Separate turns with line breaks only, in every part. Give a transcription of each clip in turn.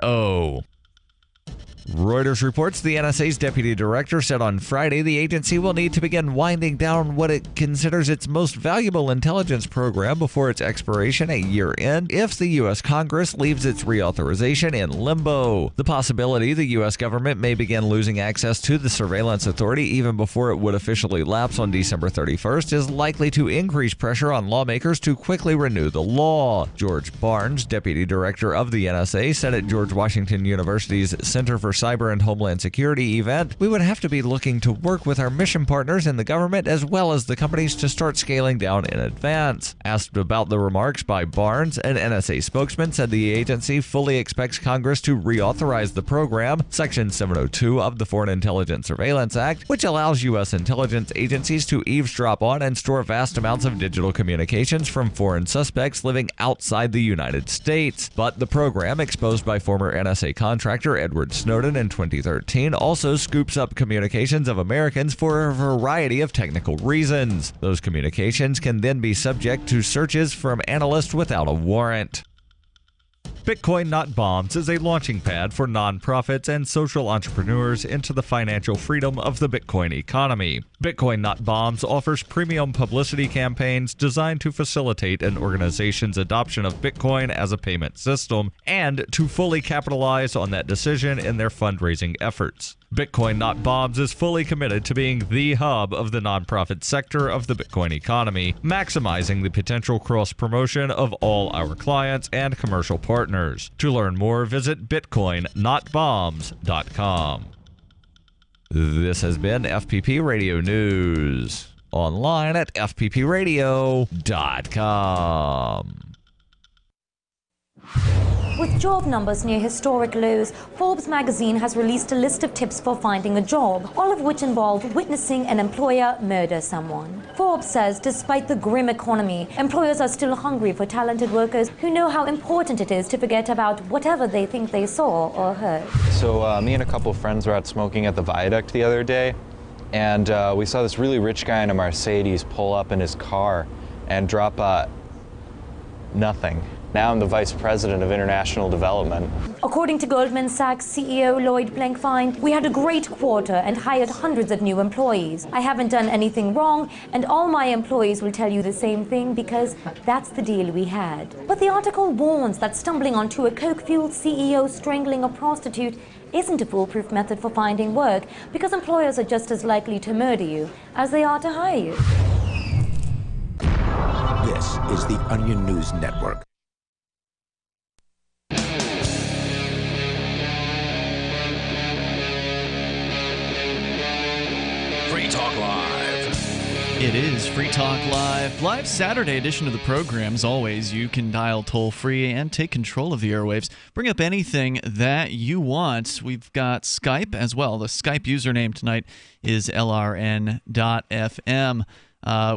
Oh. Reuters reports the NSA's deputy director said on Friday the agency will need to begin winding down what it considers its most valuable intelligence program before its expiration at year-end if the U.S. Congress leaves its reauthorization in limbo. The possibility the U.S. government may begin losing access to the surveillance authority even before it would officially lapse on December 31st is likely to increase pressure on lawmakers to quickly renew the law. George Barnes, deputy director of the NSA, said at George Washington University's Center for Cyber and Homeland Security event, we would have to be looking to work with our mission partners in the government as well as the companies to start scaling down in advance. Asked about the remarks by Barnes, an NSA spokesman said the agency fully expects Congress to reauthorize the program, Section 702 of the Foreign Intelligence Surveillance Act, which allows U.S. intelligence agencies to eavesdrop on and store vast amounts of digital communications from foreign suspects living outside the United States. But the program, exposed by former NSA contractor Edward Snowden in 2013, also scoops up communications of Americans for a variety of technical reasons. Those communications can then be subject to searches from analysts without a warrant. Bitcoin Not Bombs is a launching pad for nonprofits and social entrepreneurs into the financial freedom of the Bitcoin economy. Bitcoin Not Bombs offers premium publicity campaigns designed to facilitate an organization's adoption of Bitcoin as a payment system and to fully capitalize on that decision in their fundraising efforts. Bitcoin Not Bombs is fully committed to being the hub of the nonprofit sector of the Bitcoin economy, maximizing the potential cross-promotion of all our clients and commercial partners. To learn more, visit bitcoinnotbombs.com. This has been FPP Radio News, online at fppradio.com.
With job numbers near historic lows, Forbes magazine has released a list of tips for finding a job, all of which involve witnessing an employer murder someone. Forbes says despite the grim economy, employers are still hungry for talented workers who know how important it is to forget about whatever they think they saw or heard.
So me and a couple of friends were out smoking at the Viaduct the other day, and we saw this really rich guy in a Mercedes pull up in his car and drop nothing. Now I'm the Vice President of International Development.
According to Goldman Sachs CEO Lloyd Blankfein, we had a great quarter and hired hundreds of new employees. I haven't done anything wrong, and all my employees will tell you the same thing because that's the deal we had. But the article warns that stumbling onto a coke-fueled CEO strangling a prostitute isn't a foolproof method for finding work because employers are just as likely to murder you as they are to hire you.
This is the Onion News Network.
Free Talk Live.
It is Free Talk Live. Live Saturday edition of the program. As always, you can dial toll-free and take control of the airwaves. Bring up anything that you want. We've got Skype as well. The Skype username tonight is lrn.fm.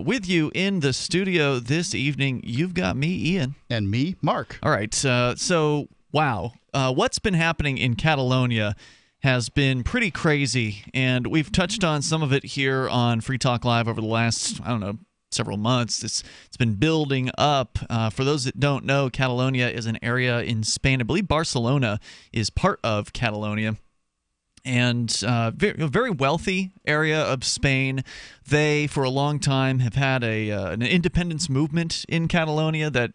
With you in the studio this evening, you've got me, Ian.
And me, Mark.
All right. So, wow. What's been happening in Catalonia has been pretty crazy, and we've touched on some of it here on Free Talk Live over the last, several months. It's been building up. For those that don't know, Catalonia is an area in Spain. I believe Barcelona is part of Catalonia. And very wealthy area of Spain. They, for a long time, have had an independence movement in Catalonia that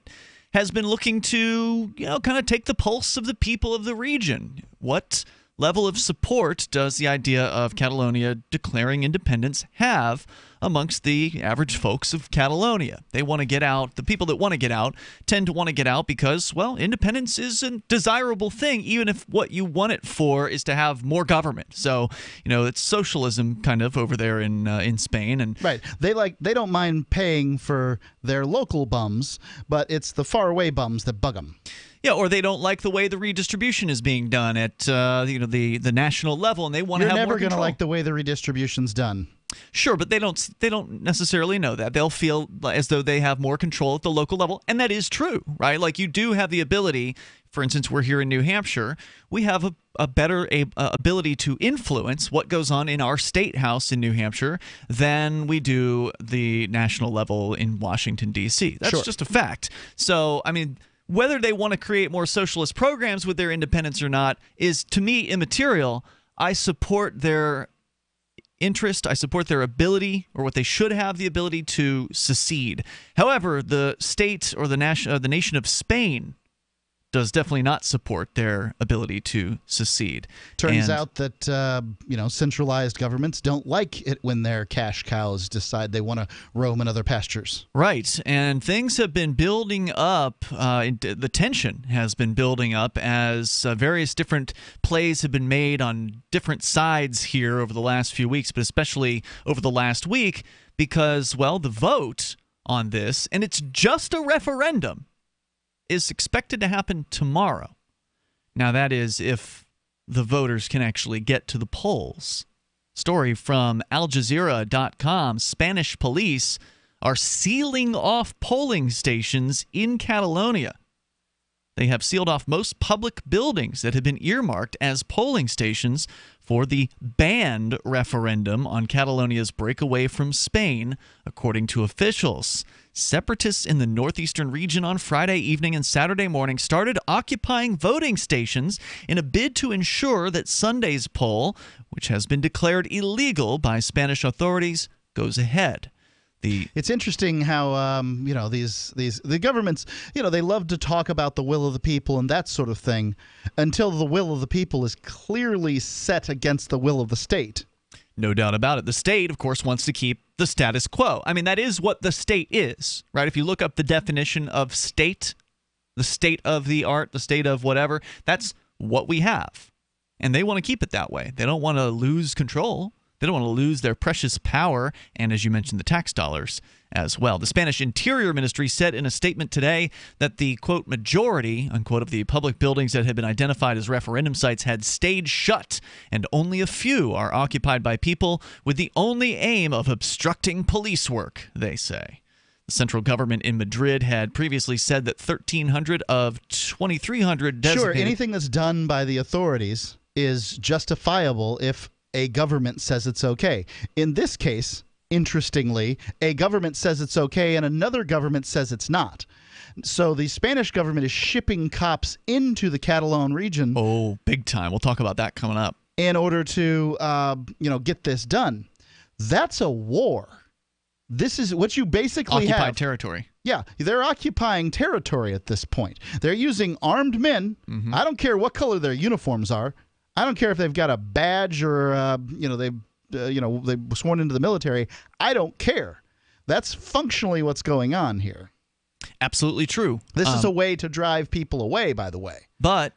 has been looking to, kind of take the pulse of the people of the region. What level of support does the idea of Catalonia declaring independence have amongst the average folks of Catalonia? They want to get out. The people that want to get out tend to want to get out because, well, independence is a desirable thing, even if what you want it for is to have more government. So, it's socialism kind of over there in Spain. And
right. They don't mind paying for their local bums, but it's the faraway bums that bug them.
Yeah, or they don't like the way the redistribution is being done at the national level, and they want to have more control.
You're never going to like the way the redistribution's done.
Sure, but they don't necessarily know that. They'll feel as though they have more control at the local level, and that is true, right? Like, you do have the ability. For instance, we're here in New Hampshire. We have a better ability to influence what goes on in our state house in New Hampshire than we do the national level in Washington, D.C. That's
Sure.
just a fact. So, Whether they want to create more socialist programs with their independence or not is, to me, immaterial. I support their interest. I support their ability, or what they should have the ability to secede. However, the state or the nation of Spain does definitely not support their ability to secede.
Turns out that centralized governments don't like it when their cash cows decide they want to roam in other pastures.
Right, and things have been building up. The tension has been building up as various different plays have been made on different sides here over the last few weeks, but especially over the last week because, well, the vote on this, and it's just a referendum, is expected to happen tomorrow. Now, that is if the voters can actually get to the polls. Story from AlJazeera.com. Spanish police are sealing off polling stations in Catalonia. They have sealed off most public buildings that had been earmarked as polling stations for the banned referendum on Catalonia's breakaway from Spain, according to officials. Separatists in the northeastern region on Friday evening and Saturday morning started occupying voting stations in a bid to ensure that Sunday's poll, which has been declared illegal by Spanish authorities, goes ahead.
It's interesting how the governments, they love to talk about the will of the people and that sort of thing until the will of the people is clearly set against the will of the state.
No doubt about it. The state, of course, wants to keep the status quo. I mean, that is what the state is, right? If you look up the definition of state, the state of the art, the state of whatever, that's what we have. And they want to keep it that way. They don't want to lose control. They don't want to lose their precious power and, as you mentioned, the tax dollars as well. The Spanish Interior Ministry said in a statement today that the, quote, majority, unquote, of the public buildings that had been identified as referendum sites had stayed shut, and only a few are occupied by people with the only aim of obstructing police work, they say. The central government in Madrid had previously said that 1,300 of 2,300 designated...
Sure, anything that's done by the authorities is justifiable if a government says it's okay. In this case, interestingly, a government says it's okay and another government says it's not. So the Spanish government is shipping cops into the Catalan region.
Oh, big time. We'll talk about that coming up.
In order to, get this done. That's a war. This is what you basically have.
Occupied territory.
Yeah, they're occupying territory at this point. They're using armed men. Mm-hmm. I don't care what color their uniforms are. I don't care if they've got a badge or they've sworn into the military. I don't care. That's functionally what's going on here.
Absolutely true.
This is a way to drive people away, by the way.
But,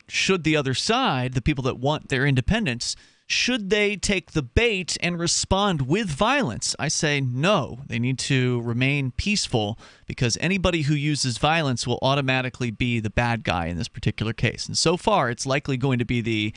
should the other side, the people that want their independence, should they take the bait and respond with violence? I say no. They need to remain peaceful because anybody who uses violence will automatically be the bad guy in this particular case. And so far, it's likely going to be the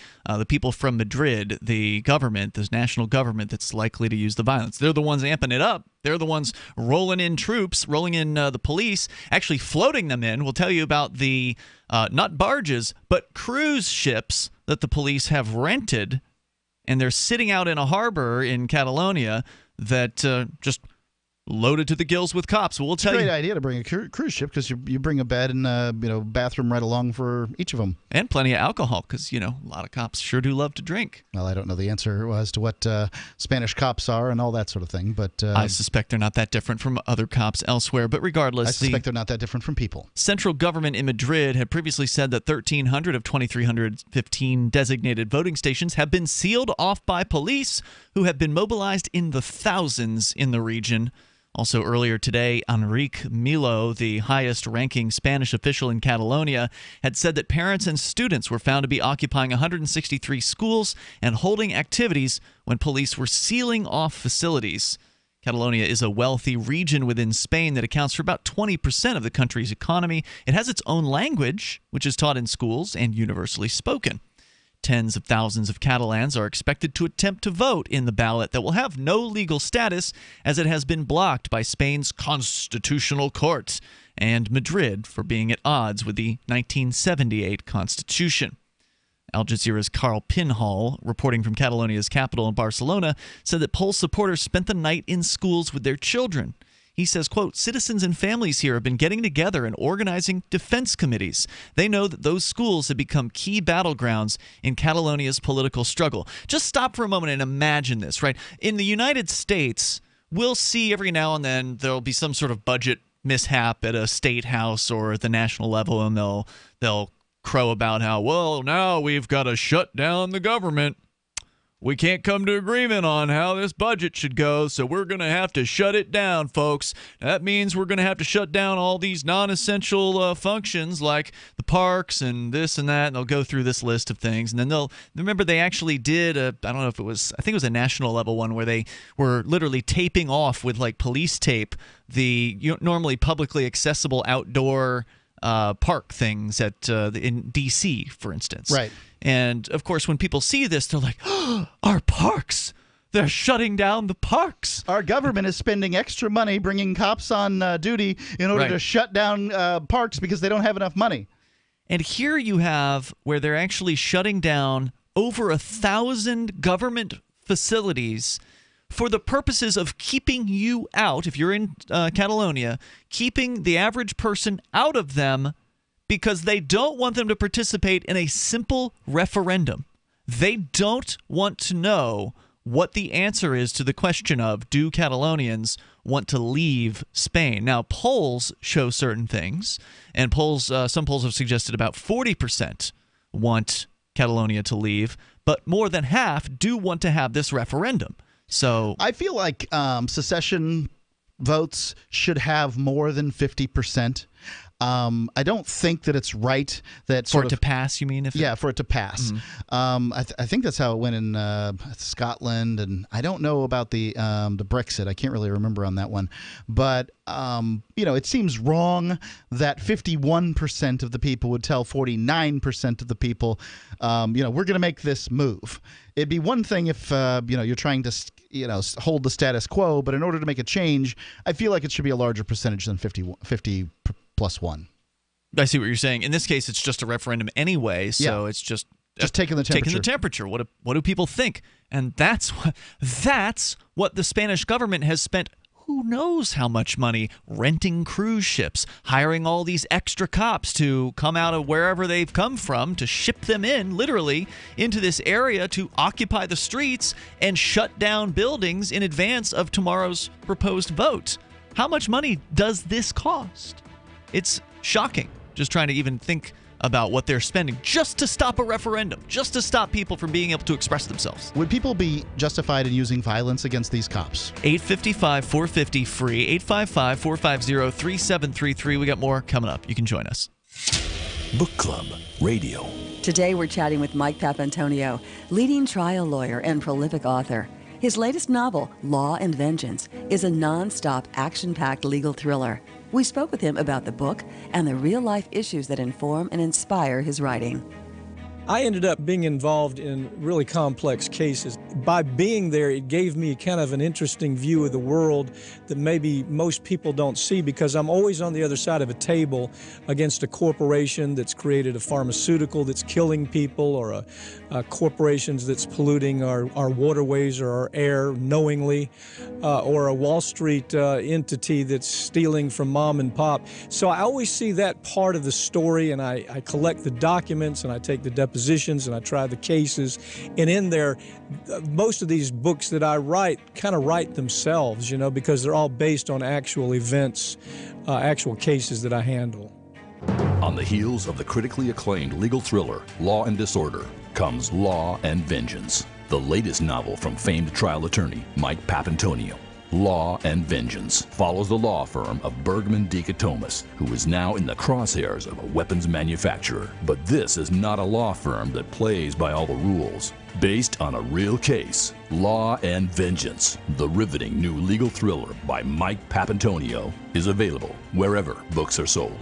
people from Madrid, the government, this national government, that's likely to use the violence. They're the ones amping it up. They're the ones rolling in troops, rolling in the police, actually floating them in. We'll tell you about the, not barges, but cruise ships that the police have rented. And they're sitting out in a harbor in Catalonia that just loaded to the gills with cops. Well, we'll tell you.
It's a great idea to bring a cruise ship because you bring a bed and bathroom right along for each of them.
And plenty of alcohol because, a lot of cops sure do love to drink.
Well, I don't know the answer as to what Spanish cops are and all that sort of thing. But
I suspect they're not that different from other cops elsewhere. But regardless,
I suspect they're not that different from people.
Central government in Madrid had previously said that 1,300 of 2,315 designated voting stations have been sealed off by police who have been mobilized in the thousands in the region. Also earlier today, Enrique Millo, the highest-ranking Spanish official in Catalonia, had said that parents and students were found to be occupying 163 schools and holding activities when police were sealing off facilities. Catalonia is a wealthy region within Spain that accounts for about 20% of the country's economy. It has its own language, which is taught in schools and universally spoken. Tens of thousands of Catalans are expected to attempt to vote in the ballot that will have no legal status as it has been blocked by Spain's constitutional court and Madrid for being at odds with the 1978 constitution. Al Jazeera's Carl Pinhall, reporting from Catalonia's capital in Barcelona, said that poll supporters spent the night in schools with their children. He says, quote, citizens and families here have been getting together and organizing defense committees. They know that those schools have become key battlegrounds in Catalonia's political struggle. Just stop for a moment and imagine this, right? In the United States, we'll see every now and then there'll be some sort of budget mishap at a state house or at the national level, and they'll crow about how, well, now we've got to shut down the government. We can't come to agreement on how this budget should go, so we're going to have to shut it down, folks. That means we're going to have to shut down all these non-essential functions like the parks and this and that, and they'll go through this list of things. And then remember they actually did, I don't know if it was, I think it was a national level one where they were literally taping off with like police tape the normally publicly accessible outdoor park things in D.C., for instance.
Right.
And, of course, when people see this, they're like, oh, our parks! They're shutting down the parks!
Our government is spending extra money bringing cops on duty in order to shut down parks because they don't have enough money.
And here you have where they're actually shutting down over 1,000 government facilities for the purposes of keeping you out, if you're in Catalonia, keeping the average person out of them because they don't want them to participate in a simple referendum. They don't want to know what the answer is to the question of, do Catalonians want to leave Spain? Now, polls show certain things, and some polls have suggested about 40% want Catalonia to leave, but more than half do want to have this referendum. So
I feel like secession votes should have more than 50%. I don't think that it's right that
for it to pass, you mean?
For it to pass. Mm-hmm. I think that's how it went in Scotland, and I don't know about the Brexit. I can't really remember on that one. But it seems wrong that 51% of the people would tell 49% of the people, we're going to make this move. It'd be one thing if you're trying to hold the status quo, but in order to make a change, I feel like it should be a larger percentage than 50 plus one.
I see what you're saying. In this case, it's just a referendum anyway, so it's just
taking the temperature.
Taking the temperature. What do people think? And that's what the Spanish government has spent who knows how much money renting cruise ships, hiring all these extra cops to come out of wherever they've come from to ship them in, literally, into this area to occupy the streets and shut down buildings in advance of tomorrow's proposed vote. How much money does this cost? It's shocking, just trying to even think about what they're spending just to stop a referendum, just to stop people from being able to express themselves.
Would people be justified in using violence against these cops?
855-450-FREE, 855-450-3733. We got more coming up. You can join us.
Book Club Radio.
Today we're chatting with Mike Papantonio, leading trial lawyer and prolific author. His latest novel, Law and Vengeance, is a non-stop, action-packed legal thriller. We spoke with him about the book and the real-life issues that inform and inspire his writing.
I ended up being involved in really complex cases. By being there, it gave me kind of an interesting view of the world that maybe most people don't see, because I'm always on the other side of a table against a corporation that's created a pharmaceutical that's killing people, or a corporations that's polluting our waterways or our air knowingly, or a Wall Street entity that's stealing from mom and pop. So I always see that part of the story, and I collect the documents and I take the depositions and I try the cases. And in there, most of these books that I write kind of write themselves, because they're all based on actual events, actual cases that I handle.
On the heels of the critically acclaimed legal thriller Law and Disorder comes Law and Vengeance, the latest novel from famed trial attorney Mike Papantonio. Law and Vengeance follows the law firm of Bergman Dichotomus, who is now in the crosshairs of a weapons manufacturer. But this is not a law firm that plays by all the rules. Based on a real case, Law and Vengeance, the riveting new legal thriller by Mike Papantonio, is available wherever books are sold.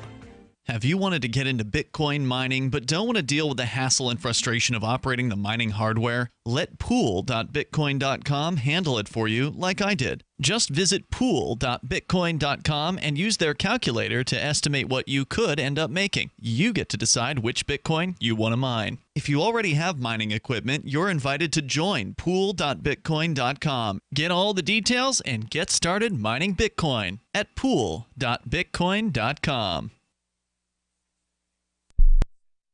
Have you wanted to get into Bitcoin mining but don't want to deal with the hassle and frustration of operating the mining hardware? Let pool.bitcoin.com handle it for you like I did. Just visit pool.bitcoin.com and use their calculator to estimate what you could end up making. You get to decide which Bitcoin you want to mine. If you already have mining equipment, you're invited to join pool.bitcoin.com. Get all the details and get started mining Bitcoin at pool.bitcoin.com.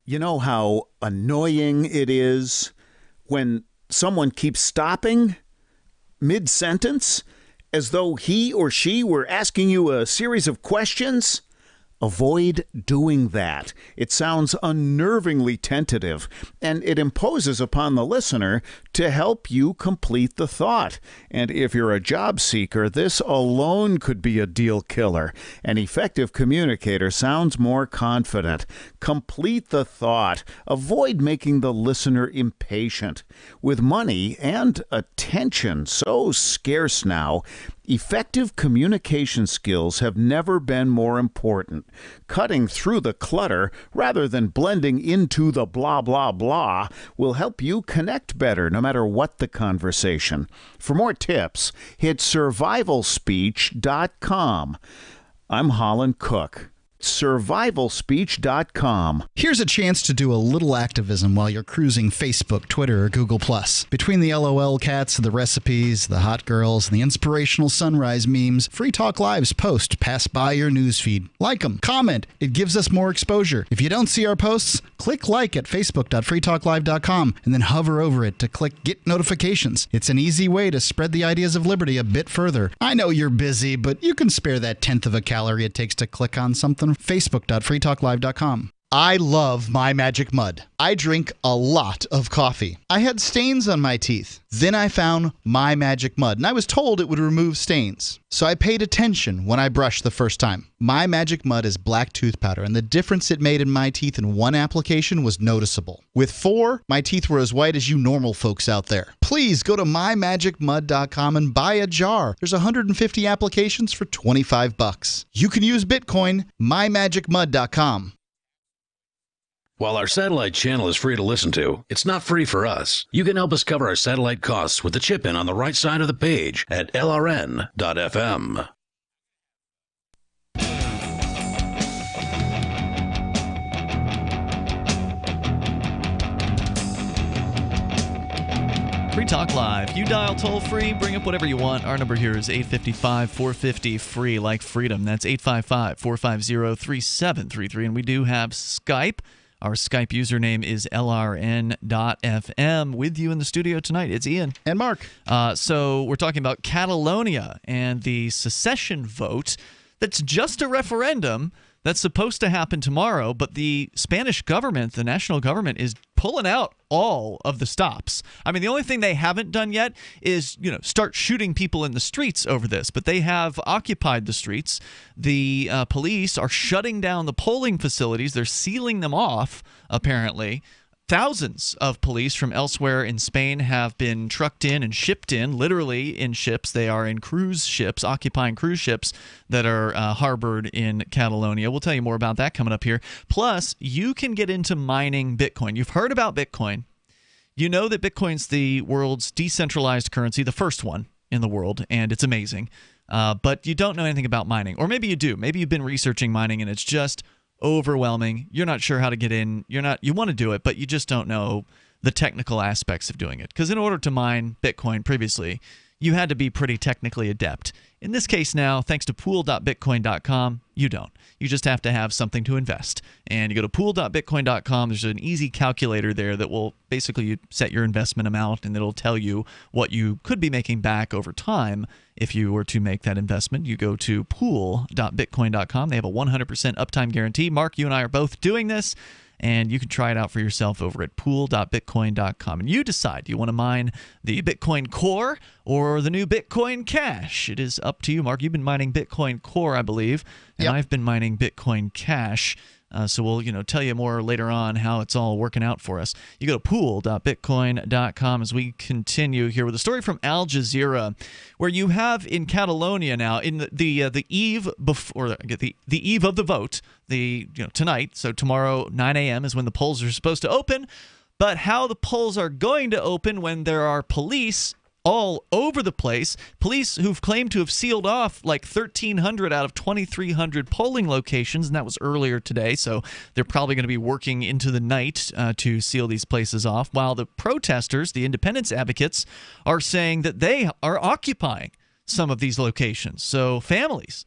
You know how annoying it is when someone keeps stopping mid-sentence as though he or she were asking you a series of questions? Avoid doing that. It sounds unnervingly tentative, and it imposes upon the listener to help you complete the thought. And if you're a job seeker, this alone could be a deal killer. An effective communicator sounds more confident. Complete the thought. Avoid making the listener impatient. With money and attention so scarce now, effective communication skills have never been more important. Cutting through the clutter rather than blending into the blah, blah, blah will help you connect better no matter what the conversation. For more tips, hit survivalspeech.com. I'm Holland Cook. survivalspeech.com.
Here's a chance to do a little activism while you're cruising Facebook, Twitter, or Google+. Between the LOL cats, the recipes, the hot girls, and the inspirational sunrise memes, Free Talk Live's posts pass by your newsfeed. Like them, comment. It gives us more exposure. If you don't see our posts, click like at facebook.freetalklive.com and then hover over it to click Get Notifications. It's an easy way to spread the ideas of liberty a bit further. I know you're busy, but you can spare that tenth of a calorie it takes to click on something. Facebook.freetalklive.com. I love My Magic Mud. I drink a lot of coffee. I had stains on my teeth. Then I found My Magic Mud, and I was told it would remove stains. So I paid attention when I brushed the first time. My Magic Mud is black tooth powder, and the difference it made in my teeth in one application was noticeable. With 4, my teeth were as white as you normal folks out there. Please go to mymagicmud.com and buy a jar. There's 150 applications for $25. You can use Bitcoin, mymagicmud.com.
While our satellite channel is free to listen to, it's not free for us. You can help us cover our satellite costs with the chip-in on the right side of the page at lrn.fm.
Free Talk Live. You dial toll-free, bring up whatever you want. Our number here is 855-450-FREE, like freedom. That's 855-450-3733. And we do have Skype. Our Skype username is lrn.fm. With you in the studio tonight, it's Ian.
And Mark.
So we're talking about Catalonia and the secession vote. That's just a referendum that's supposed to happen tomorrow, but the Spanish government, the national government, is pulling out all of the stops. I mean, the only thing they haven't done yet is, start shooting people in the streets over this, but they have occupied the streets. The police are shutting down the polling facilities. They're sealing them off, apparently. Thousands of police from elsewhere in Spain have been trucked in and shipped in, literally in ships. They are in cruise ships, occupying cruise ships that are harbored in Catalonia. We'll tell you more about that coming up here. Plus, you can get into mining Bitcoin. You've heard about Bitcoin. You know that Bitcoin's the world's decentralized currency, the first one in the world, and it's amazing. But you don't know anything about mining. Or maybe you do. Maybe you've been researching mining and it's just overwhelming. You're not sure how to get in. You want to do it, but you just don't know the technical aspects of doing it. Because in order to mine Bitcoin previously, you had to be pretty technically adept. In this case now, thanks to pool.bitcoin.com, you don't. You just have to have something to invest. And you go to pool.bitcoin.com. There's an easy calculator there that will basically set your investment amount, and it'll tell you what you could be making back over time if you were to make that investment. You go to pool.bitcoin.com. They have a 100% uptime guarantee. Mark, you and I are both doing this, and you can try it out for yourself over at pool.bitcoin.com. And you decide, do you want to mine the Bitcoin Core or the new Bitcoin Cash? It is up to you, Mark. You've been mining Bitcoin Core, I believe, and
Yep.
I've been mining Bitcoin Cash. So we'll tell you more later on how it's all working out for us. You go to pool.bitcoin.com as we continue here with a story from Al Jazeera, where you have in Catalonia now, in the eve before the eve of the vote, tonight. So tomorrow 9 a.m. is when the polls are supposed to open. But how the polls are going to open when there are police all over the place. Police who've claimed to have sealed off like 1,300 out of 2,300 polling locations, and that was earlier today, so they're probably going to be working into the night to seal these places off, while the protesters, the independence advocates, are saying that they are occupying some of these locations. So families,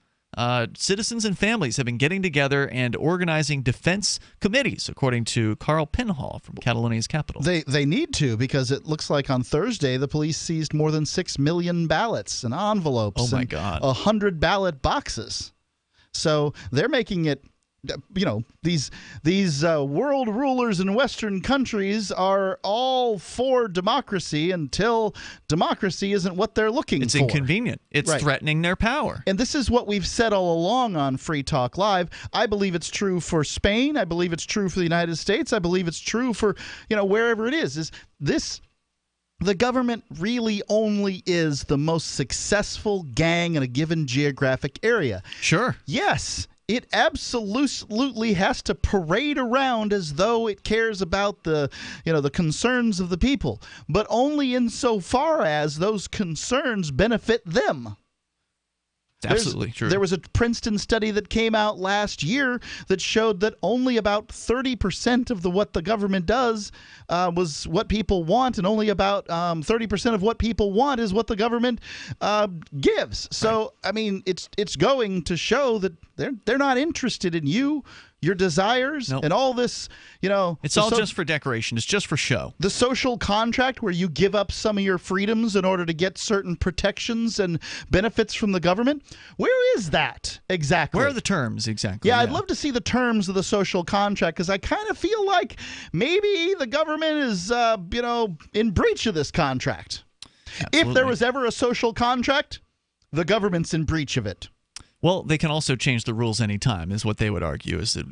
citizens and families have been getting together and organizing defense committees, according to Carl Pinhall from Catalonia's capital.
They need to, because it looks like on Thursday the police seized more than 6 million ballots and envelopes.
Oh my God.
100 ballot boxes. So they're making it, these world rulers in Western countries are all for democracy until democracy isn't what they're looking for.
It's inconvenient. It's
right.
Threatening their power.
And this is what we've said all along on Free Talk Live. I believe it's true for Spain. I believe it's true for the United States. I believe it's true for, wherever it is. The government really only is the most successful gang in a given geographic area.
Sure.
Yes. It absolutely has to parade around as though it cares about the concerns of the people, but only insofar as those concerns benefit them.
Absolutely true.
There was a Princeton study that came out last year that showed that only about 30% of what the government does was what people want, and only about 30% of what people want is what the government gives. So, right. I mean, it's going to show that they're not interested in you, your desires, nope. And all this,
It's all just for decoration. It's just for show.
The social contract where you give up some of your freedoms in order to get certain protections and benefits from the government. Where is that exactly?
Where are the terms exactly?
Yeah, I'd love to see the terms of the social contract, because I kind of feel like maybe the government is, in breach of this contract. Absolutely. If there was ever a social contract, the government's in breach of it.
Well, they can also change the rules anytime, is what they would argue. Is that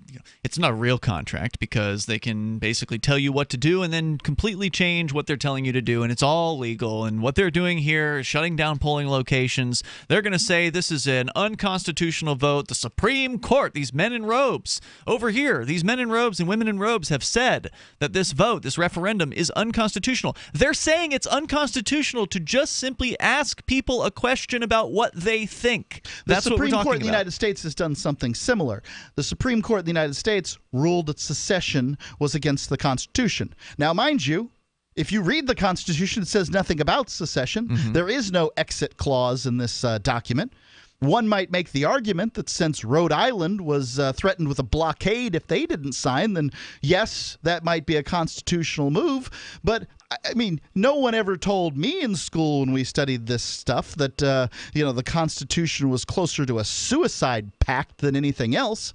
it's not a real contract, because they can basically tell you what to do and then completely change what they're telling you to do, and it's all legal. And what they're doing here is shutting down polling locations. They're going to say this is an unconstitutional vote. The Supreme Court, these men in robes over here, these men in robes and women in robes have said that this vote, this referendum, is unconstitutional. They're saying it's unconstitutional to just simply ask people a question about what they think. That's what we're
The Supreme Court of the United States has done something similar. The Supreme Court of the United States ruled that secession was against the Constitution. Now, mind you, if you read the Constitution, it says nothing about secession. Mm-hmm. There is no exit clause in this document. One might make the argument that since Rhode Island was threatened with a blockade if they didn't sign, then yes, that might be a constitutional move. But I mean, no one ever told me in school when we studied this stuff that, the Constitution was closer to a suicide pact than anything else.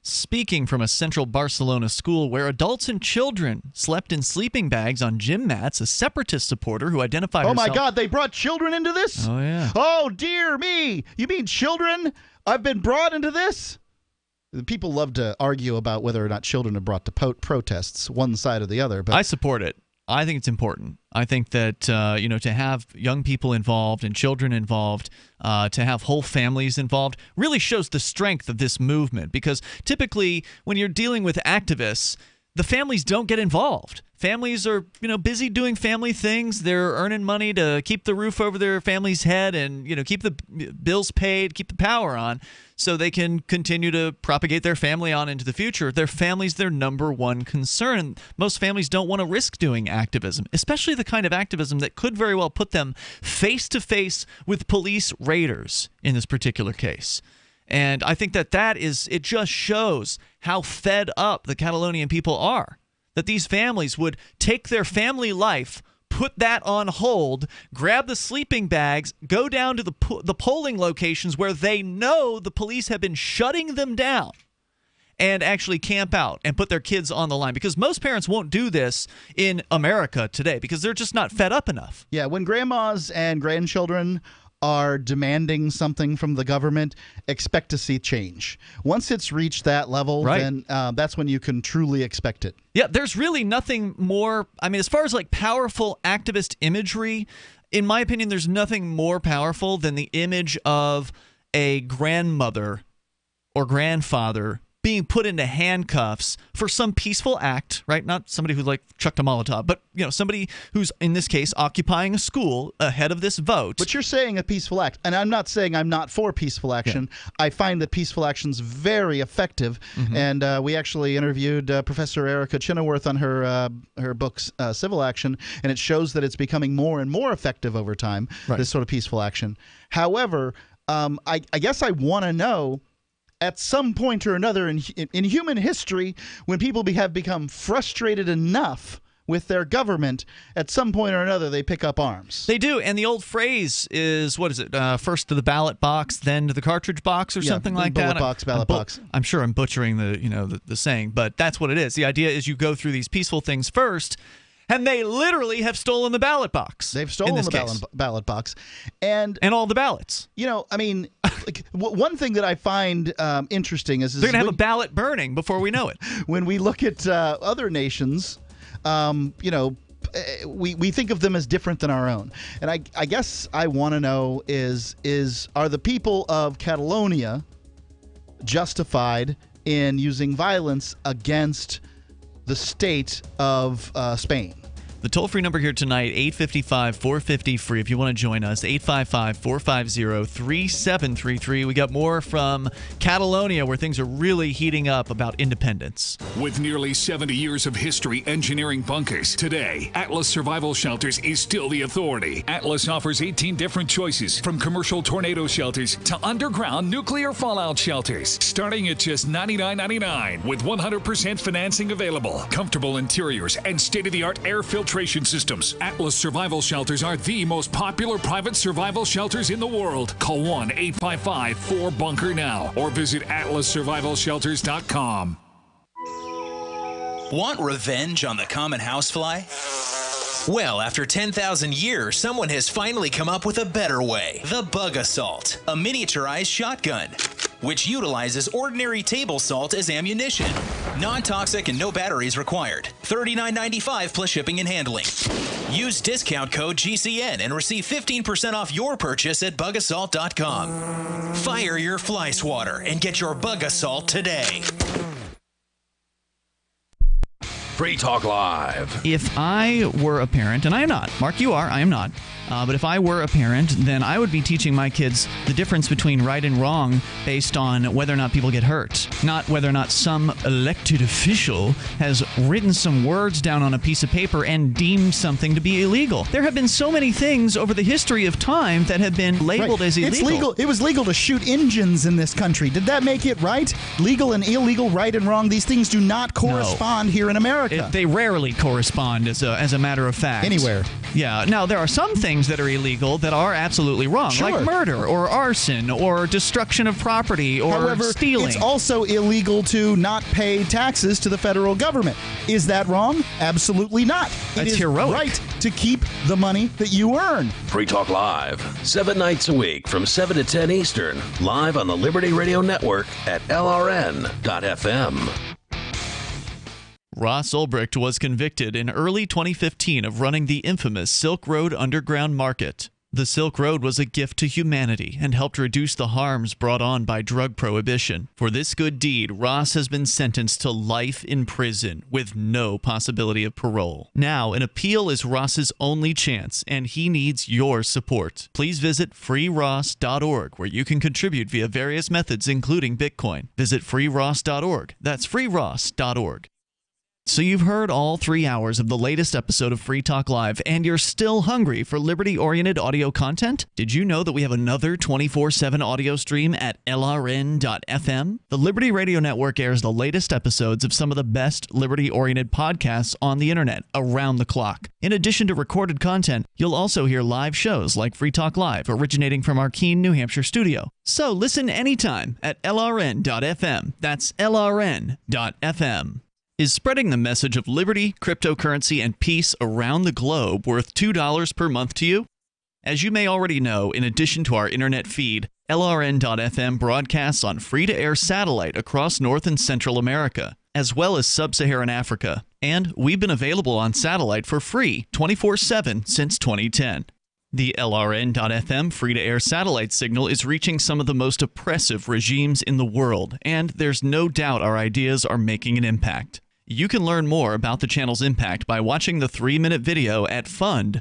Speaking from a central Barcelona school where adults and children slept in sleeping bags on gym mats, a separatist supporter who identified herself...
Oh my God, they brought children into this?
Oh, yeah.
Oh, dear me. You mean children? I've been brought into this? People love to argue about whether or not children are brought to protests, one side or the other. But
I support it. I think it's important. I think that, to have young people involved and children involved, to have whole families involved, really shows the strength of this movement. Because typically, when you're dealing with activists, the families don't get involved. Families are, busy doing family things. They're earning money to keep the roof over their family's head and, keep the bills paid, keep the power on, so they can continue to propagate their family on into the future. Their family's their number one concern. Most families don't want to risk doing activism, especially the kind of activism that could very well put them face to face with police raiders in this particular case. And I think it just shows how fed up the Catalonian people are. That these families would take their family life, put that on hold, grab the sleeping bags, go down to the polling locations where they know the police have been shutting them down, and actually camp out and put their kids on the line. Because most parents won't do this in America today because they're just not fed up enough.
Yeah, when grandmas and grandchildren are demanding something from the government, expect to see change. Once it's reached that level, right, then that's when you can truly expect it.
Yeah, there's really nothing more, as far as like powerful activist imagery, in my opinion, there's nothing more powerful than the image of a grandmother or grandfather being put into handcuffs for some peaceful act, right? Not somebody who like chucked a Molotov, but somebody who's in this case occupying a school ahead of this vote.
But you're saying a peaceful act, and I'm not saying I'm not for peaceful action. Yeah. I find that peaceful action's very effective, and we actually interviewed Professor Erica Chenoweth on her books Civil Action, and it shows that it's becoming more and more effective over time, this sort of peaceful action. However, I guess I want to know, at some point or another in human history, when people have become frustrated enough with their government, at some point or another they pick up arms.
They do, and the old phrase is, what is it, first to the ballot box, then to the cartridge box, or something like that?
Ballot box.
I'm sure I'm butchering the saying, but that's what it is. The idea is you go through these peaceful things first, and they literally have stolen the ballot box.
They've stolen the ballot box. And
all the ballots.
One thing that I find interesting is...
They're going to have a ballot burning before we know it.
When we look at other nations... we think of them as different than our own. And I guess I want to know are the people of Catalonia justified in using violence against the state of Spain?
The toll-free number here tonight, 855-450-FREE. If you want to join us, 855-450-3733. We got more from Catalonia, where things are really heating up about independence.
With nearly 70 years of history engineering bunkers, today, Atlas Survival Shelters is still the authority. Atlas offers 18 different choices, from commercial tornado shelters to underground nuclear fallout shelters, starting at just $99.99, with 100% financing available, comfortable interiors, and state-of-the-art air filtration systems. Atlas Survival Shelters are the most popular private survival shelters in the world. Call 1-855-4BUNKER now or visit atlassurvivalshelters.com.
Want revenge on the common housefly? Well, after 10,000 years, someone has finally come up with a better way. The Bug Assault, a miniaturized shotgun, which utilizes ordinary table salt as ammunition. Non-toxic and no batteries required. $39.95 plus shipping and handling. Use discount code GCN and receive 15% off your purchase at bugassault.com. Fire your fly swatter and get your Bug Assault today.
Free Talk Live.
If I were a parent, and I am not, Mark, you are, I am not, but if I were a parent, then I would be teaching my kids the difference between right and wrong based on whether or not people get hurt, not whether or not some elected official has written some words down on a piece of paper and deemed something to be illegal. There have been so many things over the history of time that have been labeled as illegal.
It's legal. It was legal to shoot engines in this country. Did that make it right? Legal and illegal, right and wrong, these things do not correspond here in America.
They rarely correspond as a matter of fact.
Anywhere.
Yeah. Now, there are some things that are illegal that are absolutely wrong, like murder or arson or destruction of property or stealing.
It's also illegal to not pay taxes to the federal government. Is that wrong? Absolutely not.
That's heroic.
Right to keep the money that you earn.
Free Talk Live, 7 nights a week from 7 to 10 Eastern, live on the Liberty Radio Network at LRN.FM.
Ross Ulbricht was convicted in early 2015 of running the infamous Silk Road Underground Market. The Silk Road was a gift to humanity and helped reduce the harms brought on by drug prohibition. For this good deed, Ross has been sentenced to life in prison with no possibility of parole. Now, an appeal is Ross's only chance, and he needs your support. Please visit freeross.org, where you can contribute via various methods, including Bitcoin. Visit freeross.org. That's freeross.org. So you've heard all 3 hours of the latest episode of Free Talk Live, and you're still hungry for liberty-oriented audio content? Did you know that we have another 24/7 audio stream at LRN.FM? The Liberty Radio Network airs the latest episodes of some of the best liberty-oriented podcasts on the internet around the clock. In addition to recorded content, you'll also hear live shows like Free Talk Live, originating from our Keene, New Hampshire studio. So listen anytime at LRN.FM. That's LRN.FM. Is spreading the message of liberty, cryptocurrency, and peace around the globe worth $2 per month to you? As you may already know, in addition to our internet feed, LRN.FM broadcasts on free-to-air satellite across North and Central America, as well as Sub-Saharan Africa. And we've been available on satellite for free 24/7 since 2010. The LRN.FM free-to-air satellite signal is reaching some of the most oppressive regimes in the world, and there's no doubt our ideas are making an impact. You can learn more about the channel's impact by watching the 3-minute video at fund.lrn.fm.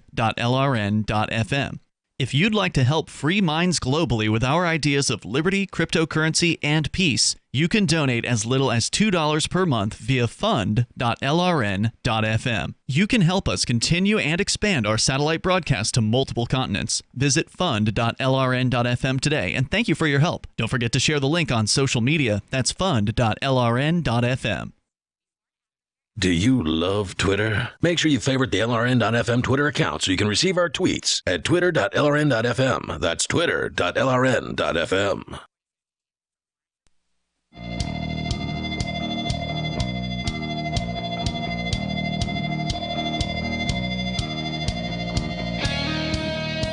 If you'd like to help free minds globally with our ideas of liberty, cryptocurrency, and peace, you can donate as little as $2 per month via fund.lrn.fm. You can help us continue and expand our satellite broadcast to multiple continents. Visit fund.lrn.fm today, and thank you for your help. Don't forget to share the link on social media. That's fund.lrn.fm.
Do you love Twitter? Make sure you favorite the LRN.FM Twitter account so you can receive our tweets at twitter.lrn.fm. That's twitter.lrn.fm.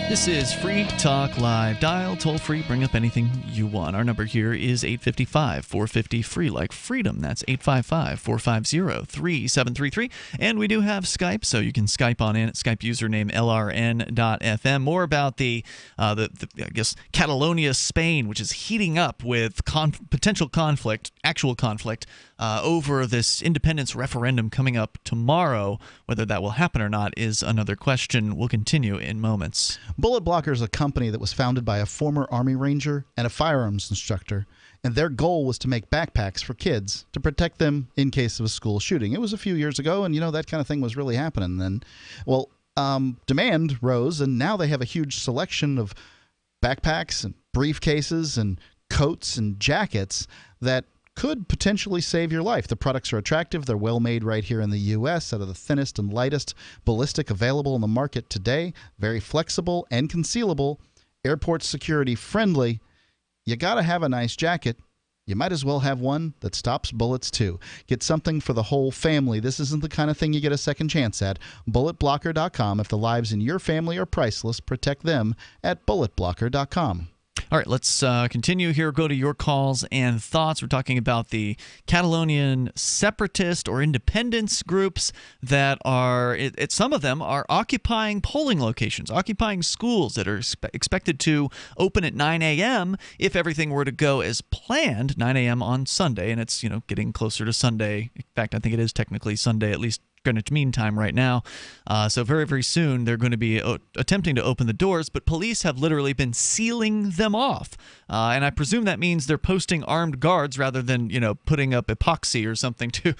This is Free Talk Live. Dial toll free, bring up anything you want. Our number here is 855-450-FREE, like freedom. That's 855-450-3733. And we do have Skype, so you can Skype on in at Skype username LRN.FM. More about the I guess, Catalonia, Spain, which is heating up with potential conflict, actual conflict, over this independence referendum coming up tomorrow. Whether that will happen or not is another question. We'll continue in moments.
Bullet Blocker is a company that was founded by a former Army Ranger and a firearms instructor, and their goal was to make backpacks for kids to protect them in case of a school shooting. It was a few years ago, and that kind of thing was really happening then. Well, demand rose, and now they have a huge selection of backpacks and briefcases and coats and jackets that could potentially save your life. The products are attractive. They're well made right here in the U.S. out of the thinnest and lightest ballistic available on the market today. Very flexible and concealable. Airport security friendly. You got to have a nice jacket. You might as well have one that stops bullets too. Get something for the whole family. This isn't the kind of thing you get a second chance at. BulletBlocker.com. If the lives in your family are priceless, protect them at BulletBlocker.com.
All right, let's continue here. Go to your calls and thoughts. We're talking about the Catalonian separatist or independence groups that are, some of them are occupying polling locations, occupying schools that are expected to open at 9 a.m. if everything were to go as planned, 9 a.m. on Sunday, and it's, getting closer to Sunday. In fact, I think it is technically Sunday, at least Greenwich Mean Time right now. So very, very soon they're going to be attempting to open the doors, but police have literally been sealing them off. And I presume that means they're posting armed guards rather than, putting up epoxy or something to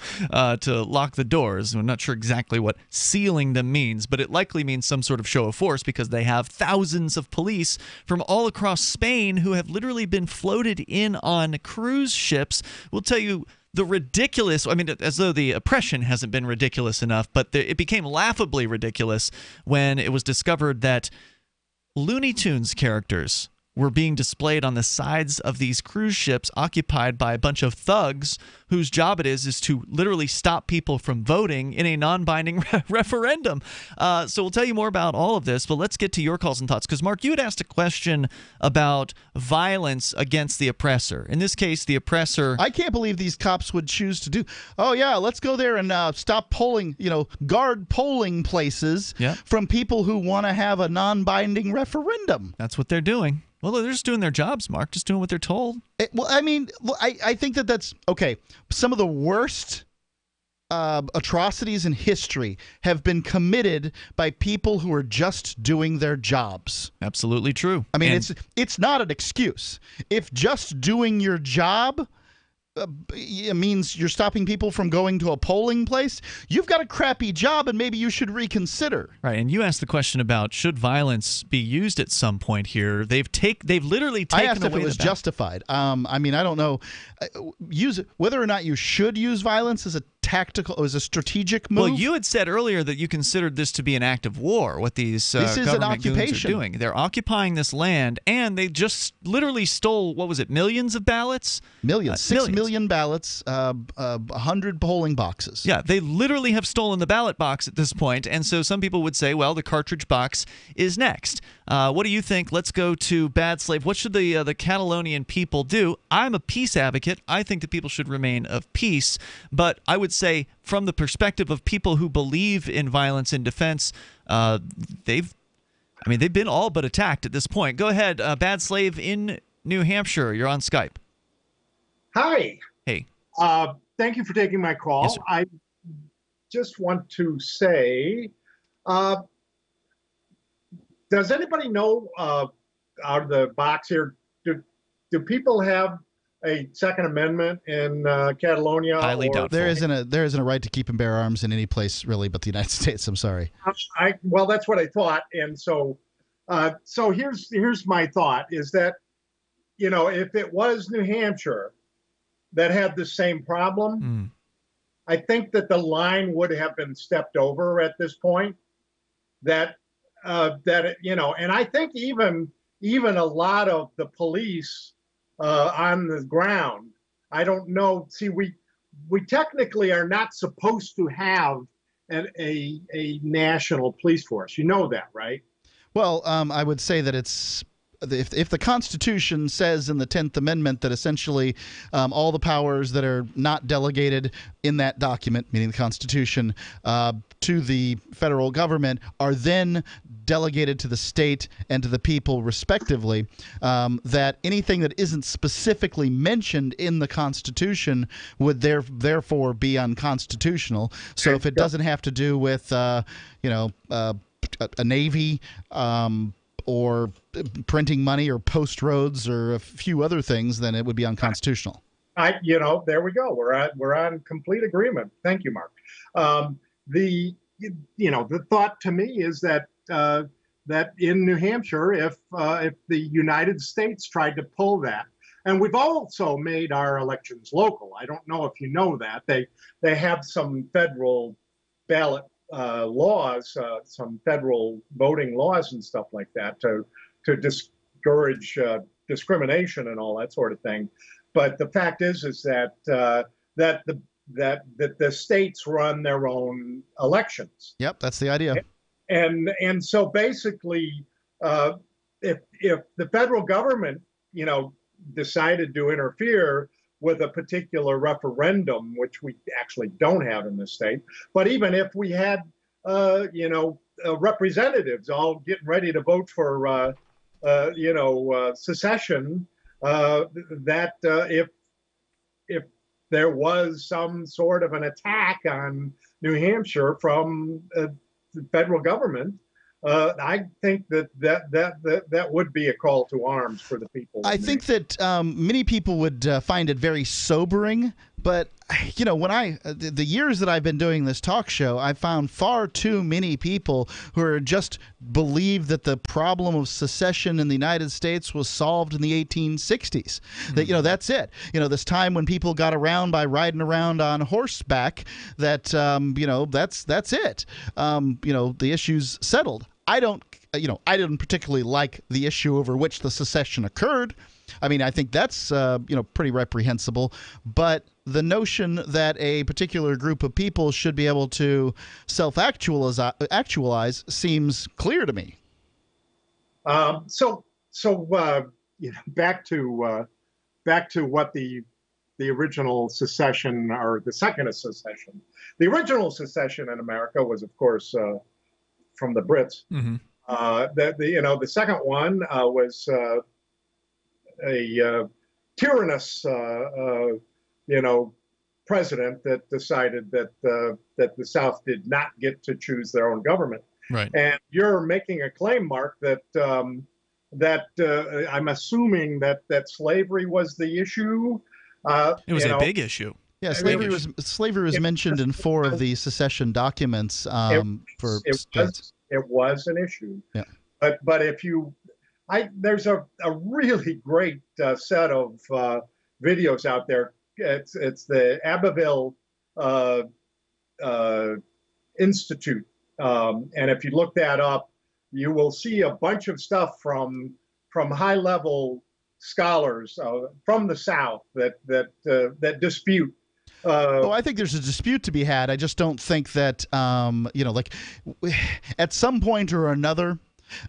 lock the doors. I'm not sure exactly what sealing them means, but it likely means some sort of show of force because they have thousands of police from all across Spain who have literally been floated in on cruise ships. We'll tell you the ridiculous, as though the oppression hasn't been ridiculous enough, but it became laughably ridiculous when it was discovered that Looney Tunes characters were being displayed on the sides of these cruise ships occupied by a bunch of thugs whose job it is to literally stop people from voting in a non-binding referendum. So we'll tell you more about all of this, but let's get to your calls and thoughts. Because, Mark, you had asked a question about violence against the oppressor. In this case, the oppressor...
I can't believe these cops would choose to do... Oh, yeah, let's go there and stop polling, guard polling places from people who want to have a non-binding referendum.
That's what they're doing. Well, they're just doing their jobs, Mark, just doing what they're told.
I think that's okay. Some of the worst atrocities in history have been committed by people who are just doing their jobs.
Absolutely true.
It's not an excuse. If just doing your job it means you're stopping people from going to a polling place, you've got a crappy job and maybe you should reconsider.
Right, and you asked the question about should violence be used at some point here. They've literally taken away
I asked if it was justified. I don't know. Whether or not you should use violence is a strategic move.
Well, you had said earlier that you considered this to be an act of war, what these government goons are doing. They're occupying this land, and they just literally stole, what was it, millions of ballots?
Millions. 6 million ballots, 100 polling boxes.
Yeah, they literally have stolen the ballot box at this point, and so some people would say, well, the cartridge box is next. What do you think? Let's go to Bad Slave. What should the Catalonian people do? I'm a peace advocate. I think that people should remain of peace, but I would say from the perspective of people who believe in violence in defense, they've I mean, they've been all but attacked at this point. Go ahead, Bad Slave in New Hampshire. You're on Skype.
Hi.
Hey.
Thank you for taking my call.
Yes, sir.
I just want to say, does anybody know out of the box here, do people have a Second Amendment in Catalonia?
Highly doubtful.
There isn't a right to keep and bear arms in any place really but the United States. I'm sorry.
Well, that's what I thought, and so here's my thought: is that, you know, if it was New Hampshire that had the same problem, I think that the line would have been stepped over at this point. That you know, and I think even a lot of the police on the ground, I don't know. See, we technically are not supposed to have a national police force. You know that, right?
Well, I would say that if the Constitution says in the 10th Amendment that essentially all the powers that are not delegated in that document, meaning the Constitution, to the federal government are then delegated to the state and to the people respectively, that anything that isn't specifically mentioned in the Constitution would therefore be unconstitutional. So if it doesn't have to do with a navy, or printing money or post roads or a few other things, then it would be unconstitutional.
There we go. We're on complete agreement. Thank you, Mark. The thought to me is that in New Hampshire, if the United States tried to pull that, and we've also made our elections local. I don't know if you know that they have some federal ballot laws, some federal voting laws and stuff like that to discourage discrimination and all that sort of thing. But the fact is that the states run their own elections.
Yep, that's the idea.
And so basically, if the federal government, decided to interfere with a particular referendum, which we actually don't have in this state. But even if we had, representatives all getting ready to vote for, secession, if there was some sort of an attack on New Hampshire from the federal government, I think that would be a call to arms for the people.
I think that many people would find it very sobering, but when the years that I've been doing this talk show, I found far too many people who are just believe that the problem of secession in the United States was solved in the 1860s. That that's it. This time when people got around by riding around on horseback. That that's it. The issue's settled. I didn't particularly like the issue over which the secession occurred. I mean, I think that's pretty reprehensible. But the notion that a particular group of people should be able to self-actualize seems clear to me.
So back to what the original secession, or the second secession. The original secession in America was, of course, from the Brits. Mm-hmm. The second one was a tyrannous, president that decided that the South did not get to choose their own government.
Right.
And you're making a claim, Mark, that I'm assuming that slavery was the issue.
It was a big issue.
Yeah, slavery was mentioned in 4 of the secession documents.
It was an issue.
Yeah.
But there's a really great set of videos out there. It's the Abbeville Institute, and if you look that up, you will see a bunch of stuff from high-level scholars from the South that dispute.
I think there's a dispute to be had. I just don't think that, at some point or another,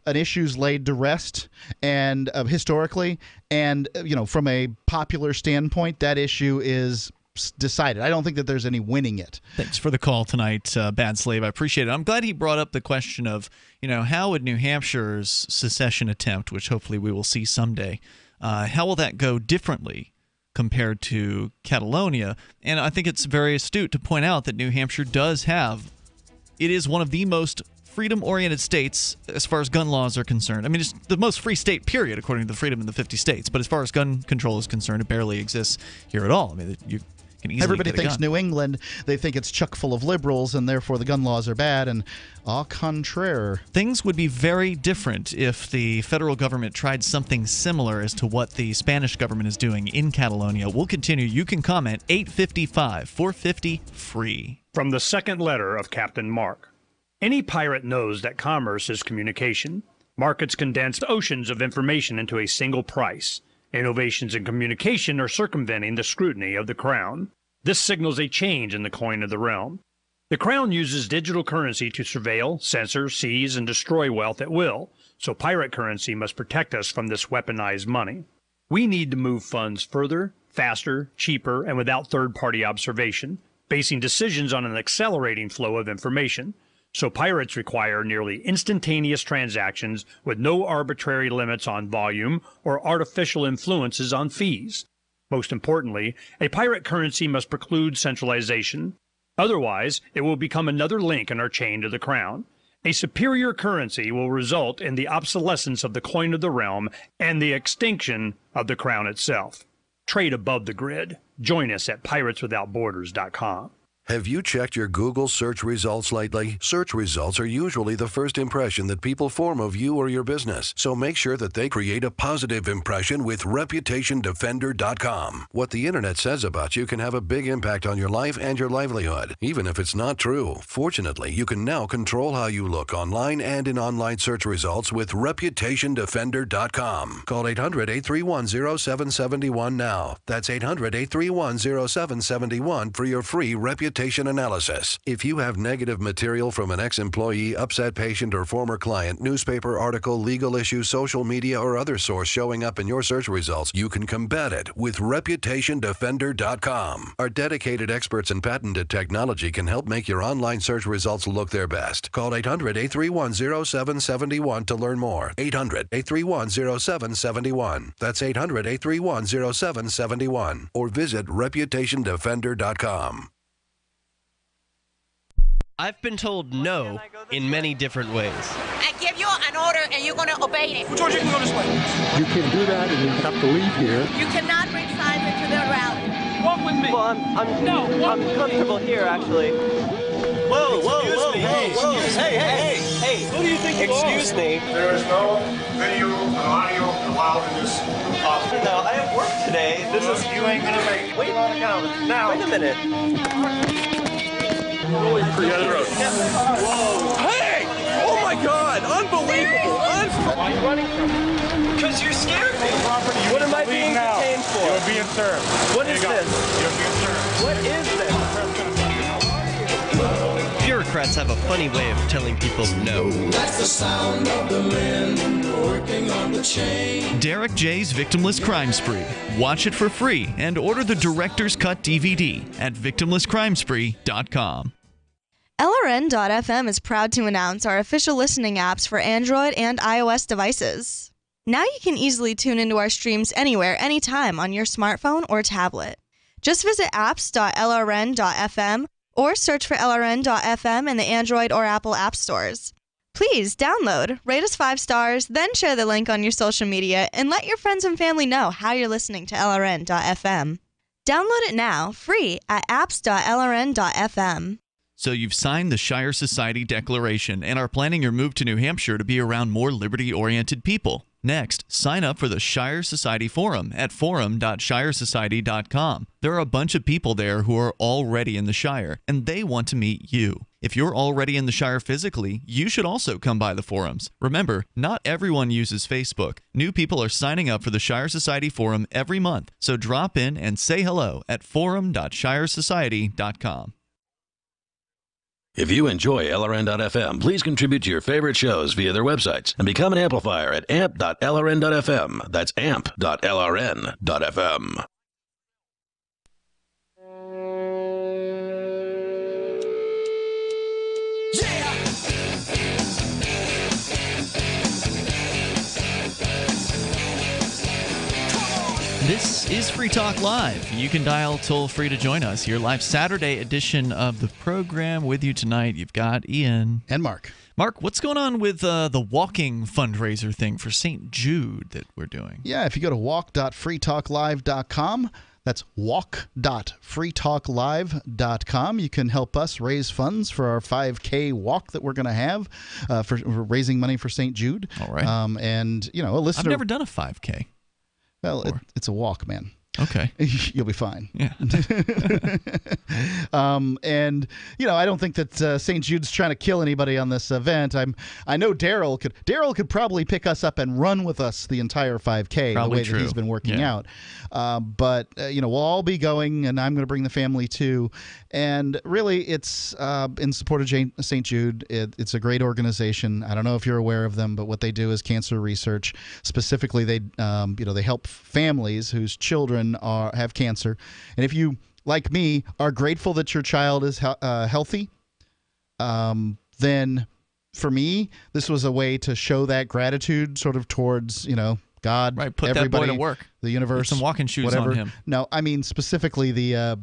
an issue's laid to rest, and historically, and from a popular standpoint, that issue is decided. I don't think that there's any winning it.
Thanks for the call tonight, Bad Slave. I appreciate it. I'm glad he brought up the question of, how would New Hampshire's secession attempt, which hopefully we will see someday, how will that go differently compared to Catalonia? And I think it's very astute to point out that New Hampshire it is one of the most freedom-oriented states as far as gun laws are concerned. I mean, it's the most free state, period, according to the freedom in the 50 states. But as far as gun control is concerned, it barely exists here at all. I mean, you can easily
Everybody
get a
thinks
gun.
New England, they think it's chock full of liberals, and therefore the gun laws are bad, and au contraire.
Things would be very different if the federal government tried something similar as to what the Spanish government is doing in Catalonia. We'll continue. You can comment 855-450-FREE.
From the second letter of Captain Mark. Any pirate knows that commerce is communication. Markets condense oceans of information into a single price. Innovations in communication are circumventing the scrutiny of the crown. This signals a change in the coin of the realm. The crown uses digital currency to surveil, censor, seize, and destroy wealth at will, so pirate currency must protect us from this weaponized money. We need to move funds further, faster, cheaper, and without third-party observation, basing decisions on an accelerating flow of information. So pirates require nearly instantaneous transactions with no arbitrary limits on volume or artificial influences on fees. Most importantly, a pirate currency must preclude centralization. Otherwise, it will become another link in our chain to the crown. A superior currency will result in the obsolescence of the coin of the realm and the extinction of the crown itself. Trade above the grid. Join us at pirateswithoutborders.com.
Have you checked your Google search results lately? Search results are usually the first impression that people form of you or your business, so make sure that they create a positive impression with ReputationDefender.com. What the internet says about you can have a big impact on your life and your livelihood, even if it's not true. Fortunately, you can now control how you look online and in online search results with ReputationDefender.com. Call 800-831-0771 now. That's 800-831-0771 for your free reputation analysis. If you have negative material from an ex-employee, upset patient, or former client, newspaper article, legal issue, social media, or other source showing up in your search results, you can combat it with ReputationDefender.com. Our dedicated experts in patented technology can help make your online search results look their best. Call 800-831-0771 to learn more. 800-831-0771. That's 800-831-0771. Or visit ReputationDefender.com.
I've been told no in many different ways.
I give you an order and you're going to obey it.
George, you can go this way. You can't do that and you have to leave here.
You cannot bring signs into the rally.
Walk with me. Well, I'm comfortable here, actually. Whoa, hey. Who do you think you are? Excuse me.
There is no video and audio allowed in this office.
No, I have work today.
You ain't going to make it.
Wait a minute.
Hey! Oh my God! Unbelievable!
Why are you running from me? Because you're scared me. What am I being detained for?
You're being served.
What is this?
You're being served.
What is this? Bureaucrats have a funny way of telling people no.
That's the sound of the men working on the chain.
Derek J's Victimless Crime Spree. Watch it for free and order the Director's Cut DVD at victimlesscrimespree.com.
LRN.FM is proud to announce our official listening apps for Android and iOS devices. Now you can easily tune into our streams anywhere, anytime on your smartphone or tablet. Just visit apps.lrn.fm or search for LRN.FM in the Android or Apple app stores. Please download, rate us 5 stars, then share the link on your social media and let your friends and family know how you're listening to LRN.FM. Download it now, free at apps.lrn.fm.
So you've signed the Shire Society Declaration and are planning your move to New Hampshire to be around more liberty-oriented people. Next, sign up for the Shire Society Forum at forum.shiresociety.com. There are a bunch of people there who are already in the Shire, and they want to meet you. If you're already in the Shire physically, you should also come by the forums. Remember, not everyone uses Facebook. New people are signing up for the Shire Society Forum every month, so drop in and say hello at forum.shiresociety.com.
If you enjoy LRN.FM, please contribute to your favorite shows via their websites and become an amplifier at amp.lrn.fm. That's amp.lrn.fm.
This is Free Talk Live. You can dial toll-free to join us. Your live Saturday edition of the program. With you tonight, you've got Ian.
And Mark.
Mark, what's going on with the walking fundraiser thing for St. Jude that we're doing?
Yeah, if you go to walk.freetalklive.com, that's walk.freetalklive.com. You can help us raise funds for our 5K walk that we're going to have for raising money for St. Jude.
All right.
And, you know, a listener...
I've never done a 5K.
Well, it's a walk, man.
Okay.
You'll be fine.
Yeah.
And, you know, I don't think that St. Jude's trying to kill anybody on this event. I know Daryl could probably pick us up and run with us the entire 5K
probably
the way
true.
that he's been working out. But, you know, we'll all be going, and I'm going to bring the family too. And really, it's in support of St. Jude. It's a great organization. I don't know if you're aware of them, but what they do is cancer research. Specifically, they help families whose children have cancer. And if you, like me, are grateful that your child is healthy, then for me, this was a way to show that gratitude sort of towards, you know, God,
right, put
everybody,
that boy to work.
The universe,
Put some walking shoes
whatever.
on him.
No, I mean specifically the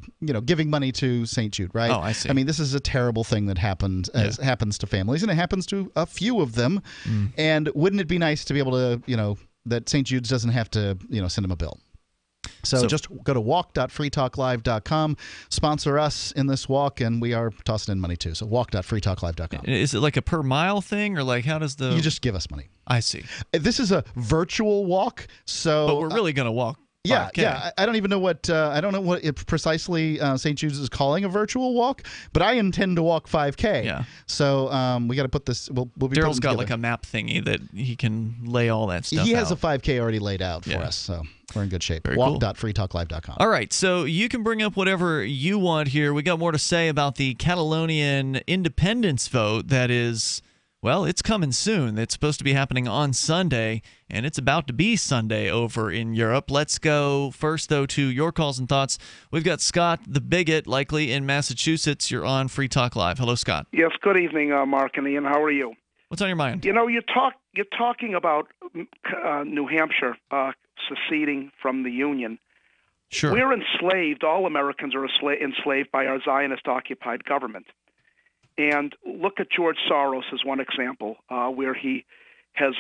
giving money to St. Jude, right?
Oh, I see.
I mean, this is a terrible thing that happens to families, and it happens to a few of them. And wouldn't it be nice to be able to, you know, that St. Jude's doesn't have to, you know, send them a bill? So just go to walk.freetalklive.com, sponsor us in this walk, and we are tossing in money too. So walk.freetalklive.com.
Is it like a per mile thing, or like how does the...
You just give us money.
I see.
This is a virtual walk, so...
But we're really going to walk 5K.
Yeah. I don't even know what precisely St. Jude's is calling a virtual walk, but I intend to walk 5K.
Yeah.
So we got to put this. We'll be.
Daryl's got like a map thingy that he can lay all that stuff.
He has
out.
a 5K already laid out for us, so we're in good shape.
Very cool.
Walk.freetalklive.com.
All right, so you can bring up whatever you want here. We got more to say about the Catalonian independence vote that is. Well, it's coming soon. It's supposed to be happening on Sunday, and it's about to be Sunday over in Europe. Let's go first, though, to your calls and thoughts. We've got Scott, the bigot, likely in Massachusetts. You're on Free Talk Live. Hello, Scott.
Yes, good evening, Mark and Ian. How are you?
What's on your mind?
You know, you're talking about New Hampshire seceding from the Union.
Sure.
We're enslaved. All Americans are enslaved by our Zionist-occupied government. And look at George Soros as one example, where he has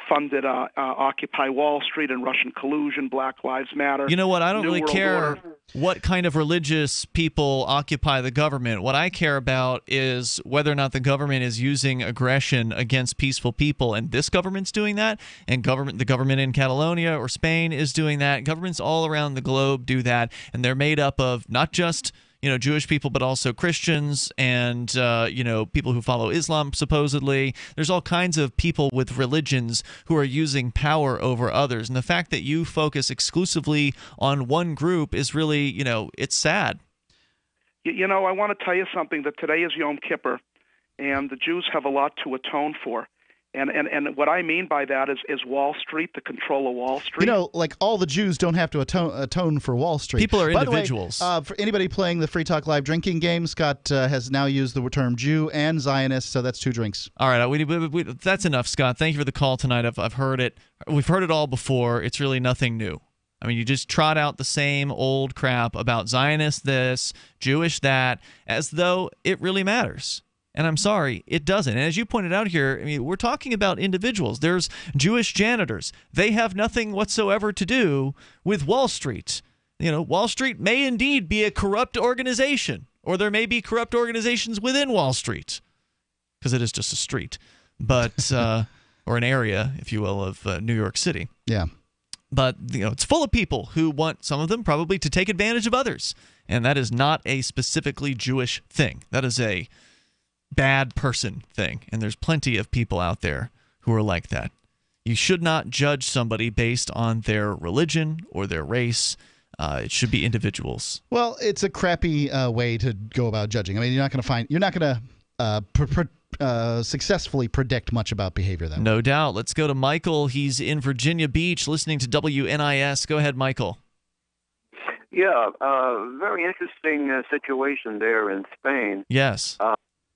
funded Occupy Wall Street and Russian collusion, Black Lives Matter.
You know what? I don't really care
order.
what kind of religious people occupy the government. What I care about is whether or not the government is using aggression against peaceful people. And this government's doing that. And the government in Catalonia or Spain is doing that. Governments all around the globe do that. And they're made up of not just Jewish people, but also Christians and, people who follow Islam, supposedly. There's all kinds of people with religions who are using power over others. And the fact that you focus exclusively on one group is really, it's sad.
I want to tell you something, that today is Yom Kippur, and the Jews have a lot to atone for. And what I mean by that is Wall Street, the control of Wall Street.
Like all the Jews don't have to atone for Wall Street.
People are
By
individuals.
The way, for anybody playing the Free Talk Live drinking game, Scott has now used the term Jew and Zionist, so that's 2 drinks.
All right, that's enough, Scott. Thank you for the call tonight. I've heard it. We've heard it all before. It's really nothing new. I mean, you just trot out the same old crap about Zionist this, Jewish that, as though it really matters. And I'm sorry, it doesn't. And as you pointed out here, I mean, we're talking about individuals. There's Jewish janitors. They have nothing whatsoever to do with Wall Street. Wall Street may indeed be a corrupt organization, or there may be corrupt organizations within Wall Street, because it is just a street, but or an area, if you will, of New York City.
Yeah.
But it's full of people who want, some of them probably, to take advantage of others, and that is not a specifically Jewish thing. That is a bad person thing, and there's plenty of people out there who are like that. You should not judge somebody based on their religion or their race. It should be individuals.
Well, it's a crappy way to go about judging. I mean, you're not going to successfully predict much about behavior that way.
No doubt. Let's go to Michael. He's in Virginia Beach listening to WNIS. Go ahead, Michael.
Yeah, very interesting situation there in Spain.
Yes.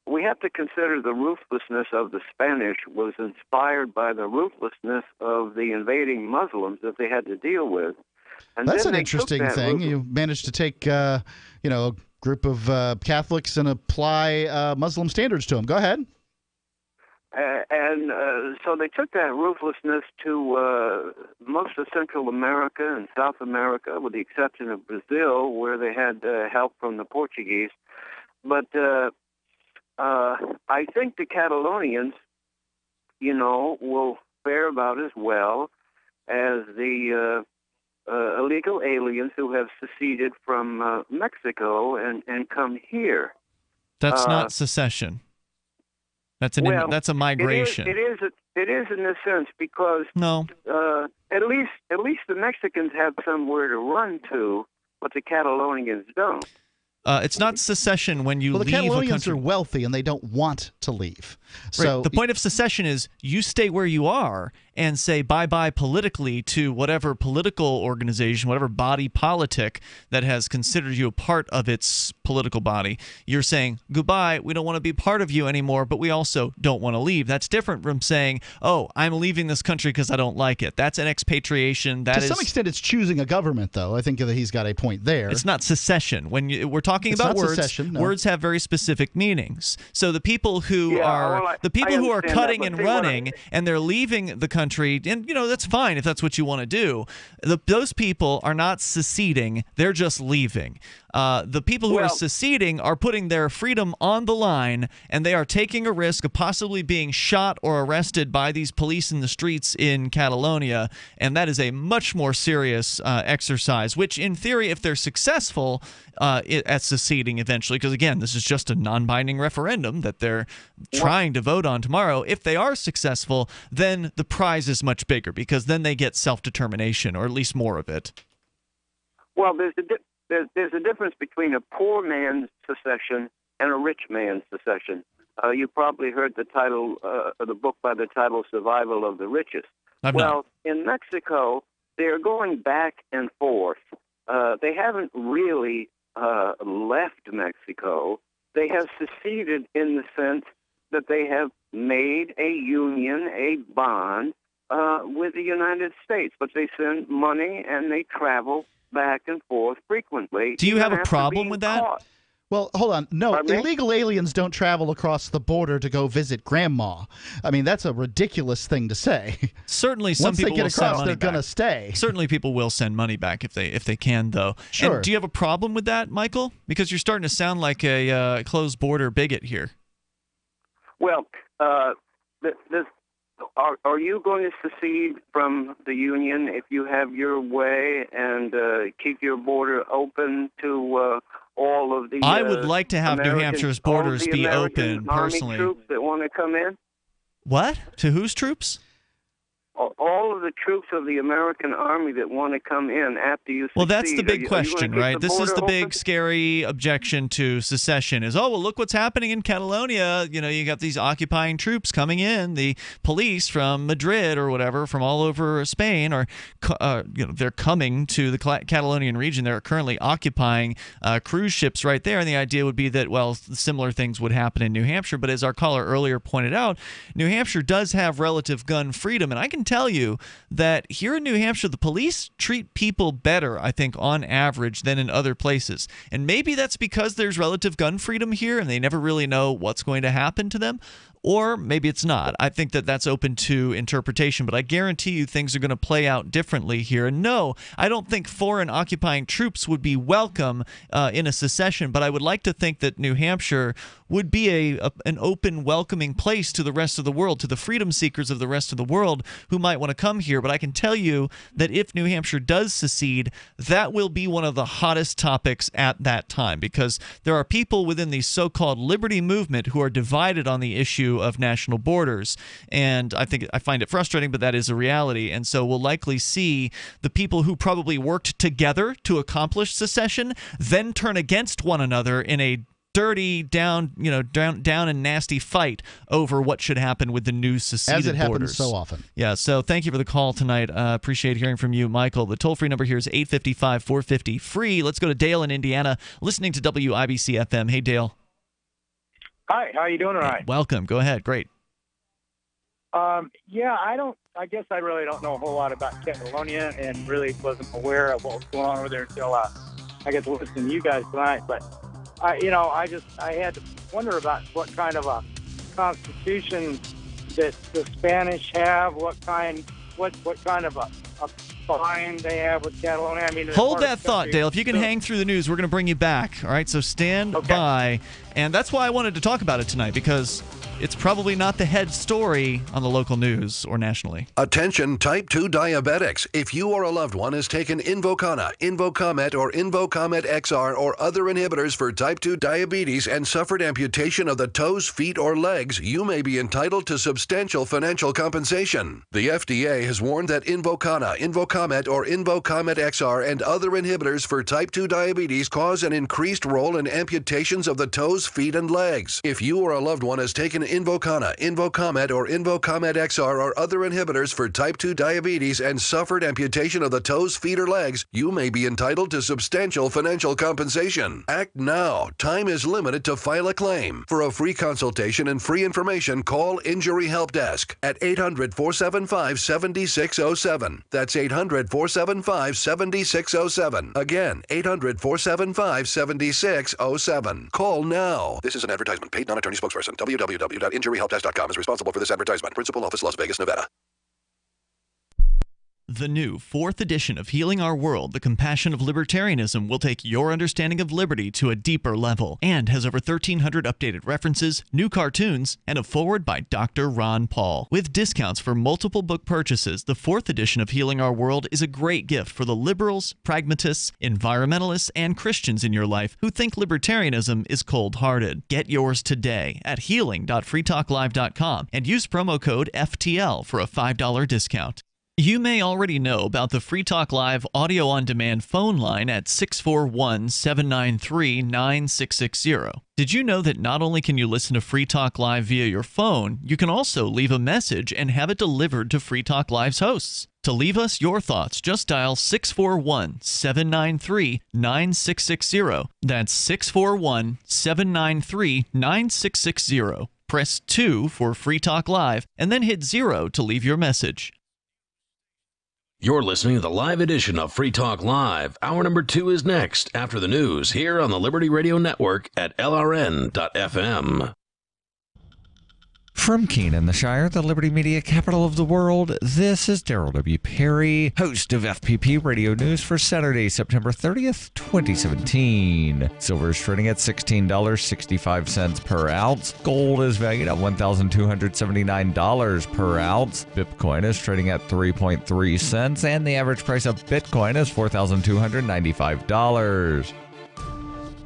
We have to consider the ruthlessness of the Spanish was inspired by the ruthlessness of the invading Muslims that they had to deal with. And
That's
then
an
they took
interesting
that
thing.
roof-
You managed to take, a group of Catholics and apply Muslim standards to them. Go ahead.
So they took that ruthlessness to most of Central America and South America, with the exception of Brazil, where they had help from the Portuguese. But I think the Catalonians, will fare about as well as the illegal aliens who have seceded from Mexico and come here.
That's not secession. That's a migration.
It is in a sense, because
no,
at least the Mexicans have somewhere to run to, but the Catalonians don't.
It's not secession when you
Well, the
leave a
Catalonians
country.
are wealthy and they don't want to leave.
Right.
So
The point of secession is you stay where you are and say bye-bye politically to whatever political organization, whatever body politic that has considered you a part of its political body. You're saying, goodbye, we don't want to be part of you anymore, but we also don't want to leave. That's different from saying, oh, I'm leaving this country because I don't like it. That's an expatriation.
to some extent, it's choosing a government, though. I think that he's got a point there.
It's not secession. When we're talking
It's
about
not
words,
secession, no.
words have very specific meanings. So the people who are
understand
cutting
that,
and
but see, what
running and they're leaving the country, and that's fine if that's what you want to do. Those people are not seceding; they're just leaving. The people who are seceding are putting their freedom on the line, and they are taking a risk of possibly being shot or arrested by these police in the streets in Catalonia, and that is a much more serious exercise, which in theory, if they're successful at seceding eventually, because again, this is just a non-binding referendum that they're trying to vote on tomorrow. If they are successful, then the prize is much bigger, because then they get self-determination, or at least more of it.
Well, there's a difference between a poor man's secession and a rich man's secession. You probably heard the title of the book by the title "Survival of the Richest." In Mexico, they're going back and forth. They haven't really left Mexico. They have seceded in the sense that they have made a union, a bond with the United States, but they send money and they travel back and forth frequently.
Do you have a problem with that?
Caught.
Well, hold on. No,
Pardon me?
illegal aliens don't travel across the border to go visit grandma. I mean, that's a ridiculous thing to say.
Certainly, some
Once
people
they get
will send
across,
money
they're going to
back.
stay.
Certainly, people will send money back if they can, though.
Sure.
And do you have a problem with that, Michael? Because you're starting to sound like a closed border bigot here.
Well, are you going to secede from the Union if you have your way and keep your border open to all of the
I would like to have New
American-
Hampshire's
all of
borders
the
be
American
open,
Army
personally.
troops that want to come in?
What? To whose troops?
All of the troops of the American Army that want to come in after you secede.
Well, that's the
Are
big
you gonna
question,
keep
right? This is
border
the big,
open?
scary objection to secession is, well, look what's happening in Catalonia. You got these occupying troops coming in. The police from Madrid or whatever, from all over Spain, are, they're coming to the Catalonian region. They're currently occupying cruise ships right there. And the idea would be that, well, similar things would happen in New Hampshire. But as our caller earlier pointed out, New Hampshire does have relative gun freedom. And I can tell you that here in New Hampshire, the police treat people better, I think, on average than in other places. And maybe that's because there's relative gun freedom here and they never really know what's going to happen to them. Or maybe it's not. I think that that's open to interpretation, but I guarantee you things are going to play out differently here. And no, I don't think foreign occupying troops would be welcome in a secession, but I would like to think that New Hampshire would be an open, welcoming place to the rest of the world, to the freedom seekers of the rest of the world who might want to come here. But I can tell you that if New Hampshire does secede, that will be one of the hottest topics at that time, because there are people within the so-called liberty movement who are divided on the issue of national borders, and I find it frustrating, but that is a reality. And so we'll likely see the people who probably worked together to accomplish secession then turn against one another in a dirty, down and nasty fight over what should happen with the new seceded borders.
As it happens so often.
Yeah, so thank you for the call tonight. Appreciate hearing from you, Michael. The toll-free number here is 855-450-FREE. Let's go to Dale in Indiana, listening to WIBC FM. Hey, Dale.
Hi, how are you doing tonight?
Welcome. Go ahead. Great.
Yeah, I guess I really don't know a whole lot about Catalonia and really wasn't aware of what was going on over there until I guess listening to you guys tonight. But I had to wonder about what kind of a constitution that the Spanish have, what kind of a fine they have with Catalonia. I mean,
hold that thought, Dale. If you can hang through the news, we're going to bring you back. All right, so stand by. And that's why I wanted to talk about it tonight, because it's probably not the head story on the local news or nationally.
Attention type 2 diabetics. If you or a loved one has taken Invokana, Invokamet, or Invokamet XR or other inhibitors for type 2 diabetes and suffered amputation of the toes, feet, or legs, you may be entitled to substantial financial compensation. The FDA has warned that Invokana, Invokamet, or Invokamet XR and other inhibitors for type 2 diabetes cause an increased role in amputations of the toes, feet, and legs. If you or a loved one has taken Invokana, Invokamet, or Invokamet XR or other inhibitors for type 2 diabetes and suffered amputation of the toes, feet, or legs, you may be entitled to substantial financial compensation. Act now. Time is limited to file a claim. For a free consultation and free information, call Injury Help Desk at 800-475-7607. That's 800-475-7607. Again, 800-475-7607. Call now. This is an advertisement. Paid non-attorney spokesperson. www.injuryhelpdesk.com is responsible for this advertisement. Principal office, Las Vegas, Nevada.
The new 4th edition of Healing Our World, The Compassion of Libertarianism, will take your understanding of liberty to a deeper level and has over 1,300 updated references, new cartoons, and a foreword by Dr. Ron Paul. With discounts for multiple book purchases, the 4th edition of Healing Our World is a great gift for the liberals, pragmatists, environmentalists, and Christians in your life who think libertarianism is cold-hearted. Get yours today at healing.freetalklive.com and use promo code FTL for a $5 discount. You may already know about the Free Talk Live audio-on-demand phone line at 641-793-9660. Did you know that not only can you listen to Free Talk Live via your phone, you can also leave a message and have it delivered to Free Talk Live's hosts? To leave us your thoughts, just dial 641-793-9660. That's 641-793-9660. Press 2 for Free Talk Live, and then hit 0 to leave your message.
You're listening to the live edition of Free Talk Live. Hour number 2 is next, after the news, here on the Liberty Radio Network at LRN.FM.
From Keene in the Shire, the Liberty Media capital of the world, this is Darrell W. Perry, host of FPP Radio News for Saturday, September 30th, 2017. Silver is trading at $16.65 per ounce. Gold is valued at $1,279 per ounce. Bitcoin is trading at 3.3 cents, and the average price of Bitcoin is $4,295.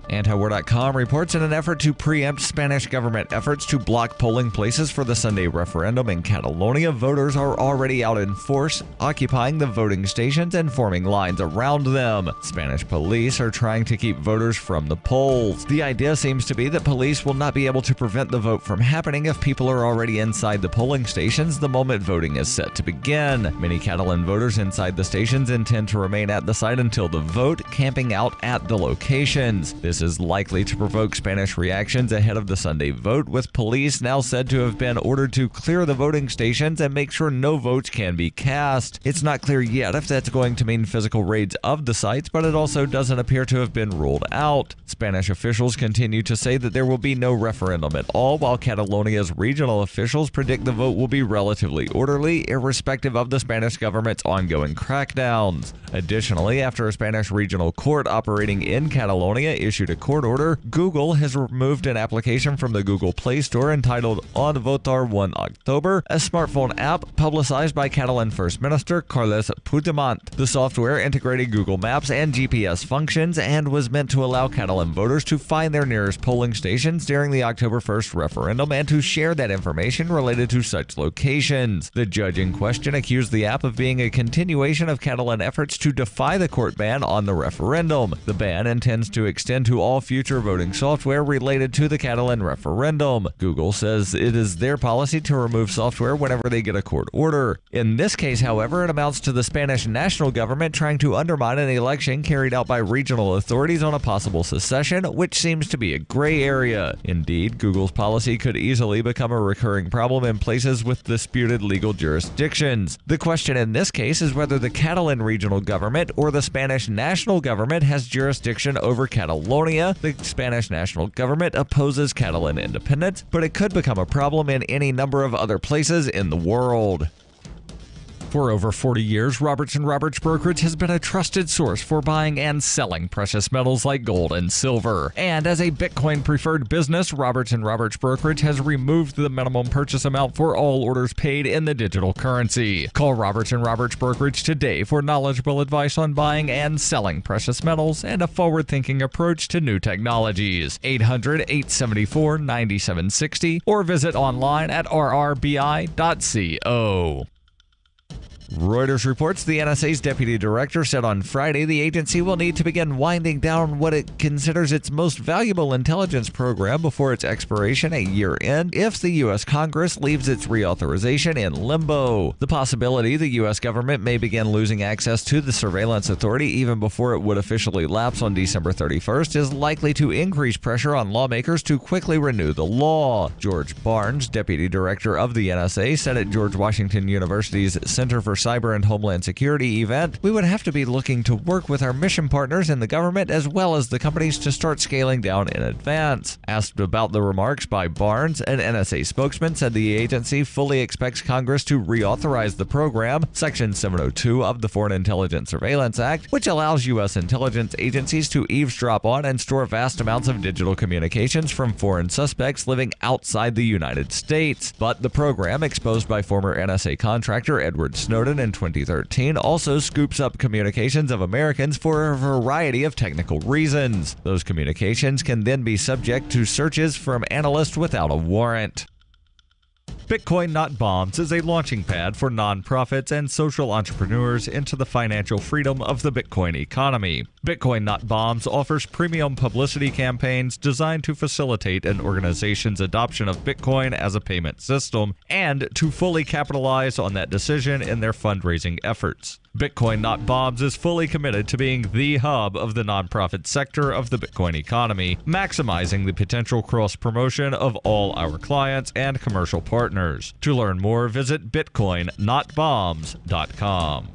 Antiwar.com reports in an effort to preempt Spanish government efforts to block polling places for the Sunday referendum in Catalonia, voters are already out in force, occupying the voting stations and forming lines around them. Spanish police are trying to keep voters from the polls. The idea seems to be that police will not be able to prevent the vote from happening if people are already inside the polling stations the moment voting is set to begin. Many Catalan voters inside the stations intend to remain at the site until the vote, camping out at the locations. This is likely to provoke Spanish reactions ahead of the Sunday vote, with police now said to have been ordered to clear the voting stations and make sure no votes can be cast. It's not clear yet if that's going to mean physical raids of the sites, but it also doesn't appear to have been ruled out. Spanish officials continue to say that there will be no referendum at all, while Catalonia's regional officials predict the vote will be relatively orderly, irrespective of the Spanish government's ongoing crackdowns. Additionally, after a Spanish regional court operating in Catalonia issued a court order, Google has removed an application from the Google Play Store entitled On Votar 1 October, a smartphone app publicized by Catalan First Minister Carles Puigdemont. The software integrated Google Maps and GPS functions and was meant to allow Catalan voters to find their nearest polling stations during the October 1st referendum and to share that information related to such locations. The judge in question accused the app of being a continuation of Catalan efforts to defy the court ban on the referendum. The ban intends to extend to to all future voting software related to the Catalan referendum. Google says it is their policy to remove software whenever they get a court order. In this case, however, it amounts to the Spanish national government trying to undermine an election carried out by regional authorities on a possible secession, which seems to be a gray area. Indeed, Google's policy could easily become a recurring problem in places with disputed legal jurisdictions. The question in this case is whether the Catalan regional government or the Spanish national government has jurisdiction over Catalonia. The Spanish national government opposes Catalan independence, but it could become a problem in any number of other places in the world. For over 40 years, Roberts & Roberts Brokerage has been a trusted source for buying and selling precious metals like gold and silver. And as a Bitcoin-preferred business, Roberts & Roberts Brokerage has removed the minimum purchase amount for all orders paid in the digital currency. Call Roberts & Roberts Brokerage today for knowledgeable advice on buying and selling precious metals and a forward-thinking approach to new technologies. 800-874-9760 or visit online at rrbi.co. Reuters reports the NSA's deputy director said on Friday the agency will need to begin winding down what it considers its most valuable intelligence program before its expiration at year-end if the U.S. Congress leaves its reauthorization in limbo. The possibility the U.S. government may begin losing access to the surveillance authority even before it would officially lapse on December 31st is likely to increase pressure on lawmakers to quickly renew the law. George Barnes, deputy director of the NSA, said at George Washington University's Center for Cyber and Homeland Security event, "We would have to be looking to work with our mission partners in the government as well as the companies to start scaling down in advance." Asked about the remarks by Barnes, an NSA spokesman said the agency fully expects Congress to reauthorize the program, Section 702 of the Foreign Intelligence Surveillance Act, which allows U.S. intelligence agencies to eavesdrop on and store vast amounts of digital communications from foreign suspects living outside the United States. But the program, exposed by former NSA contractor Edward Snowden in 2013, also scoops up communications of Americans for a variety of technical reasons. Those communications can then be subject to searches from analysts without a warrant. Bitcoin Not Bombs is a launching pad for nonprofits and social entrepreneurs into the financial freedom of the Bitcoin economy. Bitcoin Not Bombs offers premium publicity campaigns designed to facilitate an organization's adoption of Bitcoin as a payment system and to fully capitalize on that decision in their fundraising efforts. Bitcoin Not Bombs is fully committed to being the hub of the nonprofit sector of the Bitcoin economy, maximizing the potential cross-promotion of all our clients and commercial partners. To learn more, visit bitcoinnotbombs.com.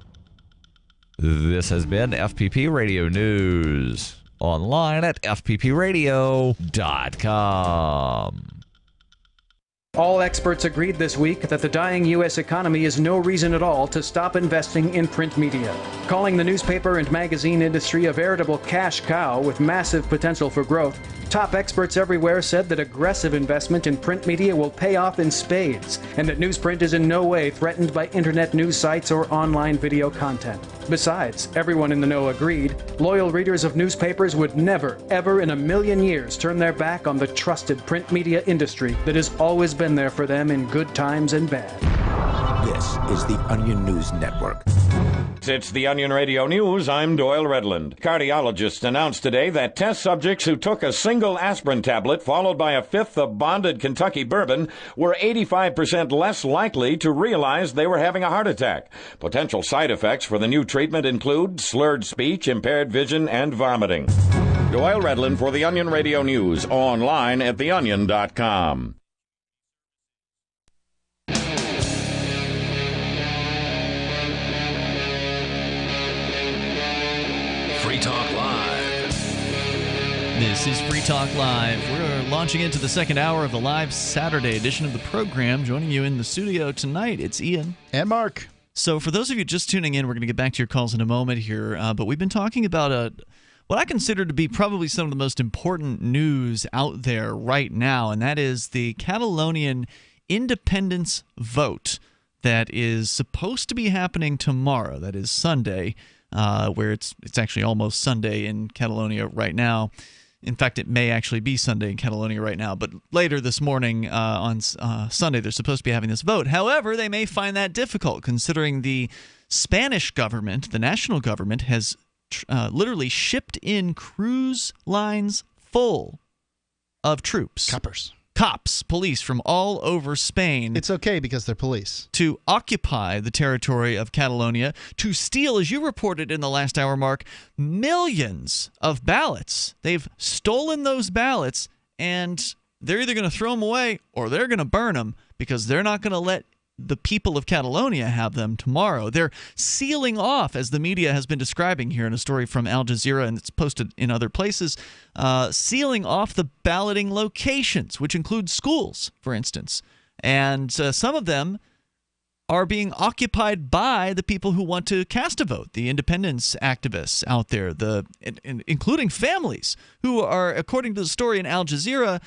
This has been FPP Radio News, online at fppradio.com.
All experts agreed this week that the dying U.S. economy is no reason at all to stop investing in print media, calling the newspaper and magazine industry a veritable cash cow with massive potential for growth. Top experts everywhere said that aggressive investment in print media will pay off in spades, and that newsprint is in no way threatened by internet news sites or online video content. Besides, everyone in the know agreed, loyal readers of newspapers would never, ever in a million years turn their back on the trusted print media industry that has always been there for them in good times and bad.
This is the Onion News Network.
It's the Onion Radio News. I'm Doyle Redland. Cardiologists announced today that test subjects who took a single aspirin tablet followed by a fifth of bonded Kentucky bourbon were 85% less likely to realize they were having a heart attack. Potential side effects for the new treatment include slurred speech, impaired vision, and vomiting. Doyle Redland for the Onion Radio News, online at theonion.com.
Free Talk Live.
This is Free Talk Live. We're launching into the second hour of the live Saturday edition of the program. Joining you in the studio tonight, it's Ian.
And Mark.
So for those of you just tuning in, we're going to get back to your calls in a moment here. But we've been talking about what I consider to be probably some of the most important news out there right now, and that is the Catalonian independence vote that is supposed to be happening tomorrow. That is Sunday. Where it's actually almost Sunday in Catalonia right now. In fact, it may actually be Sunday in Catalonia right now. But later this morning on Sunday, they're supposed to be having this vote. However, they may find that difficult considering the Spanish government, the national government, has literally shipped in cruise lines full of troops. Cops, police from all over Spain.
It's okay because they're police.
To occupy the territory of Catalonia, to steal, as you reported in the last hour, Mark, millions of ballots. They've stolen those ballots, and they're either going to throw them away or they're going to burn them because they're not going to let the people of Catalonia have them tomorrow. They're sealing off, as the media has been describing here in a story from Al Jazeera, and it's posted in other places, sealing off the balloting locations, which include schools, for instance. And some of them are being occupied by the people who want to cast a vote, the independence activists out there, including families who are, according to the story in Al Jazeera,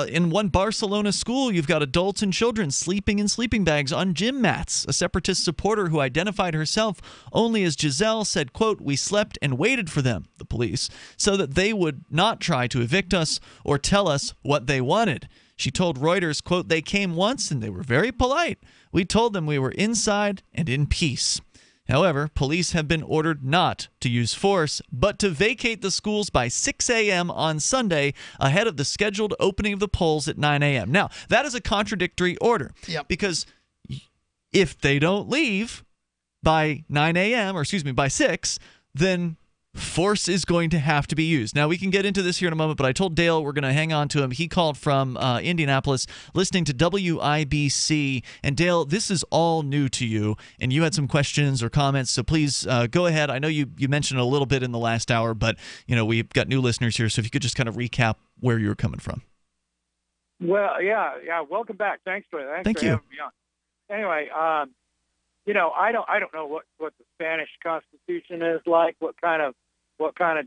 in one Barcelona school, you've got adults and children sleeping in sleeping bags on gym mats. A separatist supporter who identified herself only as Giselle said, quote, "We slept and waited for them," the police, "so that they would not try to evict us or tell us what they wanted." She told Reuters, quote, "They came once and they were very polite. We told them we were inside and in peace." However, police have been ordered not to use force, but to vacate the schools by 6 a.m. on Sunday ahead of the scheduled opening of the polls at 9 a.m. Now, that is a contradictory order because if they don't leave by 9 a.m., or excuse me, by 6, then force is going to have to be used. Now, we can get into this here in a moment, but I told Dale we're going to hang on to him. He called from Indianapolis, listening to WIBC. And Dale, this is all new to you, and you had some questions or comments, so please go ahead. I know you mentioned a little bit in the last hour, but we've got new listeners here, so if you could just kind of recap where you were coming from.
Well, yeah. Welcome back. Thanks for having me on. Anyway, I don't know what the Spanish Constitution is like, what kind of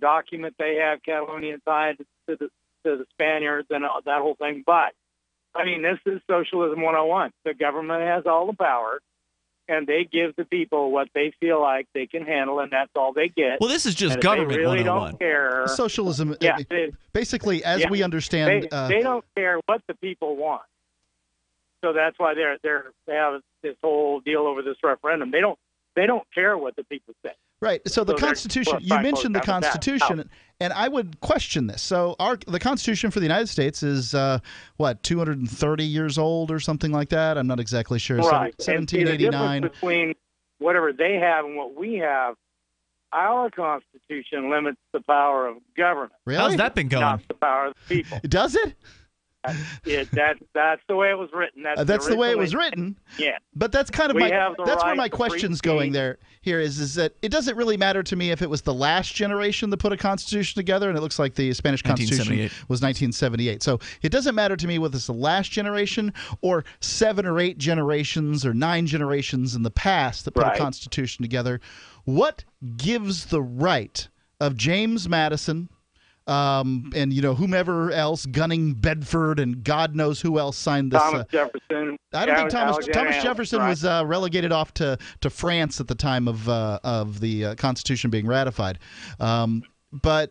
document they have Catalonia tied to the Spaniards and that whole thing. But I mean, this is socialism 101. The government has all the power, and they give the people what they feel like they can handle, and that's all they get.
Well, this is just
and
government
they really
101.
Don't care.
Socialism, basically, as we understand,
they don't care what the people want. So that's why they have this whole deal over this referendum. They don't care what the people say.
Right. So the Constitution, you mentioned the Constitution, and I would question this. So the Constitution for the United States is, 230 years old or something like that? I'm not exactly sure.
Right.
1789.
And the difference between whatever they have and what we have, our Constitution limits the power of government.
Really?
How's that been going?
Not the power of the people.
Does it?
That's the way it was written.
That's the way it was written.
Yeah.
But that's kind of where my question's going here is that it doesn't really matter to me if it was the last generation that put a constitution together, and it looks like the Spanish Constitution was 1978. So it doesn't matter to me whether it's the last generation or 7 or 8 generations or 9 generations in the past that put a constitution together. What gives the right of James Madison and whomever else, Gunning Bedford, and God knows who else signed this.
Thomas Jefferson.
I don't think Thomas Jefferson was relegated off to France at the time of the Constitution being ratified. But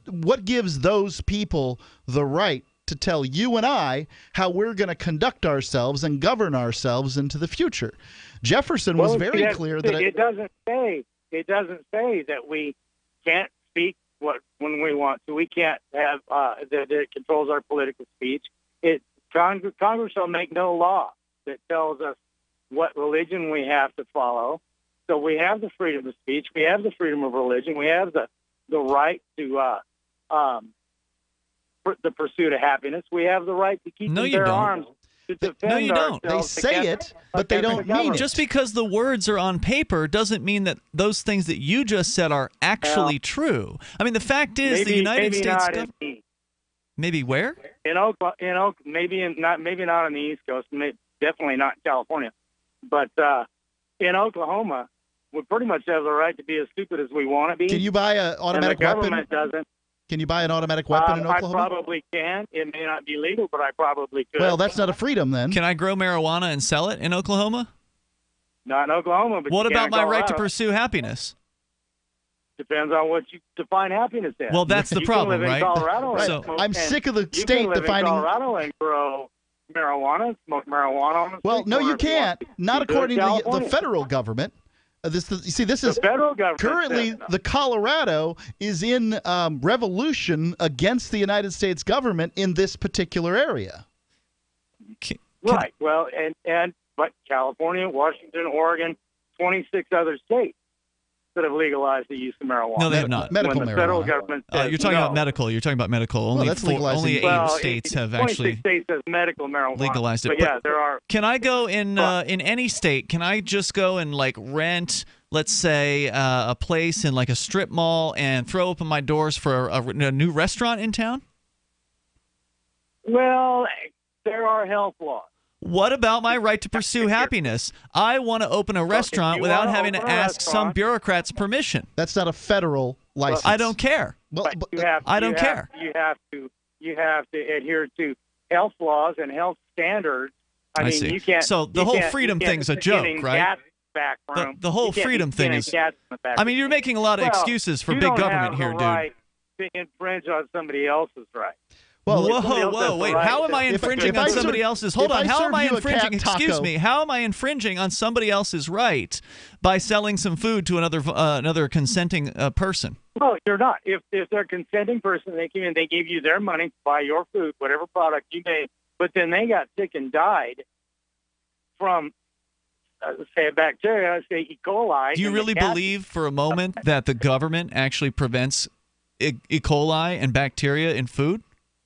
what gives those people the right to tell you and I how we're going to conduct ourselves and govern ourselves into the future? Jefferson was very clear that
it doesn't say that we can't speak when we want to. We can't have that it controls our political speech. Congress shall make no law that tells us what religion we have to follow. So we have the freedom of speech. We have the freedom of religion. We have the right to the pursuit of happiness. We have the right to keep their arms.
No, you don't.
They say it, but they don't mean it.
Just because the words are on paper doesn't mean that those things that you just said are actually true. I mean, the fact is the United States government. Maybe where?
In Oklahoma, maybe not on the East Coast. Definitely not in California, but in Oklahoma, we pretty much have the right to be as stupid as we want to be.
Can you buy an automatic weapon?
The government doesn't.
Can you buy an automatic weapon in Oklahoma?
I probably can. It may not be legal, but I probably could.
Well, that's not a freedom then.
Can I grow marijuana and sell it in Oklahoma?
Not in Oklahoma. But
what about my right to pursue happiness?
Depends on what you define happiness as.
Well, that's the problem,
right?
I'm sick of the state defining.
You can live in Colorado and grow marijuana, smoke marijuana on the
Well, no, you can't. Not according to the federal government. This is
the federal government
currently the Colorado is in revolution against the United States government in this particular area.
Right. Well, but California, Washington, Oregon, 26 other states that have legalized the use of marijuana.
No, they have not.
Medical
when the
marijuana.
federal government says
You're talking
no.
about medical. You're talking about medical. Only
that's legalizing-
only 8 states have
26
actually
states has medical marijuana.
legalized it.
But yeah, there are.
Can I go in any state? Can I just go and like rent, let's say, a place in like a strip mall and throw open my doors for a new restaurant in town?
Well, there are health laws.
What about my right to pursue happiness? I want to open a restaurant without having to ask some bureaucrat's permission.
That's not a federal license.
I don't care. I don't care.
You have to adhere to health laws and health standards. I mean,
see.
you can't.
So the
you
whole
can't-
freedom
you can't
thing's a
sit
joke,
in
right?
Cat's back room.
The whole
You can't
freedom
sit
thing
in
is.
Cat's in the back
I mean,
room.
you're making a lot of
Well,
excuses for
you
big
don't
government
have
here,
the
dude.
right to infringe on somebody else's right.
Well,
whoa, wait! How am I infringing on somebody else's? Hold on. How am I infringing? Excuse me. How am I infringing on somebody else's right by selling some food to another consenting person?
No, you're not. If they're a consenting person, they came in, they gave you their money to buy your food, whatever product you made, but then they got sick and died from, say, a bacteria, say E. coli.
Do you really believe for a moment that the government actually prevents E. coli and bacteria in food?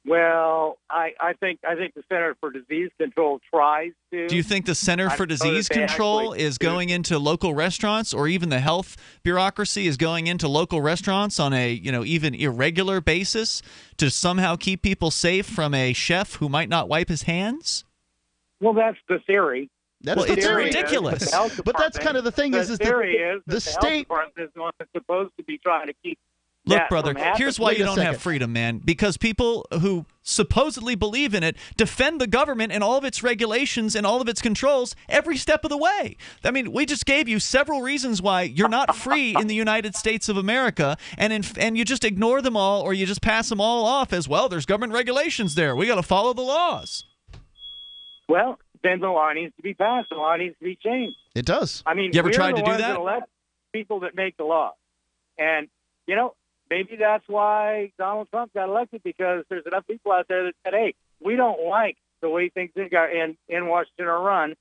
Well, I think the Center for Disease Control tries to.
Do you think the Center for Disease Control is going into local restaurants, or even the health bureaucracy is going into local restaurants on a even irregular basis to somehow keep people safe from a chef who might not wipe his hands?
Well, that's the theory.
It's ridiculous.
But that's kind of the thing.
The
is
theory is
the
that
state
the health department is the one that's supposed to be trying to keep.
Look, brother, here's why you don't have freedom, man. Because people who supposedly believe in it defend the government and all of its regulations and all of its controls every step of the way. I mean, we just gave you several reasons why you're not free in the United States of America, and you just ignore them all, or you just pass them all off as, well, there's government regulations there. We got to follow the laws.
Well, then the law needs to be passed. The law needs to be changed.
It does.
I mean,
you ever
we're
tried
the
to do
ones
that?
Elect people that make the law, and maybe that's why Donald Trump got elected, because there's enough people out there that said, "Hey, we don't like the way things in Washington are run,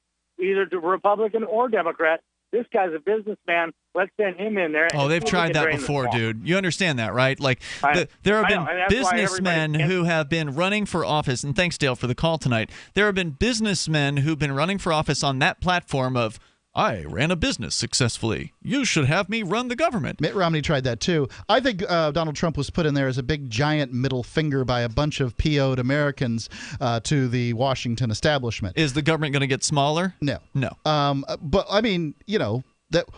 either to Republican or Democrat. This guy's a businessman. Let's send him in there."
Oh, they've tried that before, dude. You understand that, right? Like, there have been businessmen who have been running for office, and thanks, Dale, for the call tonight. There have been businessmen who've been running for office on that platform of, I ran a business successfully. You should have me run the government.
Mitt Romney tried that too. I think Donald Trump was put in there as a big, giant middle finger by a bunch of PO'd Americans to the Washington establishment.
Is the government going to get smaller?
No.
No.
But, I mean,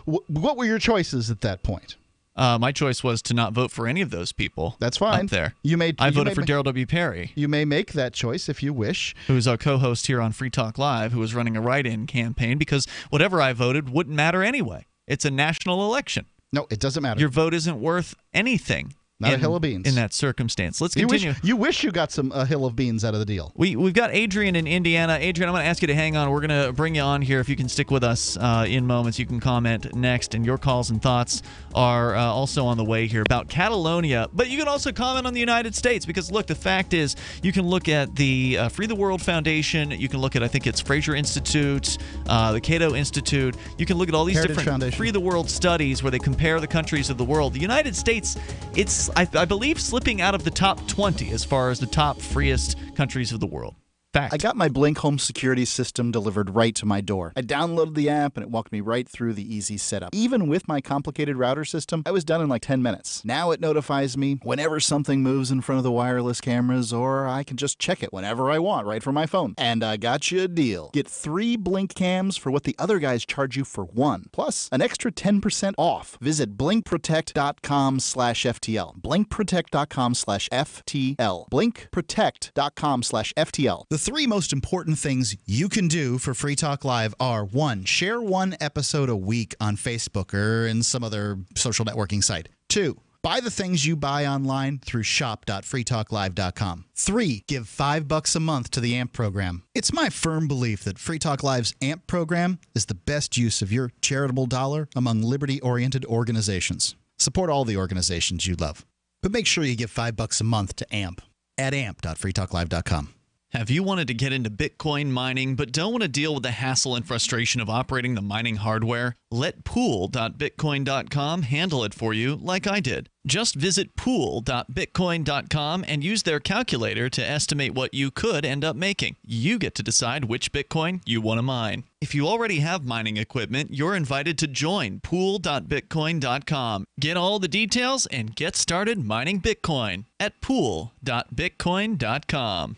what were your choices at that point?
My choice was to not vote for any of those people.
That's fine.
Up there.
I
voted for Daryl W. Perry.
You may make that choice if you wish.
Who's our co-host here on Free Talk Live, who was running a write-in campaign, because whatever I voted wouldn't matter anyway. It's a national election.
No, it doesn't matter.
Your vote isn't worth anything.
Not a hill of beans.
In that circumstance. Let's continue.
You wish you got some hill of beans out of the deal.
We've got Adrian in Indiana. Adrian, I'm going to ask you to hang on. We're going to bring you on here. If you can stick with us in moments, you can comment next. And your calls and thoughts are also on the way here about Catalonia. But you can also comment on the United States, because, look, the fact is you can look at the Free the World Foundation. You can look at, I think it's Fraser Institute, the Cato Institute. You can look at all these
Heritage
different
Foundation.
Free the World studies where they compare the countries of the world. The United States, it's I believe slipping out of the top 20 as far as the top freest countries of the world. Fact.
I got my Blink home security system delivered right to my door. I downloaded the app and it walked me right through the easy setup. Even with my complicated router system, I was done in like 10 minutes. Now it notifies me whenever something moves in front of the wireless cameras, or I can just check it whenever I want right from my phone. And I got you a deal. Get 3 Blink cams for what the other guys charge you for 1, plus an extra 10% off. Visit blinkprotect.com/FTL. blinkprotect.com/FTL. blinkprotect.com/FTL.
The 3 most important things you can do for Free Talk Live are: 1, share 1 episode a week on Facebook or in some other social networking site. 2,
Buy the things you buy online through shop.freetalklive.com. 3. Give $5 a month to the AMP program. It's my firm belief that Free Talk Live's AMP program is the best use of your charitable dollar among liberty-oriented organizations. Support all the organizations you love. But make sure you give $5 a month to AMP at amp.freetalklive.com.
Have you wanted to get into Bitcoin mining but don't want to deal with the hassle and frustration of operating the mining hardware? Let pool.bitcoin.com handle it for you like I did. Just visit pool.bitcoin.com and use their calculator to estimate what you could end up making. You get to decide which Bitcoin you want to mine. If you already have mining equipment, you're invited to join pool.bitcoin.com. Get all the details and get started mining Bitcoin at pool.bitcoin.com.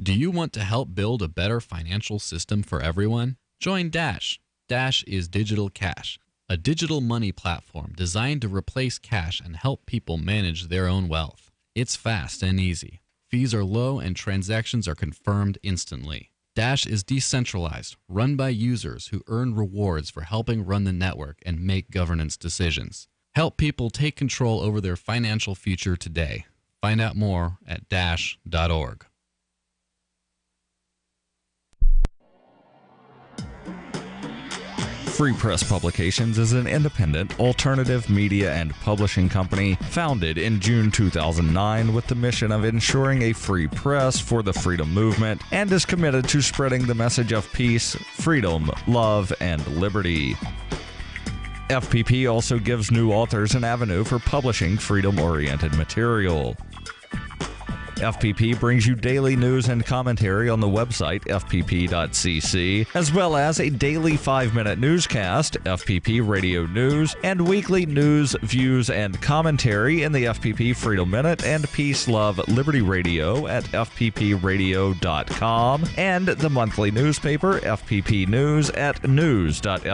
Do you want to help build a better financial system for everyone? Join Dash. Dash is digital cash, a digital money platform designed to replace cash and help people manage their own wealth. It's fast and easy. Fees are low and transactions are confirmed instantly. Dash is decentralized, run by users who earn rewards for helping run the network and make governance decisions. Help people take control over their financial future today. Find out more at dash.org.
Free Press Publications is an independent, alternative media and publishing company founded in June 2009 with the mission of ensuring a free press for the freedom movement and is committed to spreading the message of peace, freedom, love, and liberty. FPP also gives new authors an avenue for publishing freedom-oriented material. FPP brings you daily news and commentary on the website fpp.cc, as well as a daily 5-minute newscast, FPP Radio News, and weekly news, views, and commentary in the FPP Freedom Minute and Peace, Love, Liberty Radio at fppradio.com, and the monthly newspaper FPP News at news.fpp.cc.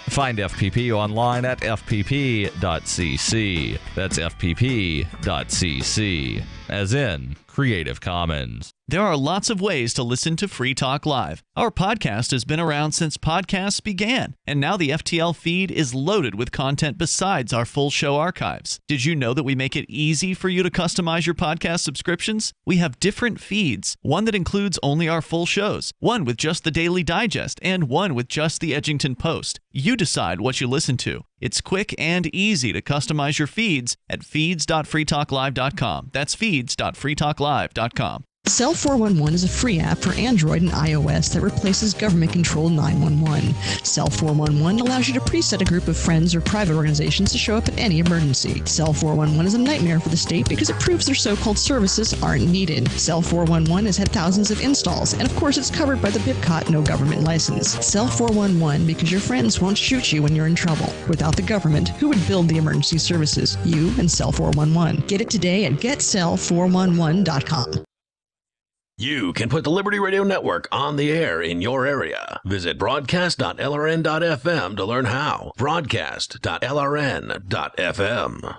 Find FPP online at fpp.cc. That's fpp.cc, as in Creative Commons.
There are lots of ways to listen to Free Talk Live. Our podcast has been around since podcasts began, and now the FTL feed is loaded with content besides our full show archives. Did you know that we make it easy for you to customize your podcast subscriptions? We have different feeds, one that includes only our full shows, one with just the Daily Digest, and one with just the Edgington Post. You decide what you listen to. It's quick and easy to customize your feeds at feeds.freetalklive.com. That's feeds.freetalklive.com.
Cell 411 is a free app for Android and iOS that replaces government-controlled 911. Cell 411 allows you to preset a group of friends or private organizations to show up at any emergency. Cell 411 is a nightmare for the state because it proves their so-called services aren't needed. Cell 411 has had thousands of installs, and of course it's covered by the BIPCOT no government license. Cell 411 because your friends won't shoot you when you're in trouble. Without the government, who would build the emergency services? You and Cell 411. Get it today at getcell411.com.
You can put the Liberty Radio Network on the air in your area. Visit broadcast.lrn.fm to learn how. Broadcast.lrn.fm.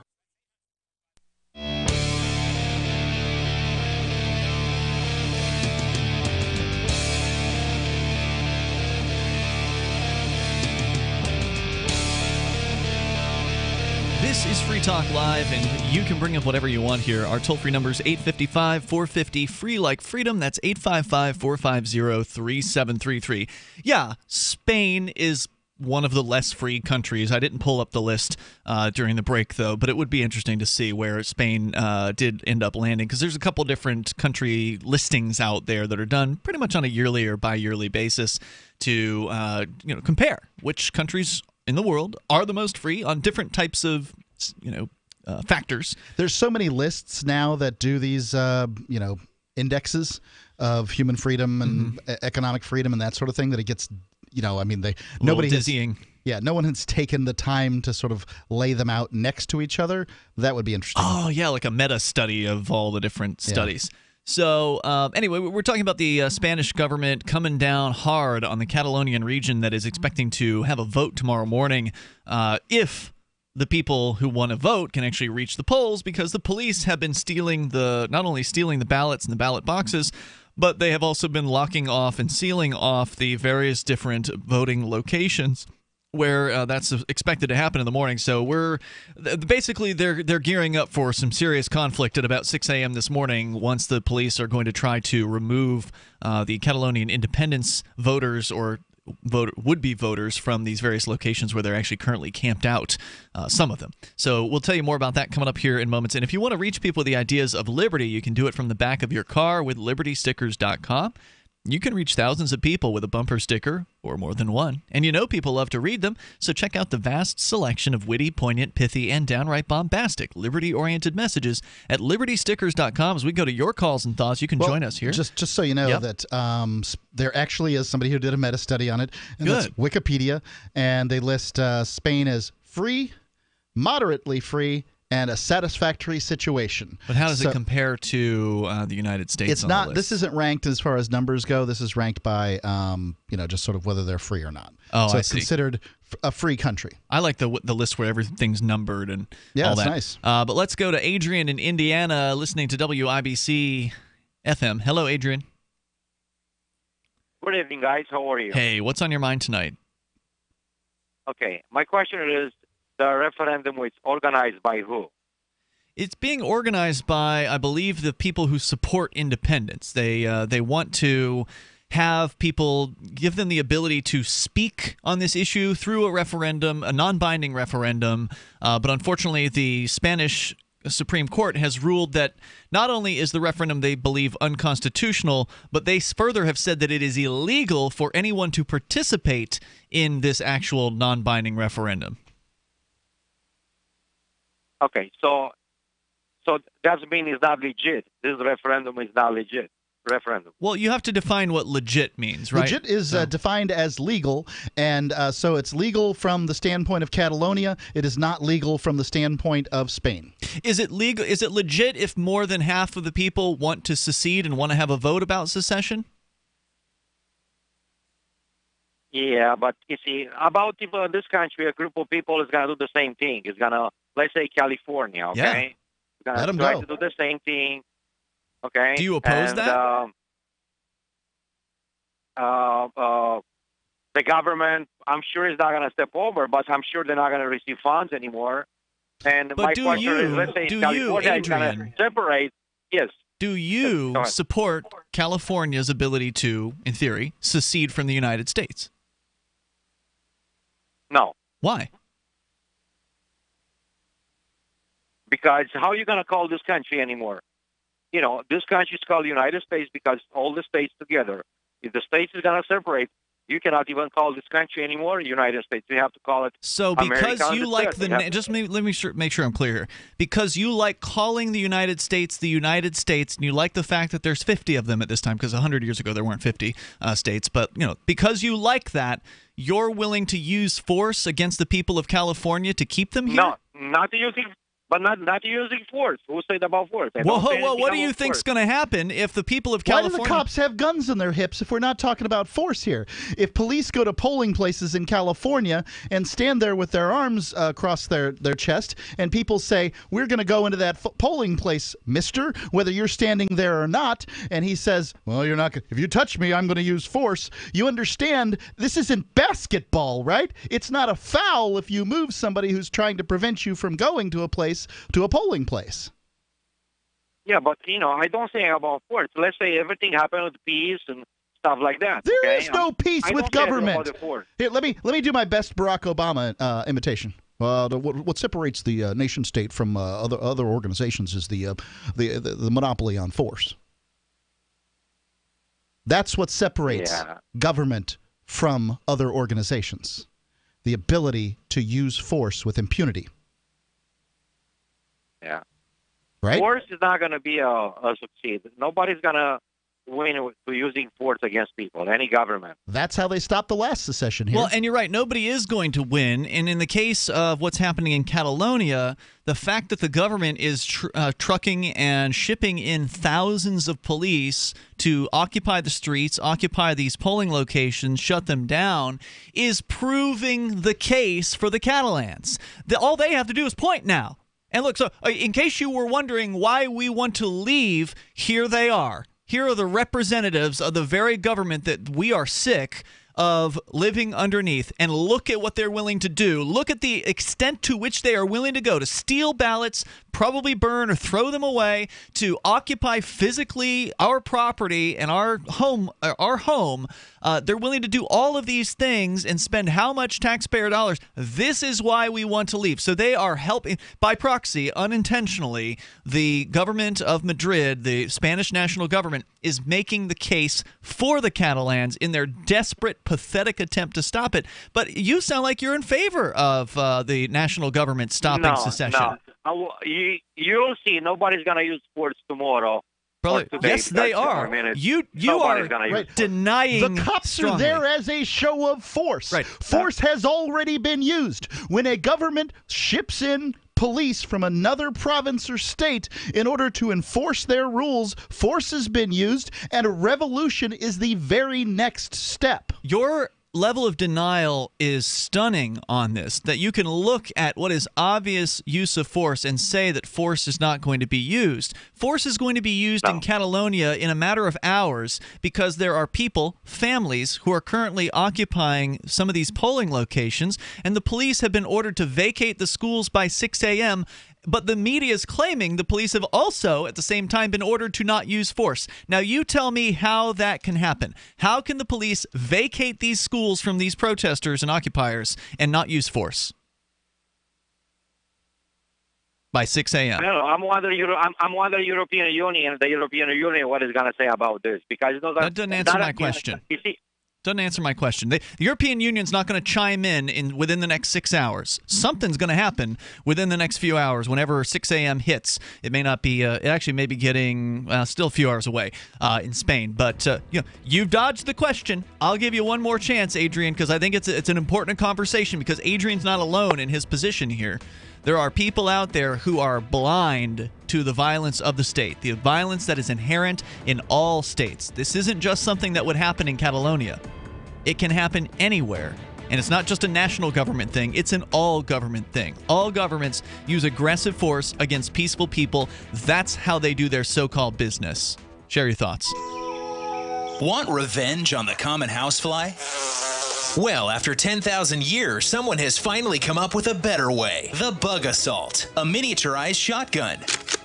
This is Free Talk Live, and you can bring up whatever you want here. Our toll-free number is 855-450-FREE like freedom. That's 855-450-3733. Yeah, Spain is one of the less free countries. I didn't pull up the list during the break, though, but it would be interesting to see where Spain did end up landing, because there's a couple different country listings out there that are done pretty much on a yearly or bi-yearly basis to compare which countries in the world are the most free on different types of factors.
There's so many lists now that do these indexes of human freedom and economic freedom and that sort of thing that it gets
dizzying.
No one has taken the time to sort of lay them out next to each other. That would be interesting.
Oh yeah, like a meta study of all the different studies. So anyway, we're talking about the Spanish government coming down hard on the Catalonian region that is expecting to have a vote tomorrow morning if the people who want to vote can actually reach the polls, because the police have been not only stealing the ballots and the ballot boxes, but they have also been locking off and sealing off the various different voting locations where that's expected to happen in the morning. So basically they're gearing up for some serious conflict at about 6 a.m. this morning once the police are going to try to remove the Catalonian independence voters or would-be voters from these various locations where they're actually currently camped out, some of them. So we'll tell you more about that coming up here in moments. And if you want to reach people with the ideas of liberty, you can do it from the back of your car with libertystickers.com. You can reach thousands of people with a bumper sticker, or more than one. And you know people love to read them, so check out the vast selection of witty, poignant, pithy, and downright bombastic, liberty-oriented messages at libertystickers.com. As we go to your calls and thoughts, you can join us here.
Just so you know that there actually is somebody who did a meta-study on it, and that's Wikipedia, and they list Spain as free, moderately free, and a satisfactory situation.
But how does it compare to the United States?
It's not. This isn't ranked as far as numbers go. This is ranked by, just sort of whether they're free or not.
Oh,
so
I
it's
see.
Considered a free country.
I like the list where everything's numbered and all that.
Yeah, it's nice.
But let's go to Adrian in Indiana, listening to WIBC FM. Hello, Adrian.
Good evening, guys. How are you?
Hey, what's on your mind tonight?
Okay, my question is, the referendum was organized by who?
It's being organized by, I believe, the people who support independence. They want to have people, give them the ability to speak on this issue through a referendum, a non-binding referendum. But unfortunately, the Spanish Supreme Court has ruled that not only is the referendum they believe unconstitutional, but they further have said that it is illegal for anyone to participate in this actual non-binding referendum.
Okay, so that means it's not legit. This referendum is not legit. Referendum.
Well, you have to define what legit means, right?
Legit is defined as legal, and so it's legal from the standpoint of Catalonia. It is not legal from the standpoint of Spain.
Is it legal? Is it legit if more than half of the people want to secede and want to have a vote about secession?
Yeah, but you see, about people in this country, a group of people is going to do the same thing. It's going to, let's say, California, okay?
Yeah.
Let them try to do the same thing, okay?
Do you oppose that?
The government, I'm sure, is not going to step over, but I'm sure they're not going to receive funds anymore. And
but
my question is, let's say California is going to separate. Yes.
Do you support California's ability to, in theory, secede from the United States?
No.
Why?
Because how are you going to call this country anymore? You know, this country is called the United States because all the states together. If the states is going to separate, you cannot even call this country anymore United States. You have to call it
So because you like the just let me make sure I'm clear here. Because you like calling the United States, and you like the fact that there's 50 of them at this time, because 100 years ago there weren't 50 states, but because you like that, you're willing to use force against the people of California to keep them here?
No, not using force. Who said about force?
Well, what do you think's going to happen if the people of California...
Why do the cops have guns in their hips if we're not talking about force here? If police go to polling places in California and stand there with their arms across their chest, and people say, we're going to go into that polling place, mister, whether you're standing there or not, and he says, well, you're not. If you touch me, I'm going to use force. You understand, this isn't basketball, right? It's not a foul if you move somebody who's trying to prevent you from going to a place, to a polling place.
Yeah, but I don't say about force. Let's say everything happened with peace and stuff like that.
There is no peace with government. Here, let me do my best Barack Obama imitation. What separates the nation state from other organizations is the monopoly on force. That's what separates government from other organizations. The ability to use force with impunity.
Yeah.
Right?
Force is not going to be a succeed. Nobody's going to win with using force against people, any government.
That's how they stopped the last secession here.
Well, and you're right. Nobody is going to win. And in the case of what's happening in Catalonia, the fact that the government is trucking and shipping in thousands of police to occupy the streets, occupy these polling locations, shut them down, is proving the case for the Catalans. All they have to do is point now. And look, so in case you were wondering why we want to leave, here they are. Here are the representatives of the very government that we are sick of living underneath and look at what they're willing to do. Look at the extent to which they are willing to go to steal ballots, probably burn or throw them away, to occupy physically our property and our home. They're willing to do all of these things and spend how much taxpayer dollars? This is why we want to leave. So they are helping, by proxy, unintentionally, the government of Madrid, the Spanish national government, is making the case for the Catalans in their desperate, pathetic attempt to stop it. But you sound like you're in favor of the national government stopping secession.
No. You'll see. Nobody's going to use force tomorrow.
Brother, yes, they are. You are denying.
The cops
strongly.
are there as a show of force.
Right.
Force has already been used. When a government ships in police from another province or state in order to enforce their rules, force has been used, and a revolution is the very next step.
Your level of denial is stunning on this, that you can look at what is obvious use of force and say that force is not going to be used. Force is going to be used in Catalonia in a matter of hours because there are people, families, who are currently occupying some of these polling locations, and the police have been ordered to vacate the schools by 6 a.m., but the media is claiming the police have also, at the same time, been ordered to not use force. Now, you tell me how that can happen. How can the police vacate these schools from these protesters and occupiers and not use force? By 6 a.m.
No, I'm wondering European Union, the European Union, what is going to say about this, because
that doesn't answer my question.
You see.
Doesn't answer my question. The European Union's not going to chime in within the next 6 hours. Something's going to happen within the next few hours. Whenever 6 a.m. hits, it may not be. It actually may be getting still a few hours away in Spain. But you've dodged the question. I'll give you one more chance, Adrian, because I think it's an important conversation. Because Adrian's not alone in his position here. There are people out there who are blind to the violence of the state, the violence that is inherent in all states. This isn't just something that would happen in Catalonia. It can happen anywhere. And it's not just a national government thing. It's an all-government thing. All governments use aggressive force against peaceful people. That's how they do their so-called business. Share your thoughts.
Want revenge on the common housefly? Well, after 10,000 years, someone has finally come up with a better way. The Bug Assault, a miniaturized shotgun,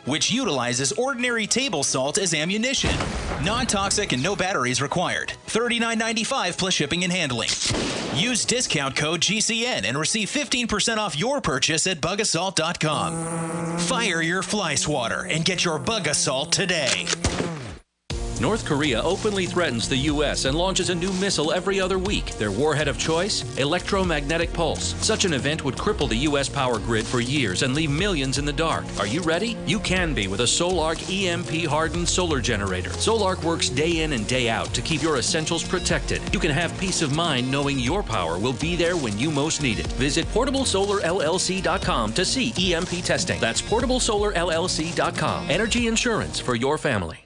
which utilizes ordinary table salt as ammunition. Non-toxic and no batteries required. $39.95 plus shipping and handling. Use discount code GCN and receive 15% off your purchase at bugassault.com. Fire your fly swatter and get your Bug Assault today.
North Korea openly threatens the U.S. and launches a new missile every other week. Their warhead of choice? Electromagnetic pulse. Such an event would cripple the U.S. power grid for years and leave millions in the dark. Are you ready? You can be with a Solarc EMP-hardened solar generator. Solarc works day in and day out to keep your essentials protected. You can have peace of mind knowing your power will be there when you most need it. Visit PortableSolarLLC.com to see EMP testing. That's PortableSolarLLC.com. Energy insurance for your family.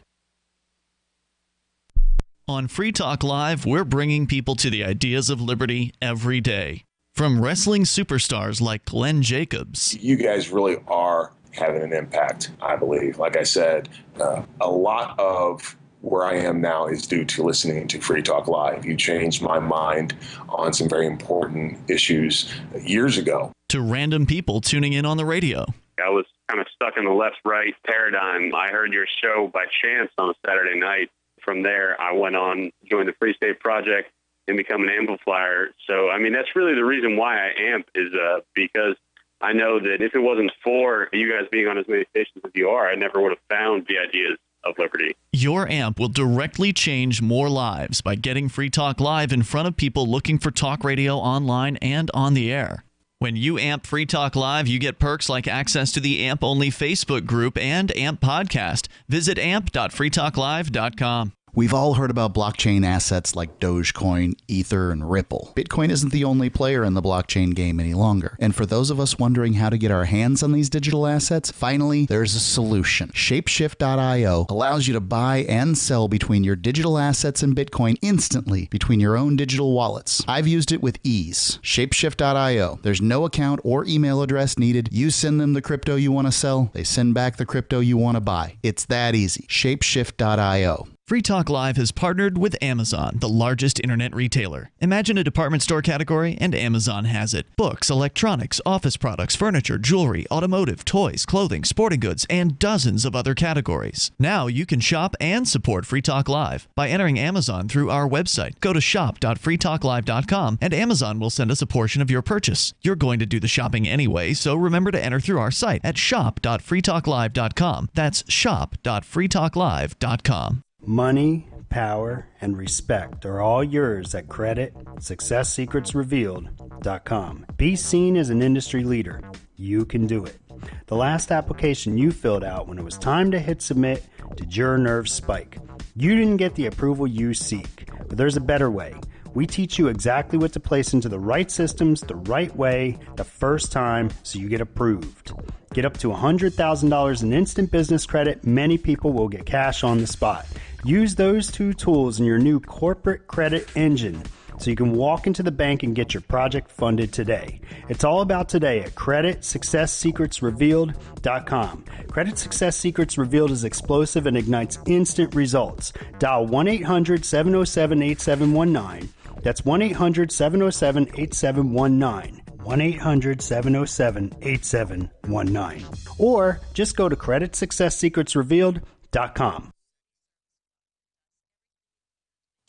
On Free Talk Live, we're bringing people to the ideas of liberty every day. From wrestling superstars like Glenn Jacobs.
You guys really are having an impact, I believe. Like I said, a lot of where I am now is due to listening to Free Talk Live. You changed my mind on some very important issues years ago.
To random people tuning in on the radio.
I was kind of stuck in the left-right paradigm. I heard your show by chance on a Saturday night. From there, I went on, joined the Free State Project, and become an amplifier. So, I mean, that's really the reason why I amp is because I know that if it wasn't for you guys being on as many stations as you are, I never would have found the ideas of liberty.
Your amp will directly change more lives by getting Free Talk Live in front of people looking for talk radio online and on the air. When you amp Free Talk Live, you get perks like access to the AMP-only Facebook group and AMP podcast. Visit amp.freetalklive.com.
We've all heard about blockchain assets like Dogecoin, Ether, and Ripple. Bitcoin isn't the only player in the blockchain game any longer. And for those of us wondering how to get our hands on these digital assets, finally, there's a solution. Shapeshift.io allows you to buy and sell between your digital assets and Bitcoin instantly between your own digital wallets. I've used it with ease. Shapeshift.io. There's no account or email address needed. You send them the crypto you want to sell. They send back the crypto you want to buy. It's that easy. Shapeshift.io.
Free Talk Live has partnered with Amazon, the largest internet retailer. Imagine a department store category, and Amazon has it. Books, electronics, office products, furniture, jewelry, automotive, toys, clothing, sporting goods, and dozens of other categories. Now you can shop and support Free Talk Live by entering Amazon through our website. Go to shop.freetalklive.com, and Amazon will send us a portion of your purchase. You're going to do the shopping anyway, so remember to enter through our site at shop.freetalklive.com. That's shop.freetalklive.com.
Money, power, and respect are all yours at creditsuccesssecretsrevealed.com. Be seen as an industry leader. You can do it. The last application you filled out when it was time to hit submit, did your nerves spike? You didn't get the approval you seek, but there's a better way. We teach you exactly what to place into the right systems the right way the first time so you get approved. Get up to $100,000 in instant business credit. Many people will get cash on the spot. Use those two tools in your new corporate credit engine so you can walk into the bank and get your project funded today. It's all about today at creditsuccesssecretsrevealed.com. Credit Success Secrets Revealed is explosive and ignites instant results. Dial 1-800-707-8719. That's 1-800-707-8719. 1-800-707-8719. Or just go to creditsuccesssecretsrevealed.com.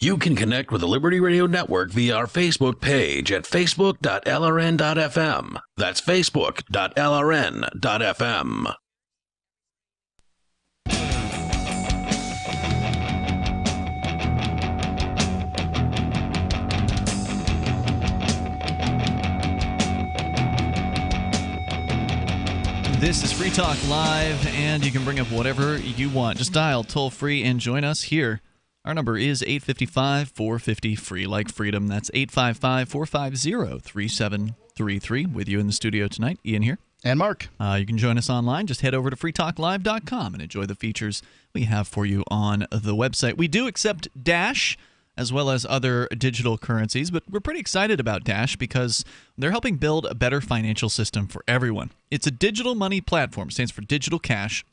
You can connect with the Liberty Radio Network via our Facebook page at facebook.lrn.fm. That's facebook.lrn.fm.
This is Free Talk Live, and you can bring up whatever you want. Just dial toll-free and join us here. Our number is 855-450-FREE, like freedom. That's 855-450-3733. With you in the studio tonight, Ian here.
And Mark.
You can join us online. Just head over to freetalklive.com and enjoy the features we have for you on the website. We do accept Dash as well as other digital currencies, but we're pretty excited about Dash because they're helping build a better financial system for everyone. It's a digital money platform. It stands for digital cash,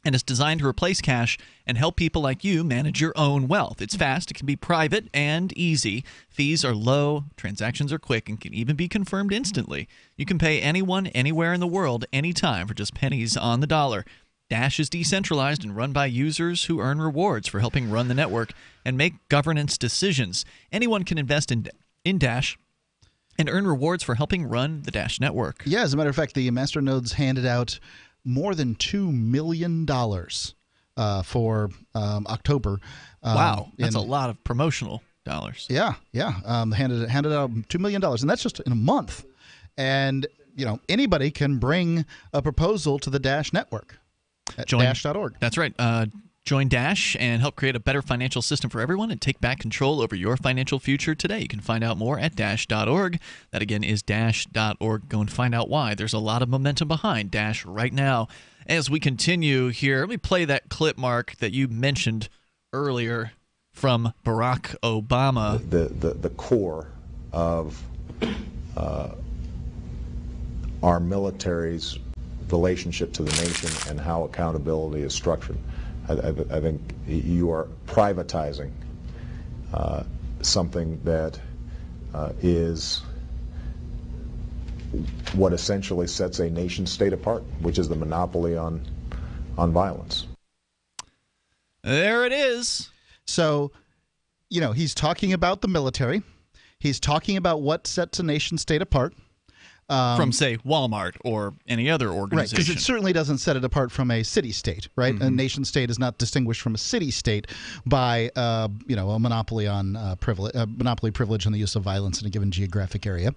and it's designed to replace cash and help people like you manage your own wealth. It's fast, it can be private, and easy. Fees are low, transactions are quick, and can even be confirmed instantly. You can pay anyone, anywhere in the world, anytime for just pennies on the dollar. Dash is decentralized and run by users who earn rewards for helping run the network and make governance decisions. Anyone can invest in Dash and earn rewards for helping run the Dash network.
Yeah, as a matter of fact, the masternodes handed out more than $2 million for October.
Wow, that's a lot of promotional dollars.
Yeah. Handed out $2 million, and that's just in a month. And anybody can bring a proposal to the Dash network at dash.org.
That's right. Join Dash and help create a better financial system for everyone and take back control over your financial future today. You can find out more at dash.org. That again is dash.org. Go and find out why. There's a lot of momentum behind Dash right now. As we continue here, let me play that clip, Mark, that you mentioned earlier from Barack Obama.
The core of our military's relationship to the nation and how accountability is structured. I think you are privatizing something that is what essentially sets a nation state apart, which is the monopoly on violence.
There it is.
So, he's talking about the military. He's talking about what sets a nation state apart.
From, say, Walmart or any other organization.
Right, because it certainly doesn't set it apart from a city-state, right? Mm-hmm. A nation-state is not distinguished from a city-state by, a monopoly on monopoly privilege on the use of violence in a given geographic area.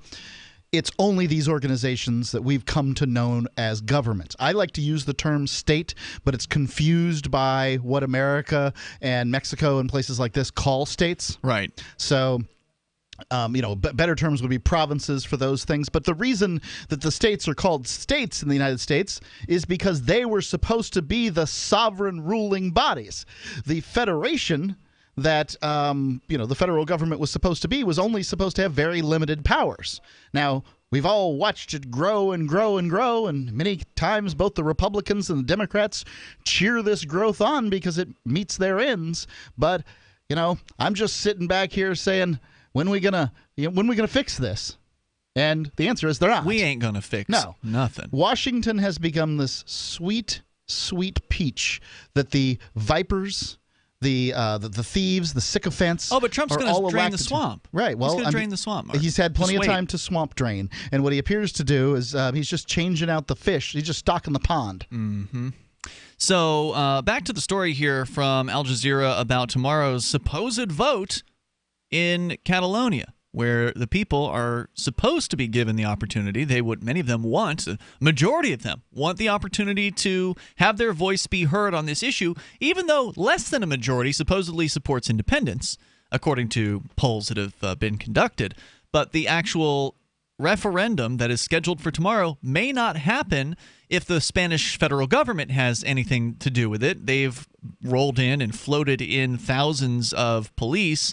It's only these organizations that we've come to know as governments. I like to use the term state, but it's confused by what America and Mexico and places like this call states.
Right.
So better terms would be provinces for those things. But the reason that the states are called states in the United States is because they were supposed to be the sovereign ruling bodies. The federation that, the federal government was supposed to be was only supposed to have very limited powers. Now, We've all watched it grow and grow and grow, and many times both the Republicans and the Democrats cheer this growth on because it meets their ends. But, I'm just sitting back here saying, when we gonna fix this? And the answer is they're not.
We ain't gonna fix nothing.
Washington has become this sweet, sweet peach that the vipers, the thieves, the sycophants.
Oh, but Trump's going to drain the swamp.
Right. Well,
he's going to drain the swamp. Mark.
He's had plenty of time to swamp drain, and what he appears to do is he's just changing out the fish. He's just stocking the pond.
Mm-hmm. So back to the story here from Al Jazeera about tomorrow's supposed vote in Catalonia, where the people are supposed to be given the opportunity. Many of them want, a majority of them want the opportunity to have their voice be heard on this issue, even though less than a majority supposedly supports independence, according to polls that have been conducted. But the actual referendum that is scheduled for tomorrow may not happen if the Spanish federal government has anything to do with it. They've rolled in and floated in thousands of police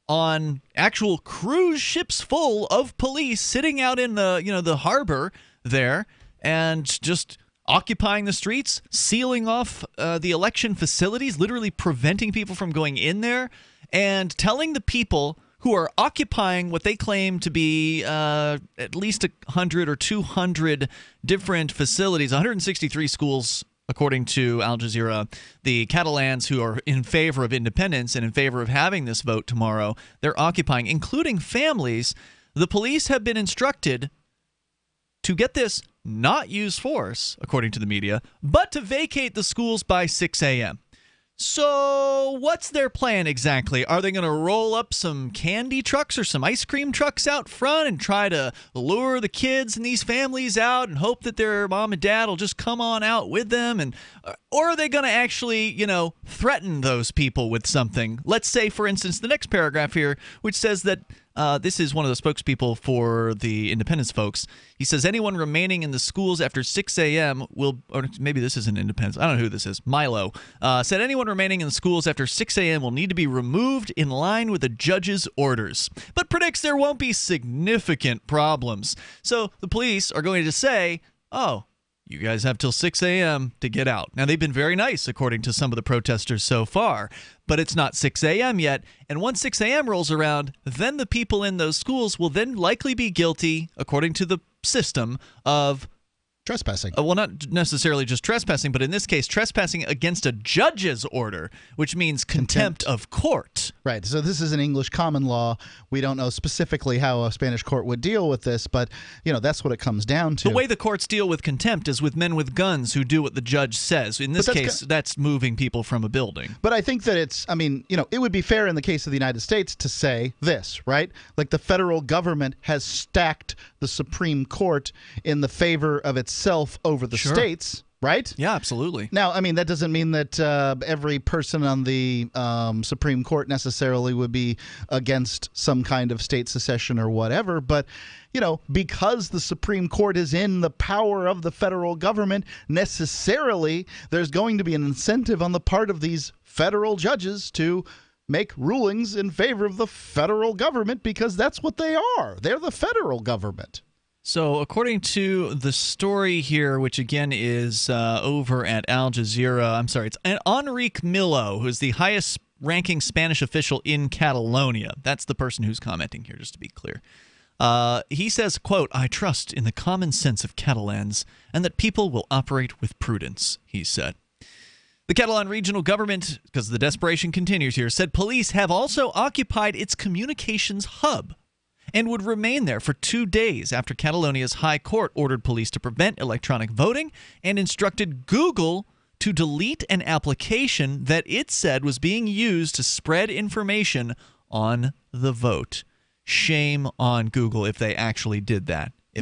on actual cruise ships full of police sitting out in the harbor there and just occupying the streets, sealing off the election facilities, literally preventing people from going in there, and telling the people who are occupying what they claim to be at least 100 or 200 different facilities, 163 schools. According to Al Jazeera, the Catalans who are in favor of independence and in favor of having this vote tomorrow, they're occupying, including families. The police have been instructed to get this, not use force, according to the media, but to vacate the schools by 6 a.m. So what's their plan exactly? Are they going to roll up some candy trucks or some ice cream trucks out front and try to lure the kids and these families out and hope that their mom and dad will just come on out with them? Or are they going to actually, threaten those people with something? Let's say, for instance, the next paragraph here, which says that this is one of the spokespeople for the independence folks. He says anyone remaining in the schools after 6 a.m. will, or maybe this isn't independence. I don't know who this is. Milo said anyone remaining in the schools after 6 a.m. will need to be removed in line with the judge's orders, but predicts there won't be significant problems. So the police are going to say, oh, you guys have till 6 a.m. to get out. Now, they've been very nice, according to some of the protesters so far, but it's not 6 a.m. yet. And once 6 a.m. rolls around, then the people in those schools will then likely be guilty, according to the system, of
trespassing.
Well, not necessarily just trespassing, but in this case, trespassing against a judge's order, which means contempt of court.
Right. So this is an English common law. We don't know specifically how a Spanish court would deal with this, but, that's what it comes down to.
The way the courts deal with contempt is with men with guns who do what the judge says. In this case, that's moving people from a building.
But I think that it would be fair in the case of the United States to say this, right? Like the federal government has stacked the Supreme Court in the favor of itself over the states, right?
Yeah, absolutely.
Now, that doesn't mean that every person on the Supreme Court necessarily would be against some kind of state secession or whatever, but because the Supreme Court is in the power of the federal government, necessarily there's going to be an incentive on the part of these federal judges to make rulings in favor of the federal government because that's what they are. They're the federal government.
So according to the story here, which again is over at Al Jazeera, it's Enrique Millo, who's the highest-ranking Spanish official in Catalonia. That's the person who's commenting here, just to be clear. He says, quote, "I trust in the common sense of Catalans and that people will operate with prudence," he said. The Catalan regional government, because the desperation continues here, said police have also occupied its communications hub and would remain there for 2 days after Catalonia's High Court ordered police to prevent electronic voting and instructed Google to delete an application that it said was being used to spread information on the vote. Shame on Google if they actually did that.
I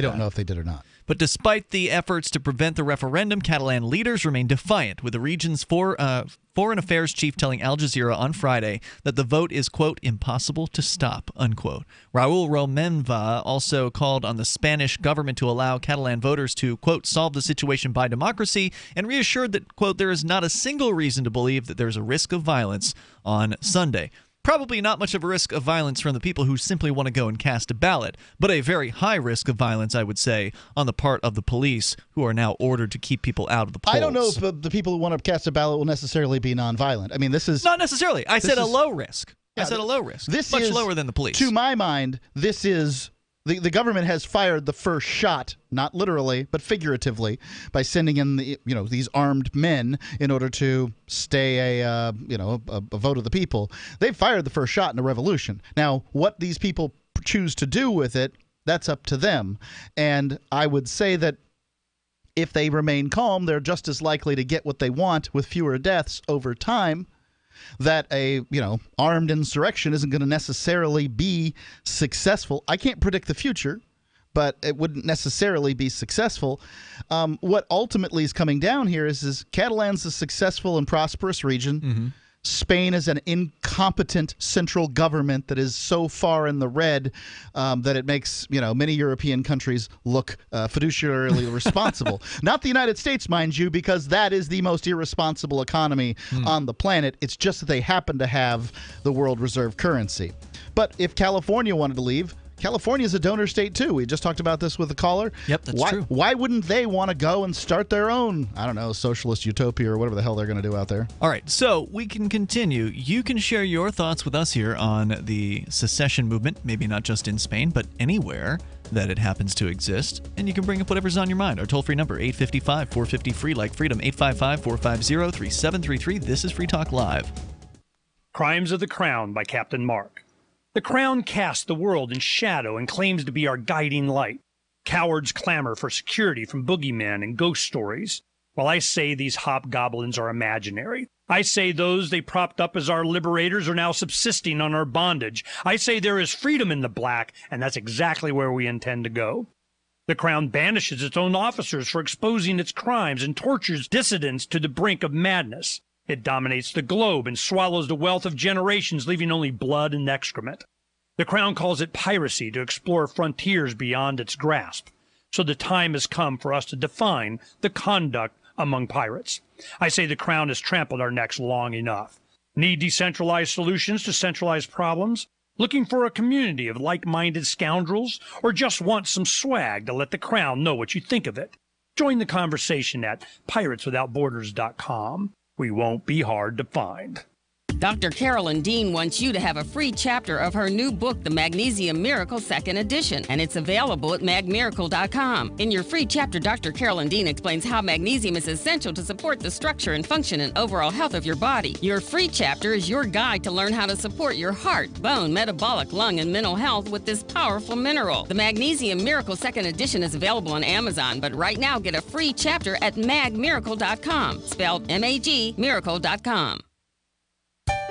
don't know if they did or not.
But despite the efforts to prevent the referendum, Catalan leaders remain defiant, with the region's foreign affairs chief telling Al Jazeera on Friday that the vote is, quote, impossible to stop, unquote. Raúl Romeva also called on the Spanish government to allow Catalan voters to, quote, solve the situation by democracy, and reassured that, quote, there is not a single reason to believe that there is a risk of violence on Sunday. probably not much of a risk of violence from the people who simply want to go and cast a ballot, but a very high risk of violence, I would say, on the part of the police who are now ordered to keep people out of the polls.
I don't know if the people who want to cast a ballot will necessarily be nonviolent. I mean, this is...
Not necessarily. I said a low risk. I said a low risk.
This
much
is,
lower than the police.
To my mind, this is... The government has fired the first shot, not literally, but figuratively, by sending in these armed men in order to stay a vote of the people. They've fired the first shot in a revolution. Now, what these people choose to do with it, that's up to them. And I would say that if they remain calm, they're just as likely to get what they want with fewer deaths over time. That a armed insurrection isn't going to necessarily be successful. I can't predict the future, but it wouldn't necessarily be successful. What ultimately is coming down here is Catalan's a successful and prosperous region.
Mm-hmm.
Spain is an incompetent central government that is so far in the red that it makes many European countries look fiduciarily responsible. Not the United States, mind you, because that is the most irresponsible economy on the planet. It's just that they happen to have the world reserve currency. But if California wanted to leave, California is a donor state, too. We just talked about this with the caller.
Yep, that's true.
Why wouldn't they want to go and start their own, socialist utopia or whatever the hell they're going to do out there?
All right, so we can continue. You can share your thoughts with us here on the secession movement, maybe not just in Spain, but anywhere that it happens to exist. And you can bring up whatever's on your mind. Our toll-free number, 855-450-FREE, like freedom, 855-450-3733. This is Free Talk Live.
Crimes of the Crown by Captain Mark. The Crown casts the world in shadow and claims to be our guiding light. Cowards clamor for security from boogeymen and ghost stories, while I say these hobgoblins are imaginary. I say those they propped up as our liberators are now subsisting on our bondage. I say there is freedom in the black, and that's exactly where we intend to go. The Crown banishes its own officers for exposing its crimes and tortures dissidents to the brink of madness. It dominates the globe and swallows the wealth of generations, leaving only blood and excrement. The Crown calls it piracy to explore frontiers beyond its grasp. So the time has come for us to define the conduct among pirates. I say the Crown has trampled our necks long enough. Need decentralized solutions to centralized problems? Looking for a community of like-minded scoundrels? Or just want some swag to let the Crown know what you think of it? Join the conversation at pirateswithoutborders.com. We won't be hard to find.
Dr. Carolyn Dean wants you to have a free chapter of her new book, The Magnesium Miracle 2nd Edition, and it's available at magmiracle.com. In your free chapter, Dr. Carolyn Dean explains how magnesium is essential to support the structure and function and overall health of your body. Your free chapter is your guide to learn how to support your heart, bone, metabolic, lung, and mental health with this powerful mineral. The Magnesium Miracle 2nd Edition is available on Amazon, but right now get a free chapter at magmiracle.com, spelled M-A-G, miracle.com.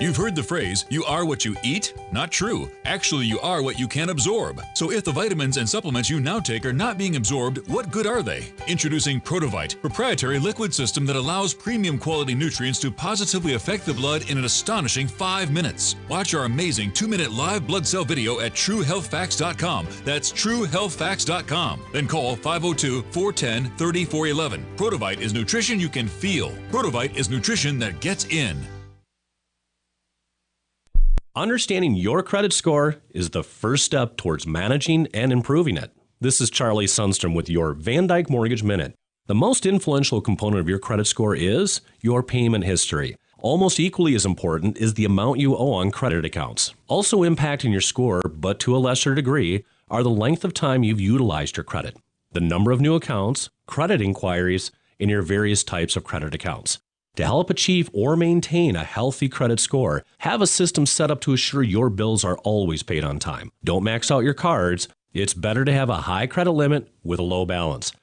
You've heard the phrase, you are what you eat? Not true. Actually, you are what you can absorb. So if the vitamins and supplements you now take are not being absorbed, what good are they? Introducing Protovite, proprietary liquid system that allows premium quality nutrients to positively affect the blood in an astonishing 5 minutes. Watch our amazing 2-minute live blood cell video at TrueHealthFacts.com. That's TrueHealthFacts.com. Then call 502-410-3411. Protovite is nutrition you can feel. Protovite is nutrition that gets in.
Understanding your credit score is the first step towards managing and improving it. This is Charlie Sundstrom with your Van Dyke Mortgage Minute. The most influential component of your credit score is your payment history. Almost equally as important is the amount you owe on credit accounts. Also impacting your score, but to a lesser degree, are the length of time you've utilized your credit, the number of new accounts, credit inquiries, and your various types of credit accounts. To help achieve or maintain a healthy credit score, have a system set up to assure your bills are always paid on time. Don't max out your cards. It's better to have a high credit limit with a low balance.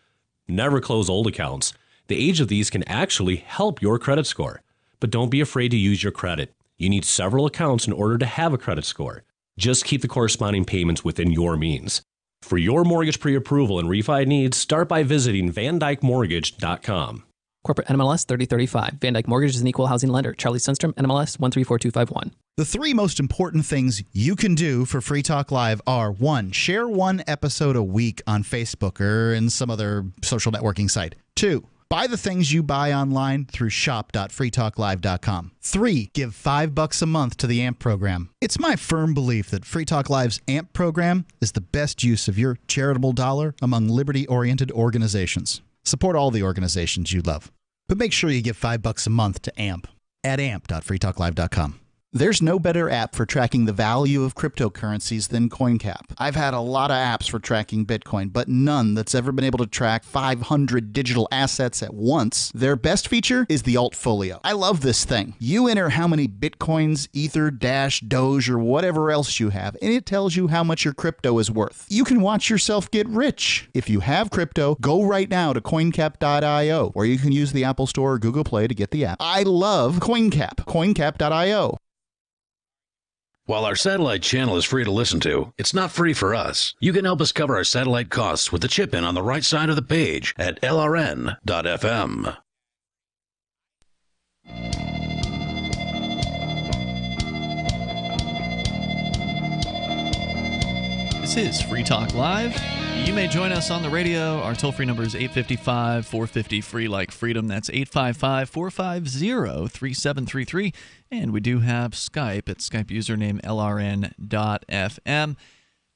Never close old accounts. The age of these can actually help your credit score. But don't be afraid to use your credit. You need several accounts in order to have a credit score. Just keep the corresponding payments within your means. For your mortgage pre-approval and refi needs, start by visiting VanDykeMortgage.com.
Corporate NMLS 3035. Van Dyke Mortgage is an equal housing lender. Charlie Sundstrom, NMLS 134251.
The three most important things you can do for Free Talk Live are: 1, share one episode a week on Facebook or in some other social networking site. 2, Buy the things you buy online through shop.freetalklive.com. 3. Give $5 a month to the AMP program. It's my firm belief that Free Talk Live's AMP program is the best use of your charitable dollar among liberty-oriented organizations. Support all the organizations you love. But make sure you give $5 a month to AMP at amp.freetalklive.com. There's no better app for tracking the value of cryptocurrencies than CoinCap. I've had a lot of apps for tracking Bitcoin, but none that's ever been able to track 500 digital assets at once. Their best feature is the Altfolio. I love this thing. You enter how many Bitcoins, Ether, Dash, Doge, or whatever else you have, and it tells you how much your crypto is worth. You can watch yourself get rich. If you have crypto, go right now to coincap.io, or you can use the Apple Store or Google Play to get the app. I love CoinCap. coincap.io.
While our satellite channel is free to listen to, it's not free for us. You can help us cover our satellite costs with the chip in on the right side of the page at lrn.fm.
This is Free Talk Live. You may join us on the radio. Our toll-free number is 855-450-FREE like freedom. That's 855-450-3733. And we do have Skype at Skype username lrn.fm.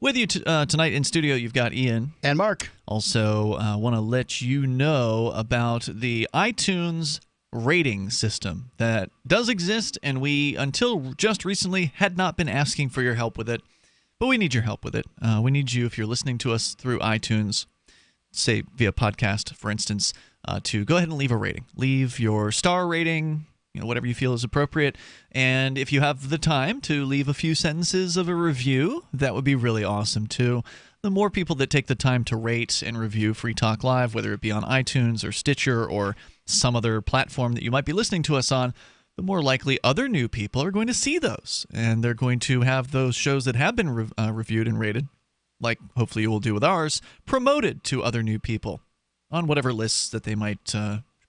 With you tonight in studio, you've got Ian.
And Mark.
Also, want to let you know about the iTunes rating system that does exist, and we, until just recently, had not been asking for your help with it. But we need your help with it. We need you, if you're listening to us through iTunes, say via podcast, for instance, to go ahead and leave a rating. Leave your star rating, whatever you feel is appropriate. And if you have the time to leave a few sentences of a review, that would be really awesome too. The more people that take the time to rate and review Free Talk Live, whether it be on iTunes or Stitcher or some other platform that you might be listening to us on, the more likely other new people are going to see those. And they're going to have those shows that have been reviewed and rated, like hopefully you will do with ours, promoted to other new people on whatever lists that they might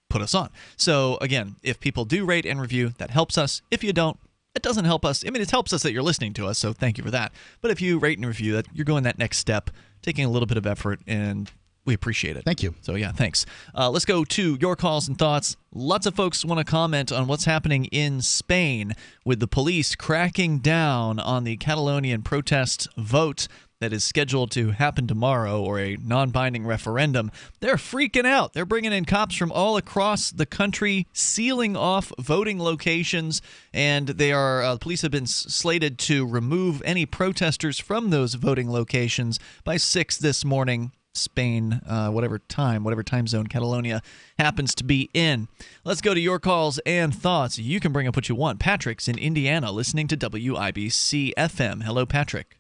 put us on. So again, if people do rate and review, that helps us. If you don't, it doesn't help us. I mean, it helps us that you're listening to us, so thank you for that. But if you rate and review, that you're going that next step, taking a little bit of effort, and we appreciate it.
Thank you.
So yeah, thanks. Let's go to your calls and thoughts. Lots of folks want to comment on what's happening in Spain with the police cracking down on the Catalonian protest vote that is scheduled to happen tomorrow, or a non-binding referendum. They're freaking out. They're bringing in cops from all across the country, sealing off voting locations, and they are the police have been slated to remove any protesters from those voting locations by 6 this morning. Spain, whatever time zone Catalonia happens to be in. Let's go to your calls and thoughts. You can bring up what you want. Patrick's in Indiana, listening to WIBC FM. Hello, Patrick.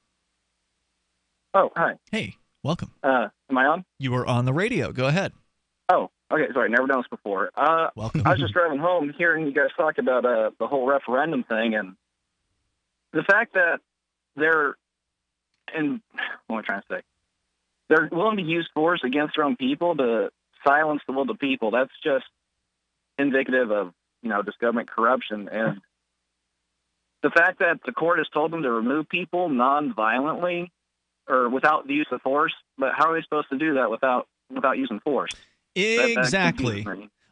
Oh, hi.
Hey, welcome.
Am I on?
You are on the radio. Go ahead.
Oh, okay. Sorry, never done this before.
Welcome.
I was just driving home, hearing you guys talk about the whole referendum thing, and the fact that they're, and what am I trying to say? They're willing to use force against their own people to silence the will of the people. That's just indicative of, just government corruption. And the fact that the court has told them to remove people non-violently or without the use of force, but how are they supposed to do that without using force?
Exactly.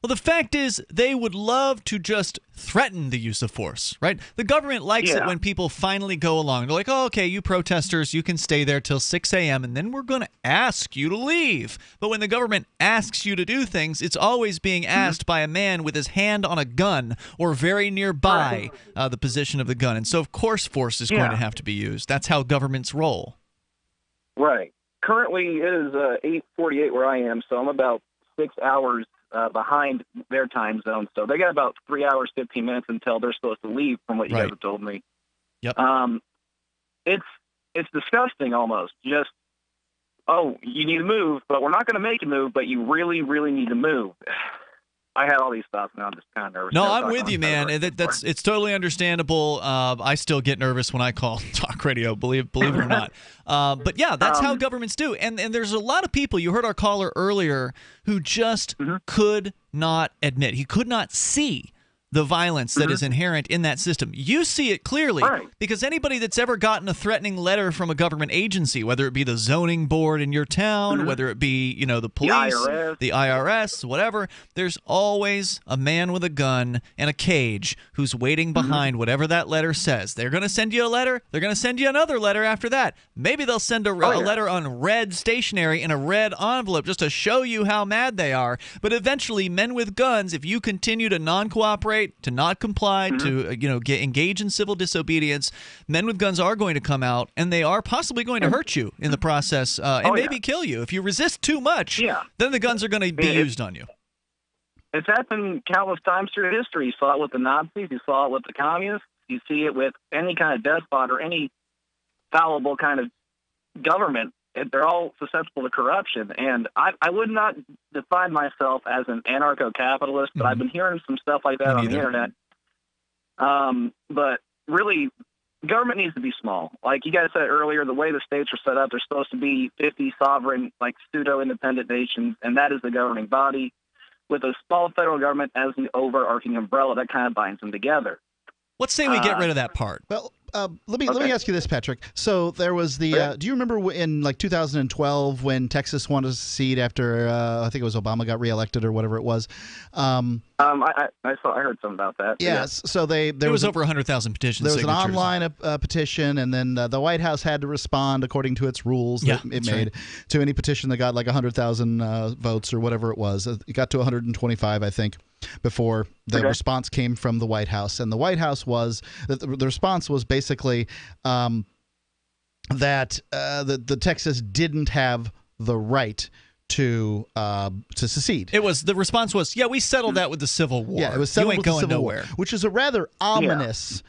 Well, the fact is, they would love to just threaten the use of force, right? The government likes it when people finally go along. They're like, oh, okay, you protesters, you can stay there till 6 a.m., and then we're going to ask you to leave. But when the government asks you to do things, it's always being asked by a man with his hand on a gun or very nearby the position of the gun. And so, of course, force is going to have to be used. That's how governments roll.
Right. Currently, it is 8:48 where I am, so I'm about 6 hours behind their time zone, so they got about 3 hours, 15 minutes until they're supposed to leave, from what you guys have told me.
Yep.
It's disgusting almost. Just, oh, you need to move, but we're not going to make you move, but you really, really need to move. I had all these thoughts, and I'm just kind of nervous.
No, I'm with you, man. It's totally understandable. I still get nervous when I call talk radio, believe it or not. But yeah, that's how governments do. And there's a lot of people, you heard our caller earlier, who just could not admit, he could not see the violence that is inherent in that system. You see it clearly because anybody that's ever gotten a threatening letter from a government agency, whether it be the zoning board in your town, whether it be, the police, the IRS, whatever, there's always a man with a gun and a cage who's waiting behind whatever that letter says. They're going to send you a letter. They're going to send you another letter after that. Maybe they'll send a letter on red stationery in a red envelope just to show you how mad they are. But eventually, men with guns, if you continue to non-cooperate, to not comply, to engage in civil disobedience, men with guns are going to come out, and they are possibly going to hurt you in the process, and maybe kill you. If you resist too much, then the guns are going to be used on you.
It's happened countless times through history. You saw it with the Nazis. You saw it with the communists. You see it with any kind of despot or any fallible kind of government. They're all susceptible to corruption. And I would not define myself as an anarcho-capitalist, but I've been hearing some stuff like that on the internet. But really, government needs to be small. Like you guys said earlier, the way the states are set up, they're supposed to be 50 sovereign, like pseudo-independent nations, and that is the governing body, with a small federal government as the overarching umbrella that kind of binds them together.
Let's say we get rid of that part.
Well, let me ask you this, Patrick. So there was the do you remember in like 2012 when Texas wanted to secede after I think it was Obama got reelected or whatever it was?
I heard something about that.
Yes. So there
was over 100,000 petitions.
There was an online petition, and then the White House had to respond according to its rules that it made to any petition that got like 100,000 votes or whatever it was. It got to 125, I think, before the response came from the White House. And the White House was the response was basically that the Texas didn't have the right to secede.
The response was, we settled that with the Civil War.
Yeah, it was settled
you ain't
with
going
the Civil
nowhere.
War, which is a rather ominous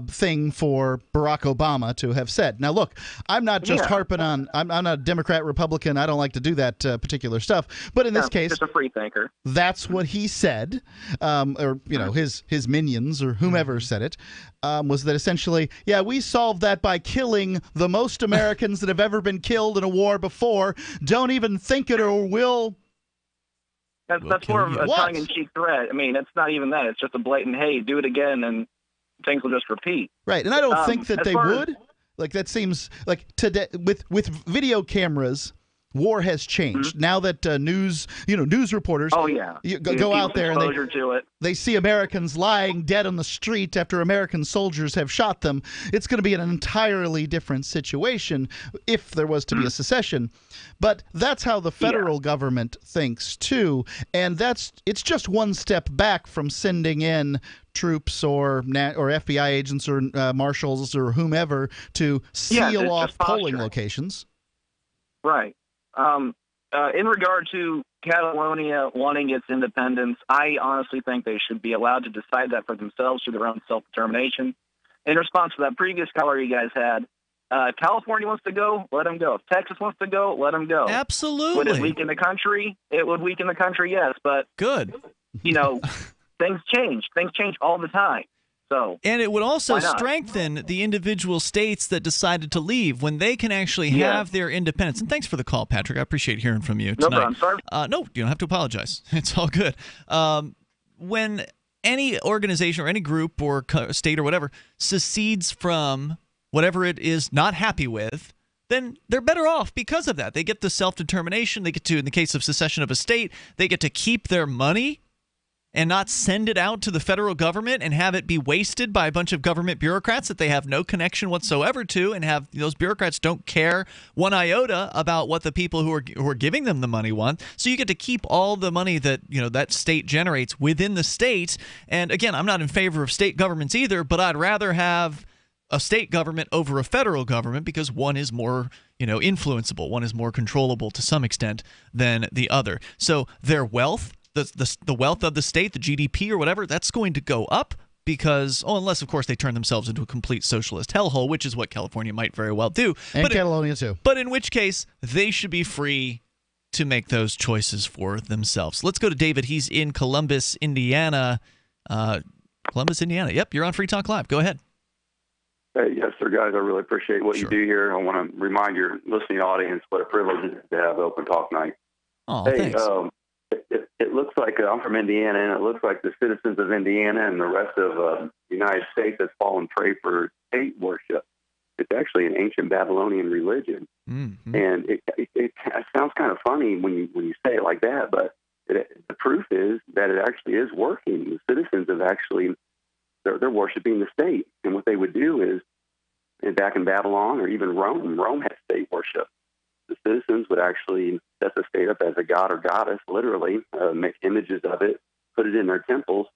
thing for Barack Obama to have said. Now, look, I'm not just harping on. I'm not a Democrat, Republican. I don't like to do that particular stuff. But in this case,
just a free thinker.
That's what he said, or his minions or whomever said it. Was that essentially, we solved that by killing the most Americans that have ever been killed in a war before. Don't even think it or we'll.
That's more of a tongue-in-cheek threat. I mean, it's not even that. It's just a blatant, hey, do it again, and things will just repeat.
Right, and I don't think that they would. Like, that seems like today with video cameras, war has changed. Now that news reporters go out there and they see Americans lying dead on the street after American soldiers have shot them, it's going to be an entirely different situation if there was to be a secession. But that's how the federal government thinks too, and it's just one step back from sending in troops or FBI agents or marshals or whomever to seal off polling locations.
Right. In regard to Catalonia wanting its independence, I honestly think they should be allowed to decide that for themselves through their own self-determination. In response to that previous caller you guys had, if California wants to go, let them go. If Texas wants to go, let them go.
Absolutely.
Would it weaken the country? It would weaken the country, yes. But,
good.
Things change. Things change all the time. So,
and it would also strengthen the individual states that decided to leave when they can actually have their independence. And thanks for the call, Patrick. I appreciate hearing from you tonight.
No problem. Sorry.
No, you don't have to apologize. It's all good. When any organization or any group or state or whatever secedes from whatever it is not happy with, then they're better off because of that. They get the self-determination. They get to, in the case of secession of a state, they get to keep their money and not send it out to the federal government and have it be wasted by a bunch of government bureaucrats that they have no connection whatsoever to, and have those bureaucrats don't care one iota about what the people who are giving them the money want. So you get to keep all the money that that state generates within the state. And again, I'm not in favor of state governments either, but I'd rather have a state government over a federal government because one is more influenceable, one is more controllable to some extent than the other. So their wealth, the wealth of the state, the GDP or whatever, that's going to go up because, unless, of course, they turn themselves into a complete socialist hellhole, which is what California might very well do.
And Catalonia, too.
But in which case, they should be free to make those choices for themselves. Let's go to David. He's in Columbus, Indiana. Yep, you're on Free Talk Live. Go ahead.
Hey, yes, sir, guys. I really appreciate what you do here. I want to remind your listening audience what a privilege it is to have Open Talk Night.
Oh,
hey,
thanks.
It looks like I'm from Indiana, and it looks like the citizens of Indiana and the rest of the United States has fallen prey for state worship. It's actually an ancient Babylonian religion, and it sounds kind of funny when you say it like that, but the proof is that it actually is working. The citizens have actually they're worshiping the state, and what they would do is, back in Babylon or even Rome had state worship. The citizens would actually set the state up as a god or goddess, literally, make images of it, put it in their temples,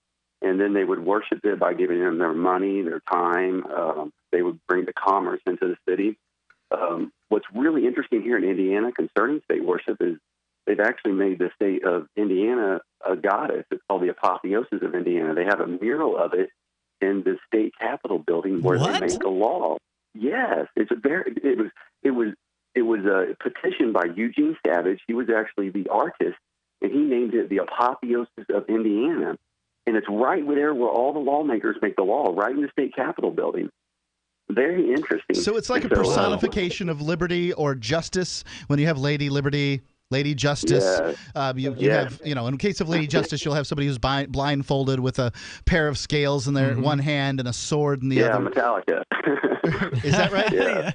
and then they would worship it by giving them their money, their time. They would bring the commerce into the city. What's really interesting here in Indiana concerning state worship is they've actually made the state of Indiana a goddess. It's called the Apotheosis of Indiana. They have a mural of it in the state capitol building where they make the law. Yes, it was a petition by Eugene Savage. He was actually the artist, and he named it the Apotheosis of Indiana. And it's right there where all the lawmakers make the law, right in the state capitol building. Very interesting.
So it's like a personification of liberty or justice when you have Lady Liberty, Lady Justice. You have, in case of Lady Justice, you'll have somebody who's blindfolded with a pair of scales in their one hand and a sword in the other.
Metallica.
Is that right?
Yeah.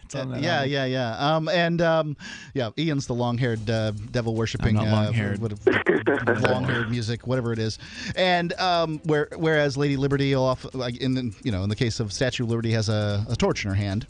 Ian's the long-haired devil worshipping,
long-haired
music, whatever it is. And whereas Lady Liberty, in the case of Statue of Liberty, has a torch in her hand.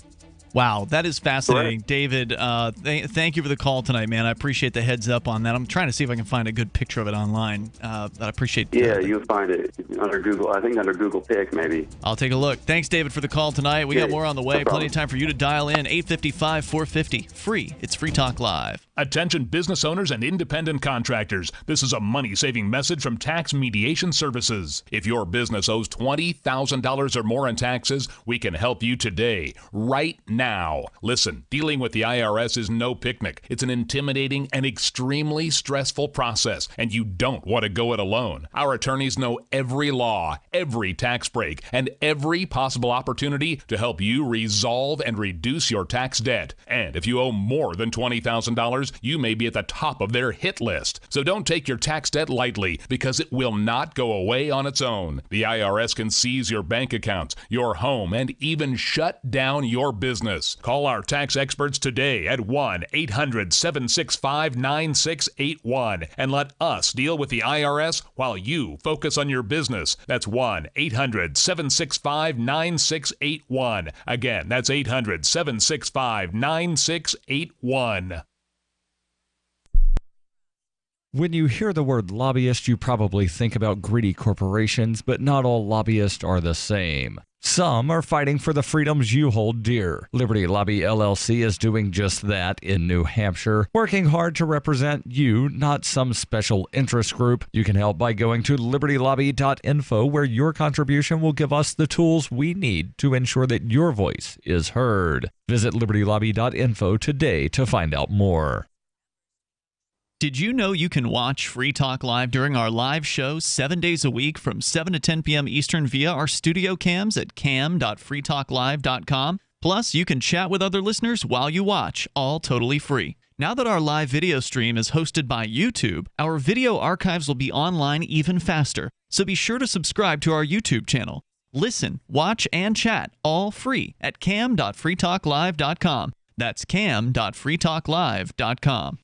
Wow, that is fascinating. David, thank you for the call tonight, man. I appreciate the heads up on that. I'm trying to see if I can find a good picture of it online. I appreciate
you'll find it under Google. I think under Google Pic, maybe.
I'll take a look. Thanks, David, for the call tonight. We got more on the way. Plenty of time for you to dial in. 855-450. Free. It's Free Talk Live.
Attention business owners and independent contractors. This is a money-saving message from Tax Mediation Services. If your business owes $20,000 or more in taxes, we can help you today, right now. Listen, dealing with the IRS is no picnic. It's an intimidating and extremely stressful process, and you don't want to go it alone. Our attorneys know every law, every tax break, and every possible opportunity to help you resolve and reduce your tax debt. And if you owe more than $20,000, you may be at the top of their hit list. So don't take your tax debt lightly, because it will not go away on its own. The IRS can seize your bank accounts, your home, and even shut down your business. Call our tax experts today at 1-800-765-9681 and let us deal with the IRS while you focus on your business. That's 1-800-765-9681. Again, that's 800-765-9681.
When you hear the word lobbyist, you probably think about greedy corporations, but not all lobbyists are the same. Some are fighting for the freedoms you hold dear. Liberty Lobby LLC is doing just that in New Hampshire, working hard to represent you, not some special interest group. You can help by going to libertylobby.info, where your contribution will give us the tools we need to ensure that your voice is heard. Visit libertylobby.info today to find out more.
Did you know you can watch Free Talk Live during our live show 7 days a week from 7 to 10 p.m. Eastern via our studio cams at cam.freetalklive.com? Plus, you can chat with other listeners while you watch, all totally free. Now that our live video stream is hosted by YouTube, our video archives will be online even faster. So be sure to subscribe to our YouTube channel. Listen, watch, and chat all free at cam.freetalklive.com. That's cam.freetalklive.com.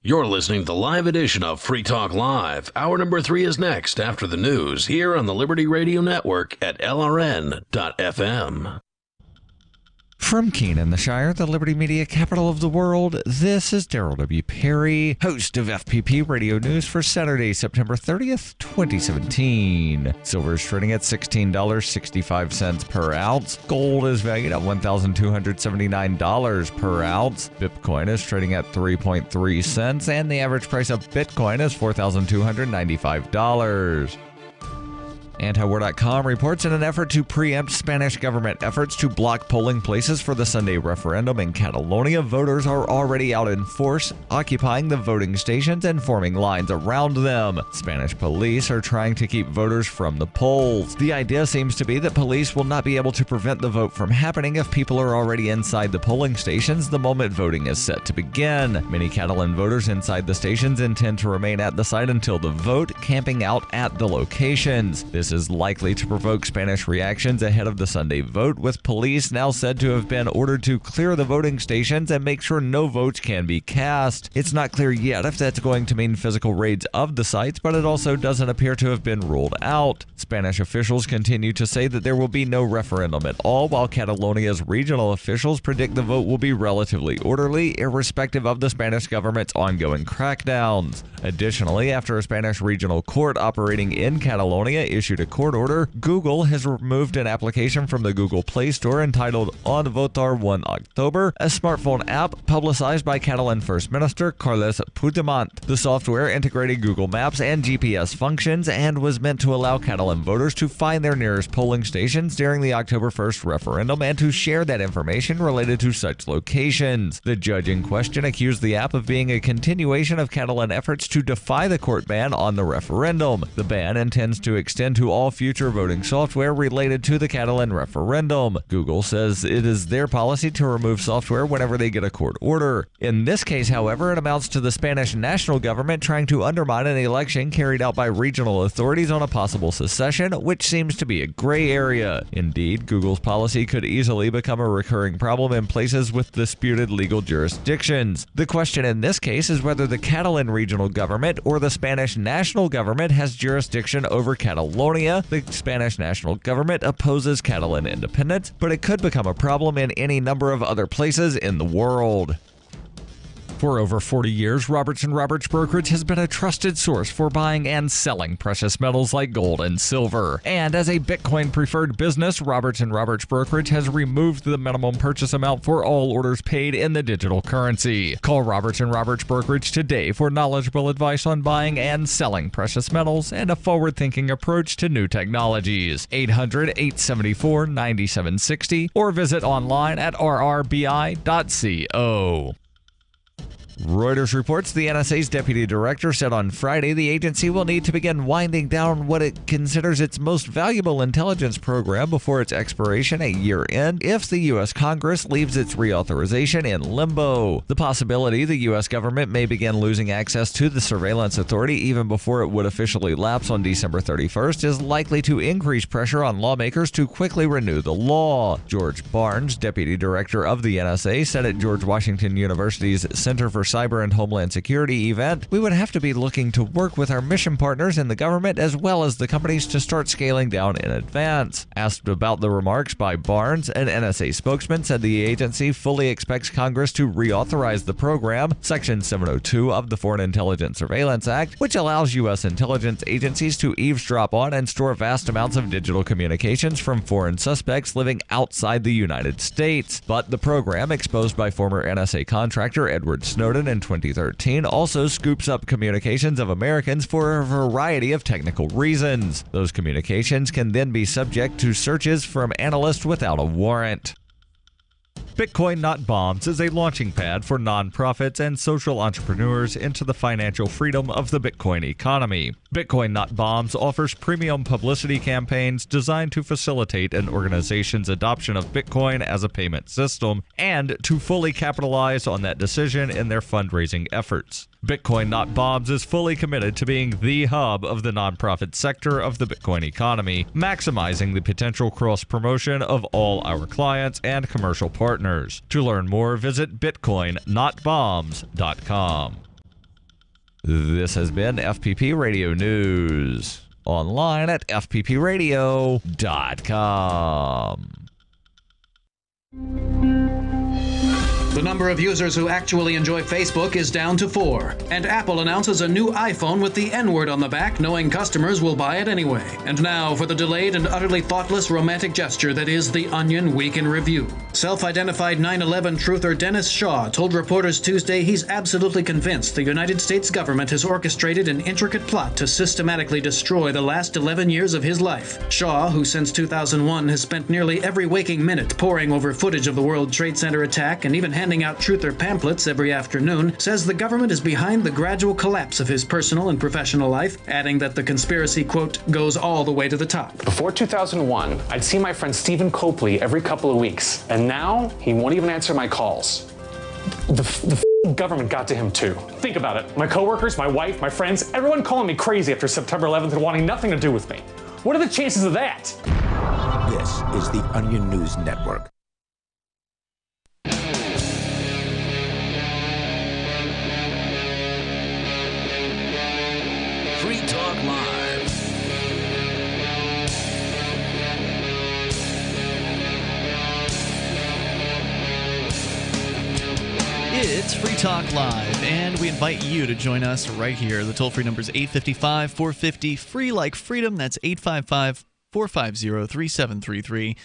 You're listening to the live edition of Free Talk Live. Hour number 3 is next after the news here on the Liberty Radio Network at LRN.FM.
From Keene in the Shire, the Liberty Media capital of the world, this is Daryl W. Perry, host of FPP Radio News for Saturday, September 30th, 2017. Silver is trading at $16.65 per ounce. Gold is valued at $1,279 per ounce. Bitcoin is trading at 3.3 cents, and the average price of Bitcoin is $4,295. Antiwar.com reports in an effort to preempt Spanish government efforts to block polling places for the Sunday referendum in Catalonia, voters are already out in force, occupying the voting stations and forming lines around them. Spanish police are trying to keep voters from the polls. The idea seems to be that police will not be able to prevent the vote from happening if people are already inside the polling stations the moment voting is set to begin. Many Catalan voters inside the stations intend to remain at the site until the vote, camping out at the locations. This is likely to provoke Spanish reactions ahead of the Sunday vote, with police now said to have been ordered to clear the voting stations and make sure no votes can be cast. It's not clear yet if that's going to mean physical raids of the sites, but it also doesn't appear to have been ruled out. Spanish officials continue to say that there will be no referendum at all, while Catalonia's regional officials predict the vote will be relatively orderly, irrespective of the Spanish government's ongoing crackdowns. Additionally, after a Spanish regional court operating in Catalonia issued a court order, Google has removed an application from the Google Play Store entitled On Votar 1 October, a smartphone app publicized by Catalan First Minister Carles Puigdemont. The software integrated Google Maps and GPS functions and was meant to allow Catalan voters to find their nearest polling stations during the October 1st referendum and to share that information related to such locations. The judge in question accused the app of being a continuation of Catalan efforts to defy the court ban on the referendum. The ban intends to extend to all future voting software related to the Catalan referendum. Google says it is their policy to remove software whenever they get a court order. In this case, however, it amounts to the Spanish national government trying to undermine an election carried out by regional authorities on a possible secession, which seems to be a gray area. Indeed, Google's policy could easily become a recurring problem in places with disputed legal jurisdictions. The question in this case is whether the Catalan regional government or the Spanish national government has jurisdiction over Catalonia. The Spanish national government opposes Catalan independence, but it could become a problem in any number of other places in the world. For over 40 years, Roberts & Roberts Brokerage has been a trusted source for buying and selling precious metals like gold and silver. And as a Bitcoin-preferred business, Roberts & Roberts Brokerage has removed the minimum purchase amount for all orders paid in the digital currency. Call Roberts & Roberts Brokerage today for knowledgeable advice on buying and selling precious metals and a forward-thinking approach to new technologies. 800-874-9760 or visit online at rrbi.co. Reuters reports the NSA's deputy director said on Friday the agency will need to begin winding down what it considers its most valuable intelligence program before its expiration at year-end if the U.S. Congress leaves its reauthorization in limbo. The possibility the U.S. government may begin losing access to the surveillance authority even before it would officially lapse on December 31st is likely to increase pressure on lawmakers to quickly renew the law. George Barnes, deputy director of the NSA, said at George Washington University's Center for Cyber and Homeland Security event, we would have to be looking to work with our mission partners in the government as well as the companies to start scaling down in advance. Asked about the remarks by Barnes, an NSA spokesman said the agency fully expects Congress to reauthorize the program, Section 702 of the Foreign Intelligence Surveillance Act, which allows U.S. intelligence agencies to eavesdrop on and store vast amounts of digital communications from foreign suspects living outside the United States. But the program, exposed by former NSA contractor Edward Snowden in 2013, also scoops up communications of Americans for a variety of technical reasons. Those communications can then be subject to searches from analysts without a warrant. Bitcoin Not Bombs is a launching pad for nonprofits and social entrepreneurs into the financial freedom of the Bitcoin economy. Bitcoin Not Bombs offers premium publicity campaigns designed to facilitate an organization's adoption of Bitcoin as a payment system and to fully capitalize on that decision in their fundraising efforts. Bitcoin Not Bombs is fully committed to being the hub of the nonprofit sector of the Bitcoin economy, maximizing the potential cross-promotion of all our clients and commercial partners. To learn more, visit bitcoinnotbombs.com. This has been FPP Radio News, online at fppradio.com.
The number of users who actually enjoy Facebook is down to 4. And Apple announces a new iPhone with the N-word on the back, knowing customers will buy it anyway. And now for the delayed and utterly thoughtless romantic gesture that is The Onion Week in Review. Self-identified 9/11 truther Dennis Shaw told reporters Tuesday he's absolutely convinced the United States government has orchestrated an intricate plot to systematically destroy the last 11 years of his life. Shaw, who since 2001 has spent nearly every waking minute poring over footage of the World Trade Center attack and even handing out truther pamphlets every afternoon, says the government is behind the gradual collapse of his personal and professional life, adding that the conspiracy, quote, goes all the way to the top.
Before 2001, I'd see my friend Stephen Copley every couple of weeks, and now he won't even answer my calls. The government got to him too. Think about it. My coworkers, my wife, my friends, everyone calling me crazy after September 11th and wanting nothing to do with me. What are the chances of that?
This is the Onion News Network.
Free Talk Live.
It's Free Talk Live, and we invite you to join us right here. The toll-free number is 855-450-FREE like freedom. That's 855-450-3733.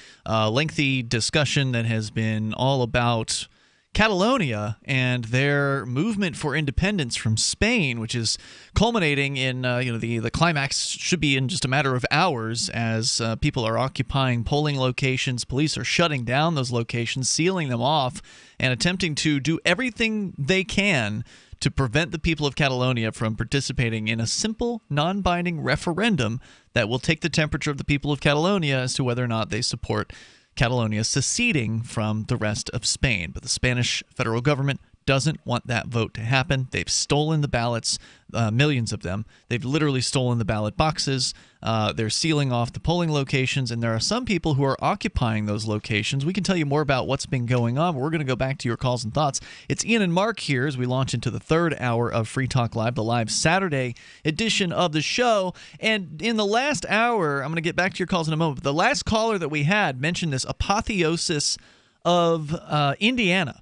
Lengthy discussion that has been all about Catalonia and their movement for independence from Spain, which is culminating in the climax should be in just a matter of hours as people are occupying polling locations. Police are shutting down those locations, sealing them off, and attempting to do everything they can to prevent the people of Catalonia from participating in a simple, non-binding referendum that will take the temperature of the people of Catalonia as to whether or not they support Catalonia seceding from the rest of Spain. But the Spanish federal government doesn't want that vote to happen. They've stolen the ballots, millions of them. They've literally stolen the ballot boxes. They're sealing off the polling locations, and there are some people who are occupying those locations. We can tell you more about what's been going on, but we're going to go back to your calls and thoughts. It's Ian and Mark here as we launch into the third hour of Free Talk Live, the live Saturday edition of the show. And in the last hour, I'm going to get back to your calls in a moment, but the last caller that we had mentioned this apotheosis of Indiana.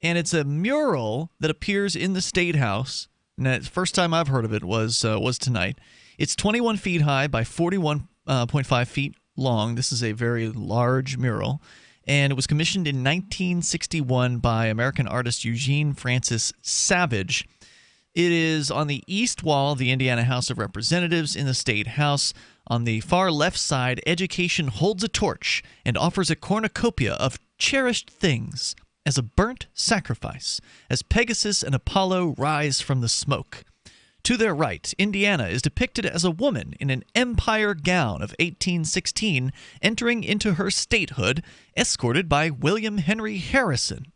And it's a mural that appears in the State House. And the first time I've heard of it was tonight. It's 21 feet high by 41.5 feet long. This is a very large mural. And it was commissioned in 1961 by American artist Eugene Francis Savage. It is on the east wall of the Indiana House of Representatives in the State House. On the far left side, education holds a torch and offers a cornucopia of cherished things as a burnt sacrifice, as Pegasus and Apollo rise from the smoke. To their right, Indiana is depicted as a woman in an empire gown of 1816 entering into her statehood, escorted by William Henry Harrison.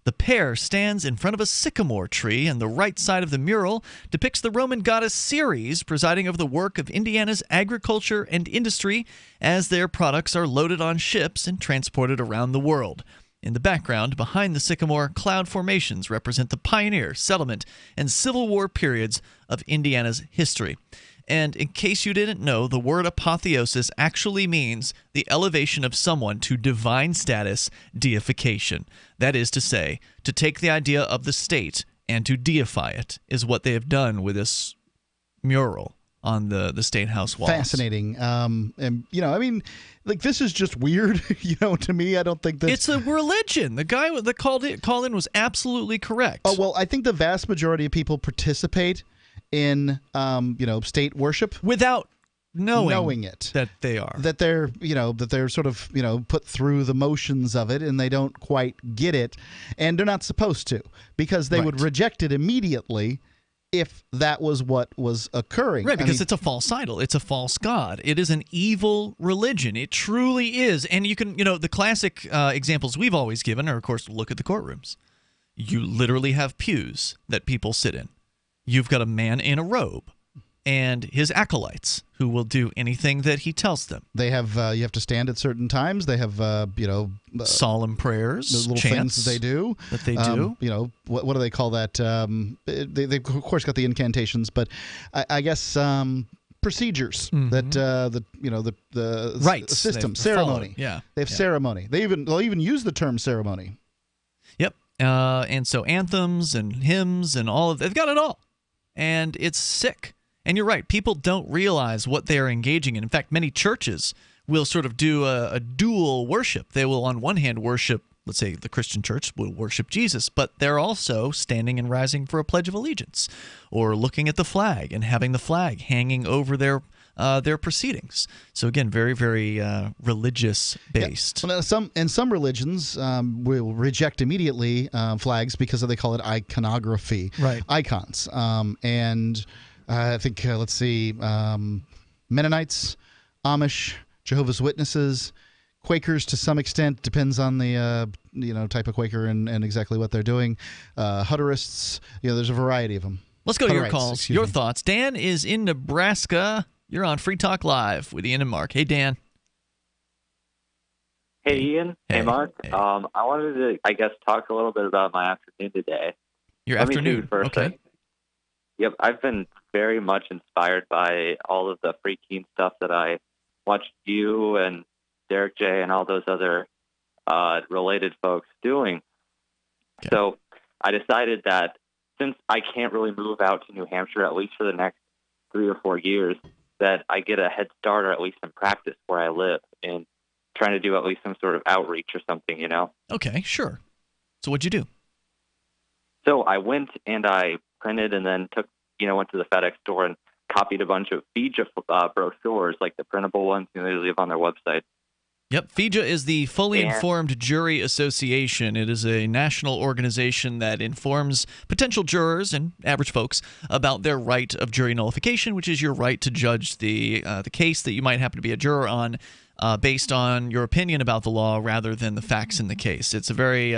The pair stands in front of a sycamore tree, and the right side of the mural depicts the Roman goddess Ceres presiding over the work of Indiana's agriculture and industry as their products are loaded on ships and transported around the world. In the background, behind the sycamore, cloud formations represent the pioneer, settlement, and Civil War periods of Indiana's history. And in case you didn't know, the word apotheosis actually means the elevation of someone to divine status, deification. That is to say, to take the idea of the state and to deify it is what they have done with this mural on the State House walls.
Fascinating. And, this is just weird, to me. I don't think that...
It's a religion. The guy that called in was absolutely correct.
Oh, well, I think the vast majority of people participate in, state worship.
Without knowing
it.
That they are.
That they're sort of, put through the motions of it, and they don't quite get it. And they're not supposed to, because they would reject it immediately if that was what was occurring.
Right, because it's a false idol. It's a false god. It is an evil religion. It truly is. And you can, the classic examples we've always given are, of course, look at the courtrooms. You literally have pews that people sit in. You've got a man in a robe and his acolytes who will do anything that he tells them.
They have you have to stand at certain times. They have
solemn prayers,
the little
chants
things that they do. What do they call that? They of course got the incantations, but I guess procedures that the
rites
system
they've
ceremony.
Followed. Yeah,
they have ceremony. They'll even use the term ceremony.
Yep. And so anthems and hymns and all of they've got it all. And it's sick. And you're right. People don't realize what they are engaging in. In fact, many churches will sort of do a dual worship. They will, on one hand, worship, let's say the Christian church will worship Jesus, but they're also standing and rising for a Pledge of Allegiance or looking at the flag and having the flag hanging over their proceedings. So again, very, very religious based.
Yeah. Well, in some religions will reject immediately flags because they call it iconography,
right?
Icons, and I think let's see, Mennonites, Amish, Jehovah's Witnesses, Quakers to some extent, depends on the type of Quaker and exactly what they're doing. Hutterists, there's a variety of them.
Let's go to your calls, your thoughts. Dan is in Nebraska. You're on Free Talk Live with Ian and Mark. Hey, Dan.
Hey, Ian. Hey, Mark.
Hey.
I wanted to, talk a little bit about my afternoon today.
Your
Let
afternoon,
me do first.
okay.
Yep, I've been very much inspired by all of the Free Keen stuff that I watched you and Derek J. and all those other related folks doing. Okay. So I decided that since I can't really move out to New Hampshire, at least for the next 3 or 4 years, that I get a head start or at least some practice where I live in trying to do at least some sort of outreach or something,
Okay, sure. So what'd you do?
So I went and I printed and then went to the FedEx store and copied a bunch of FIJA brochures, like the printable ones they leave on their website.
Yep, FIJA is the Fully Informed Jury Association. It is a national organization that informs potential jurors and average folks about their right of jury nullification, which is your right to judge the case that you might happen to be a juror on based on your opinion about the law rather than the facts in the case. It's a very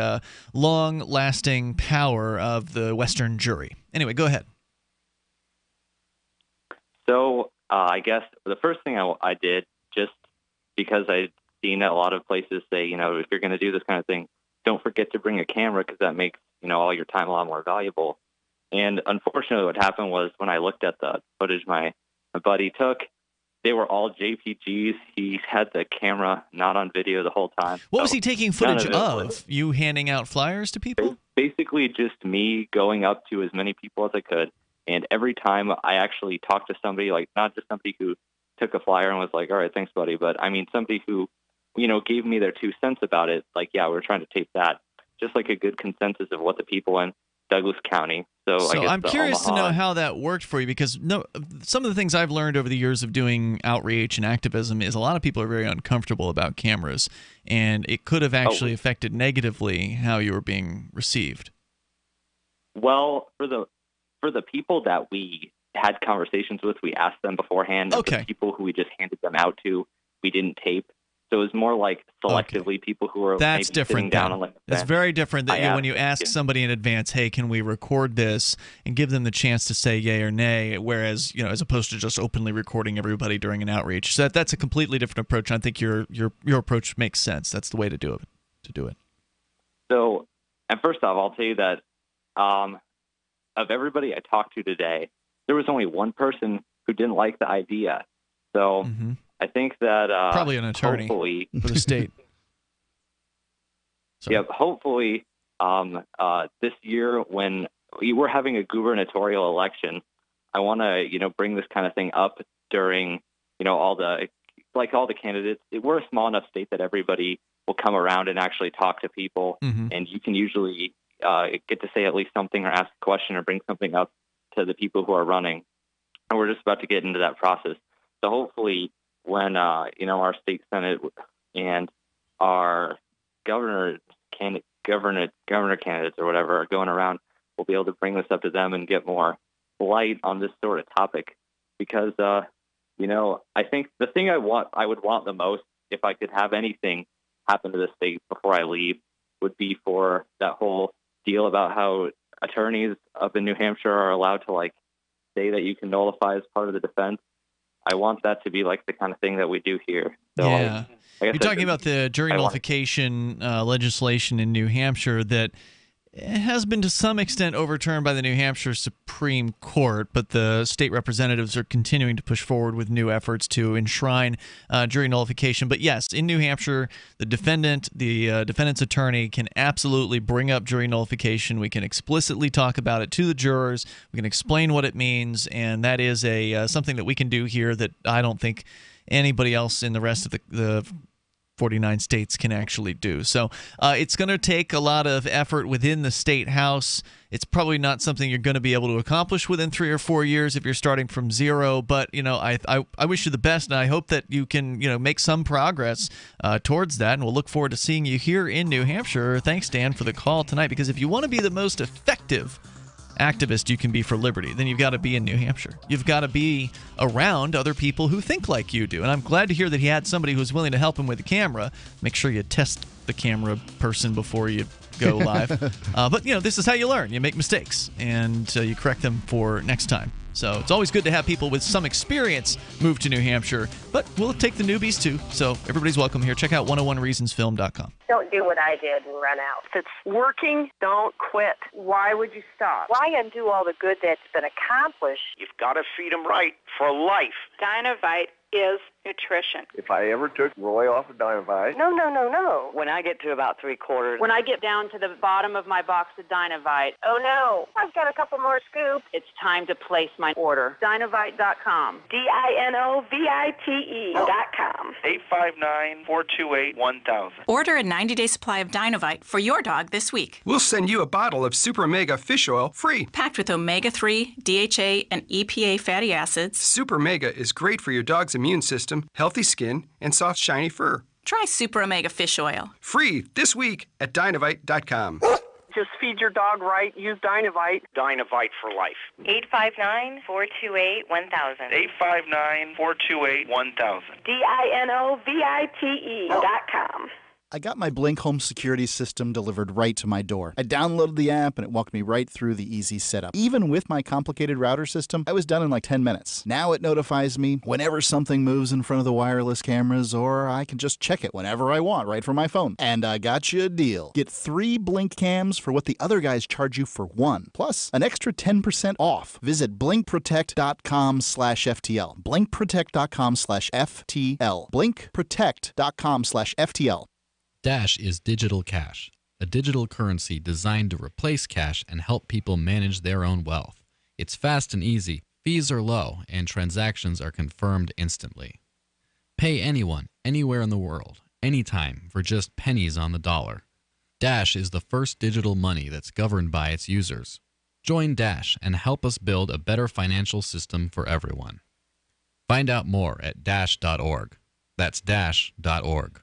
long-lasting power of the Western jury. Anyway, go ahead.
So I guess the first thing I did, just because I'd seen a lot of places say, if you're going to do this kind of thing, don't forget to bring a camera because that makes, all your time a lot more valuable. And unfortunately, what happened was when I looked at the footage my buddy took, they were all JPGs. He had the camera not on video the whole time.
What was he taking footage of? You handing out flyers to people?
Basically just me going up to as many people as I could. And every time I actually talked to somebody, like not just somebody who took a flyer and was like, all right, thanks, buddy. But I mean, somebody who, gave me their 2 cents about it. Like, yeah, we're trying to tape that. Just like a good consensus of what the people in Douglas County. So I guess
I'm curious
Omaha,
to know how that worked for you because some of the things I've learned over the years of doing outreach and activism is a lot of people are very uncomfortable about cameras. And it could have actually affected negatively how you were being received.
Well, for the people that we had conversations with, we asked them beforehand.
Okay.
The people who we just handed them out to, we didn't tape. So it was more like selectively people who were
That's
maybe
different.
sitting down on like
That's very different than when you ask
yeah.
somebody in advance, hey, can we record this, and give them the chance to say yay or nay, whereas, as opposed to just openly recording everybody during an outreach. So that's a completely different approach. I think your approach makes sense. That's the way to do it.
So, and first off, I'll tell you that of everybody I talked to today, there was only one person who didn't like the idea. So I think that
probably an attorney for the state.
Yeah, hopefully this year when we're having a gubernatorial election, I want to bring this kind of thing up during all the candidates. We're a small enough state that everybody will come around and actually talk to people, and you can usually get to say at least something or ask a question or bring something up to the people who are running. And we're just about to get into that process. So hopefully when, our state Senate and our governor candidates or whatever are going around, we'll be able to bring this up to them and get more light on this sort of topic. Because, I think the thing I would want the most, if I could have anything happen to the state before I leave, would be for that whole deal about how attorneys up in New Hampshire are allowed to say that you can nullify as part of the defense. I want that to be the kind of thing that we do here. So
yeah. You're talking about the jury nullification legislation in New Hampshire that It has been to some extent overturned by the New Hampshire Supreme Court, but the state representatives are continuing to push forward with new efforts to enshrine jury nullification. But yes, in New Hampshire, the defendant's attorney can absolutely bring up jury nullification. We can explicitly talk about it to the jurors. We can explain what it means, and that is something that we can do here that I don't think anybody else in the rest of the 49 states can actually do. So it's going to take a lot of effort within the state house. It's probably not something you're going to be able to accomplish within 3 or 4 years if you're starting from zero. But I wish you the best, and I hope that you can make some progress towards that. And we'll look forward to seeing you here in New Hampshire. Thanks, Dan, for the call tonight. Because if you want to be the most effective activist you can be for liberty, then you've got to be in New Hampshire. You've got to be around other people who think like you do. And I'm glad to hear that he had somebody who's willing to help him with the camera. Make sure you test the camera person before you go live. But this is how you learn. You make mistakes and you correct them for next time. So it's always good to have people with some experience move to New Hampshire, but we'll take the newbies too. So everybody's welcome here. Check out 101reasonsfilm.com.
Don't do what I did and run out. If it's working, don't quit. Why would you stop? Why undo all the good that's been accomplished?
You've got to feed them right for life.
Dynavite is nutrition.
If I ever took Roy off of Dynavite...
No.
When I get to about 3/4...
When I get down to the bottom of my box of Dynavite, oh no, I've got a couple more scoops. It's time to place my order. Dynavite.com. DINOVITE.com.
859-428-1000.
Order a 90-day supply of Dynavite for your dog this week.
We'll send you a bottle of Super Mega Fish Oil free.
Packed with omega-3, DHA, and EPA fatty acids.
Super Mega is great for your dog's immune system, healthy skin, and soft, shiny fur.
Try Super Omega Fish Oil.
Free this week at Dynavite.com.
Just feed your dog right. Use Dynavite.
Dynavite for life.
859-428-1000.
859-428-1000.
DINOVITE.com.
I got my Blink home security system delivered right to my door. I downloaded the app and it walked me right through the easy setup. Even with my complicated router system, I was done in like 10 minutes. Now it notifies me whenever something moves in front of the wireless cameras, or I can just check it whenever I want right from my phone. And I got you a deal. Get 3 Blink cams for what the other guys charge you for 1, plus an extra 10% off. Visit blinkprotect.com/FTL. blinkprotect.com/FTL. blinkprotect.com/FTL.
Dash is digital cash, a digital currency designed to replace cash and help people manage their own wealth. It's fast and easy, fees are low, and transactions are confirmed instantly. Pay anyone, anywhere in the world, anytime, for just pennies on the dollar. Dash is the first digital money that's governed by its users. Join Dash and help us build a better financial system for everyone. Find out more at dash.org. That's dash.org.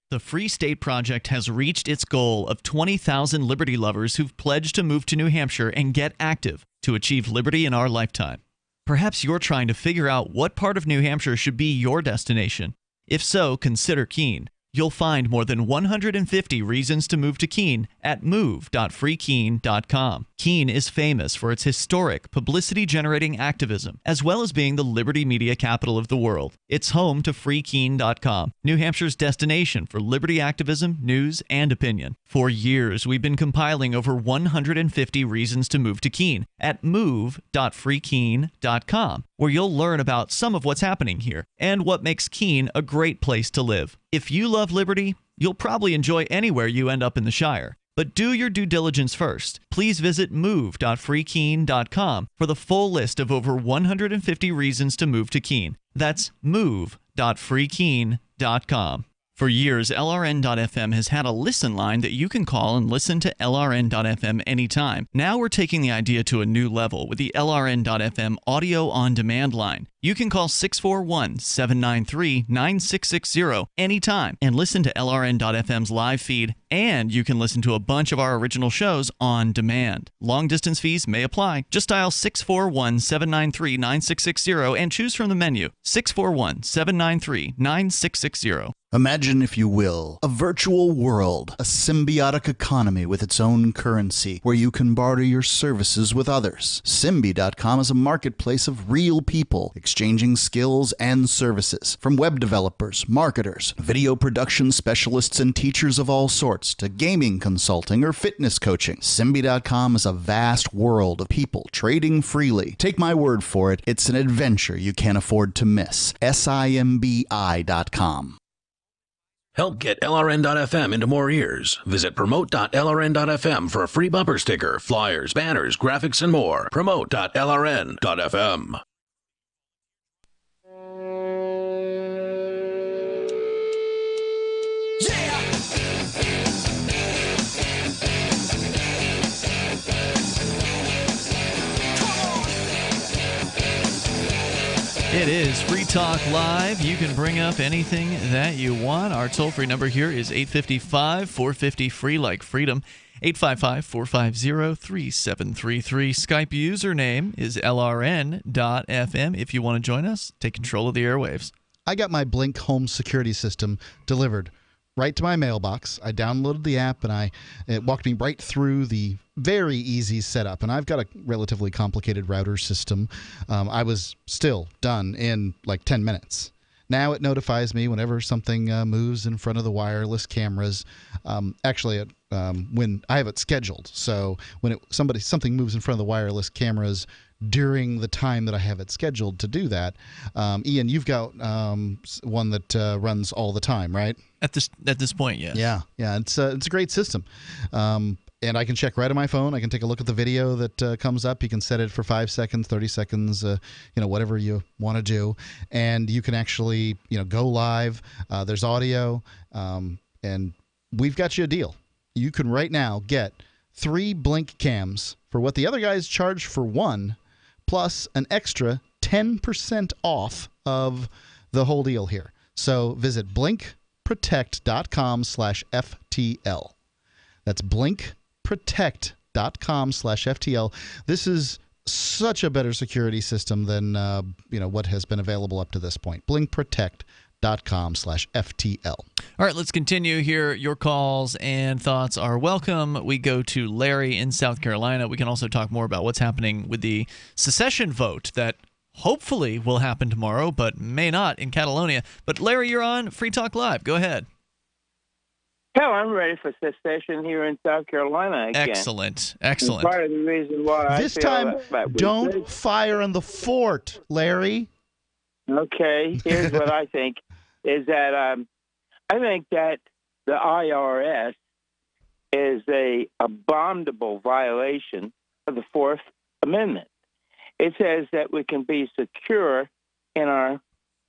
The Free State Project has reached its goal of 20,000 liberty lovers who've pledged to move to New Hampshire and get active to achieve liberty in our lifetime. Perhaps you're trying to figure out what part of New Hampshire should be your destination. If so, consider Keene. You'll find more than 150 reasons to move to Keene at move.freekeene.com. Keene is famous for its historic, publicity-generating activism, as well as being the liberty media capital of the world. It's home to freekeene.com, New Hampshire's destination for liberty activism, news, and opinion. For years, we've been compiling over 150 reasons to move to Keene at move.freekeene.com, where you'll learn about some of what's happening here and what makes Keene a great place to live. If you love liberty, you'll probably enjoy anywhere you end up in the Shire. But do your due diligence first. Please visit move.freekeene.com for the full list of over 150 reasons to move to Keene. That's move.freekeene.com. For years, LRN.FM has had a listen line that you can call and listen to LRN.FM anytime. Now we're taking the idea to a new level with the LRN.FM audio on demand line. You can call 641-793-9660 anytime and listen to LRN.FM's live feed, and you can listen to a bunch of our original shows on demand. Long distance fees may apply. Just dial 641-793-9660 and choose from the menu 641-793-9660.
Imagine, if you will, a virtual world, a symbiotic economy with its own currency, where you can barter your services with others. Symbi.com is a marketplace of real people exchanging skills and services from web developers, marketers, video production specialists, and teachers of all sorts to gaming consulting or fitness coaching. Simbi.com is a vast world of people trading freely. Take my word for it, it's an adventure you can't afford to miss. Simbi.com.
Help get LRN.FM into more ears. Visit promote.lrn.fm for a free bumper sticker, flyers, banners, graphics, and more. Promote.lrn.fm.
It is Free Talk Live. You can bring up anything that you want. Our toll-free number here is 855-450-FREE, like freedom, 855-450-3733. Skype username is LRN.FM. If you want to join us, take control of the airwaves.
I got my Blink home security system delivered right to my mailbox. I downloaded the app, and it walked me right through the very easy setup. And I've got a relatively complicated router system. I was still done in like 10 minutes. Now it notifies me whenever something moves in front of the wireless cameras. When I have it scheduled, so when something moves in front of the wireless cameras during the time that I have it scheduled to do that. Ian, you've got one that runs all the time, right?
At this point, yes.
Yeah. It's a great system. And I can check right on my phone. I can take a look at the video that comes up. You can set it for 5 seconds, 30 seconds, whatever you want to do. And you can actually, go live. There's audio. And we've got you a deal. You can right now get 3 Blink cams for what the other guys charge for one, plus an extra 10% off of the whole deal here. So visit blinkprotect.com/FTL. That's blinkprotect.com/FTL. This is such a better security system than what has been available up to this point. blinkprotect.com/FTL.
All right, let's continue here. Your calls and thoughts are welcome. We go to Larry in South Carolina. We can also talk more about what's happening with the secession vote that hopefully will happen tomorrow, but may not in Catalonia. But Larry, you're on Free Talk Live. Go ahead.
Hell, I'm ready for secession here in South Carolina again.
Excellent.
And part of the reason why
this time, don't fire on the fort, Larry.
Okay, here's what I think, is that I think that the IRS is a abominable violation of the Fourth Amendment. It says that we can be secure in our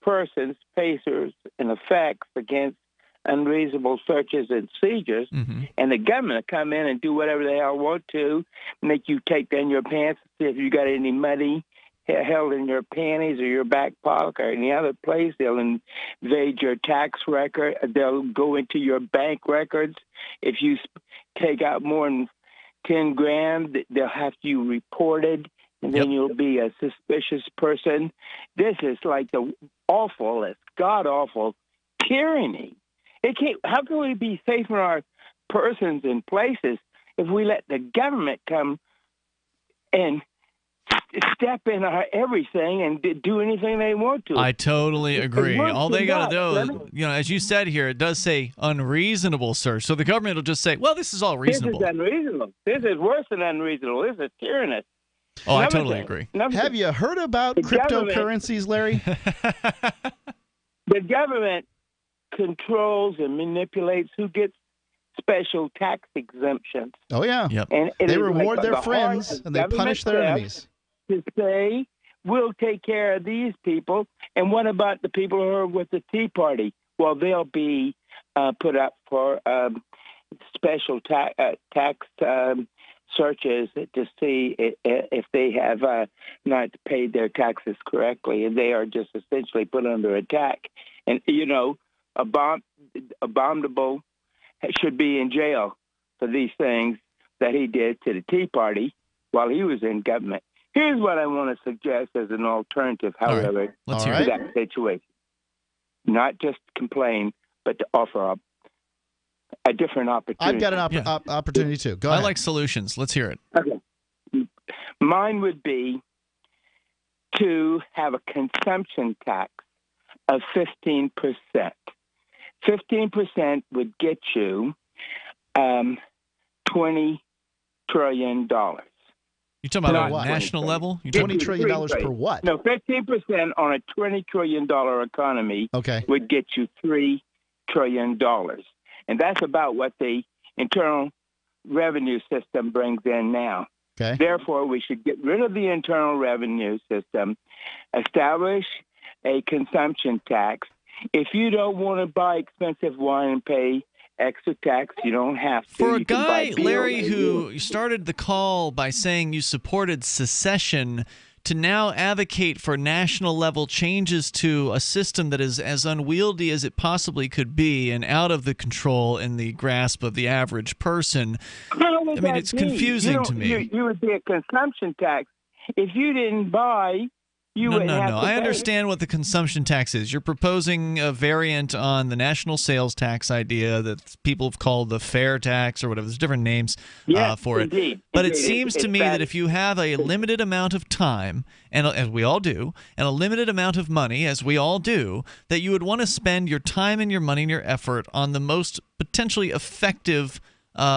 persons, places, and effects against unreasonable searches and seizures, and the government come in and do whatever they hell want to, make you take down your pants, see if you got any money held in your panties or your back pocket or any other place. They'll invade your tax record. They'll go into your bank records. If you take out more than 10 grand, they'll have you reported, and then you'll be a suspicious person. This is like the awful, god-awful tyranny. How can we be safe in our persons and places if we let the government come and step in our everything and do anything they want to?
I totally agree. All they got to do, as you said here, it does say unreasonable search. So the government will just say, well, this is all reasonable.
This is unreasonable. This is worse than unreasonable. This is tyrannous.
Oh, I totally agree.
Have you heard about cryptocurrencies, Larry?
The government controls and manipulates who gets special tax exemptions.
Oh, yeah.
And
they reward their friends and they punish their enemies.
To say, we'll take care of these people. And what about the people who are with the Tea Party? Well, they'll be put up for special tax searches to see if they have not paid their taxes correctly. And they are just essentially put under attack. And, Abominable should be in jail for these things that he did to the Tea Party while he was in government. Here's what I want to suggest as an alternative, however, to that situation. Not just complain, but to offer a different opportunity.
I've got an opportunity too. Go ahead.
I like solutions. Let's hear it.
Okay. Mine would be to have a consumption tax of 15%. 15% would get you $20 trillion.
You're talking about a national level?
$20 trillion per what?
No, 15% on a $20 trillion economy would get you $3 trillion. And that's about what the Internal Revenue System brings in now.
Okay.
Therefore, we should get rid of the Internal Revenue System, establish a consumption tax. If you don't want to buy expensive wine and pay extra tax, you don't have to.
For a guy, Larry, who started the call by saying you supported secession, to now advocate for national level changes to a system that is as unwieldy as it possibly could be and out of the control and the grasp of the average person, I mean, it's confusing to me.
You would be a consumption tax. If you didn't buy, you wouldn't have to
I
pay.
understand what the consumption tax is. You're proposing a variant on the national sales tax idea that people have called the fair tax or whatever. There's different names for it. But it seems to me that if you have a limited amount of time, and as we all do, and a limited amount of money, as we all do, that you would want to spend your time and your money and your effort on the most potentially effective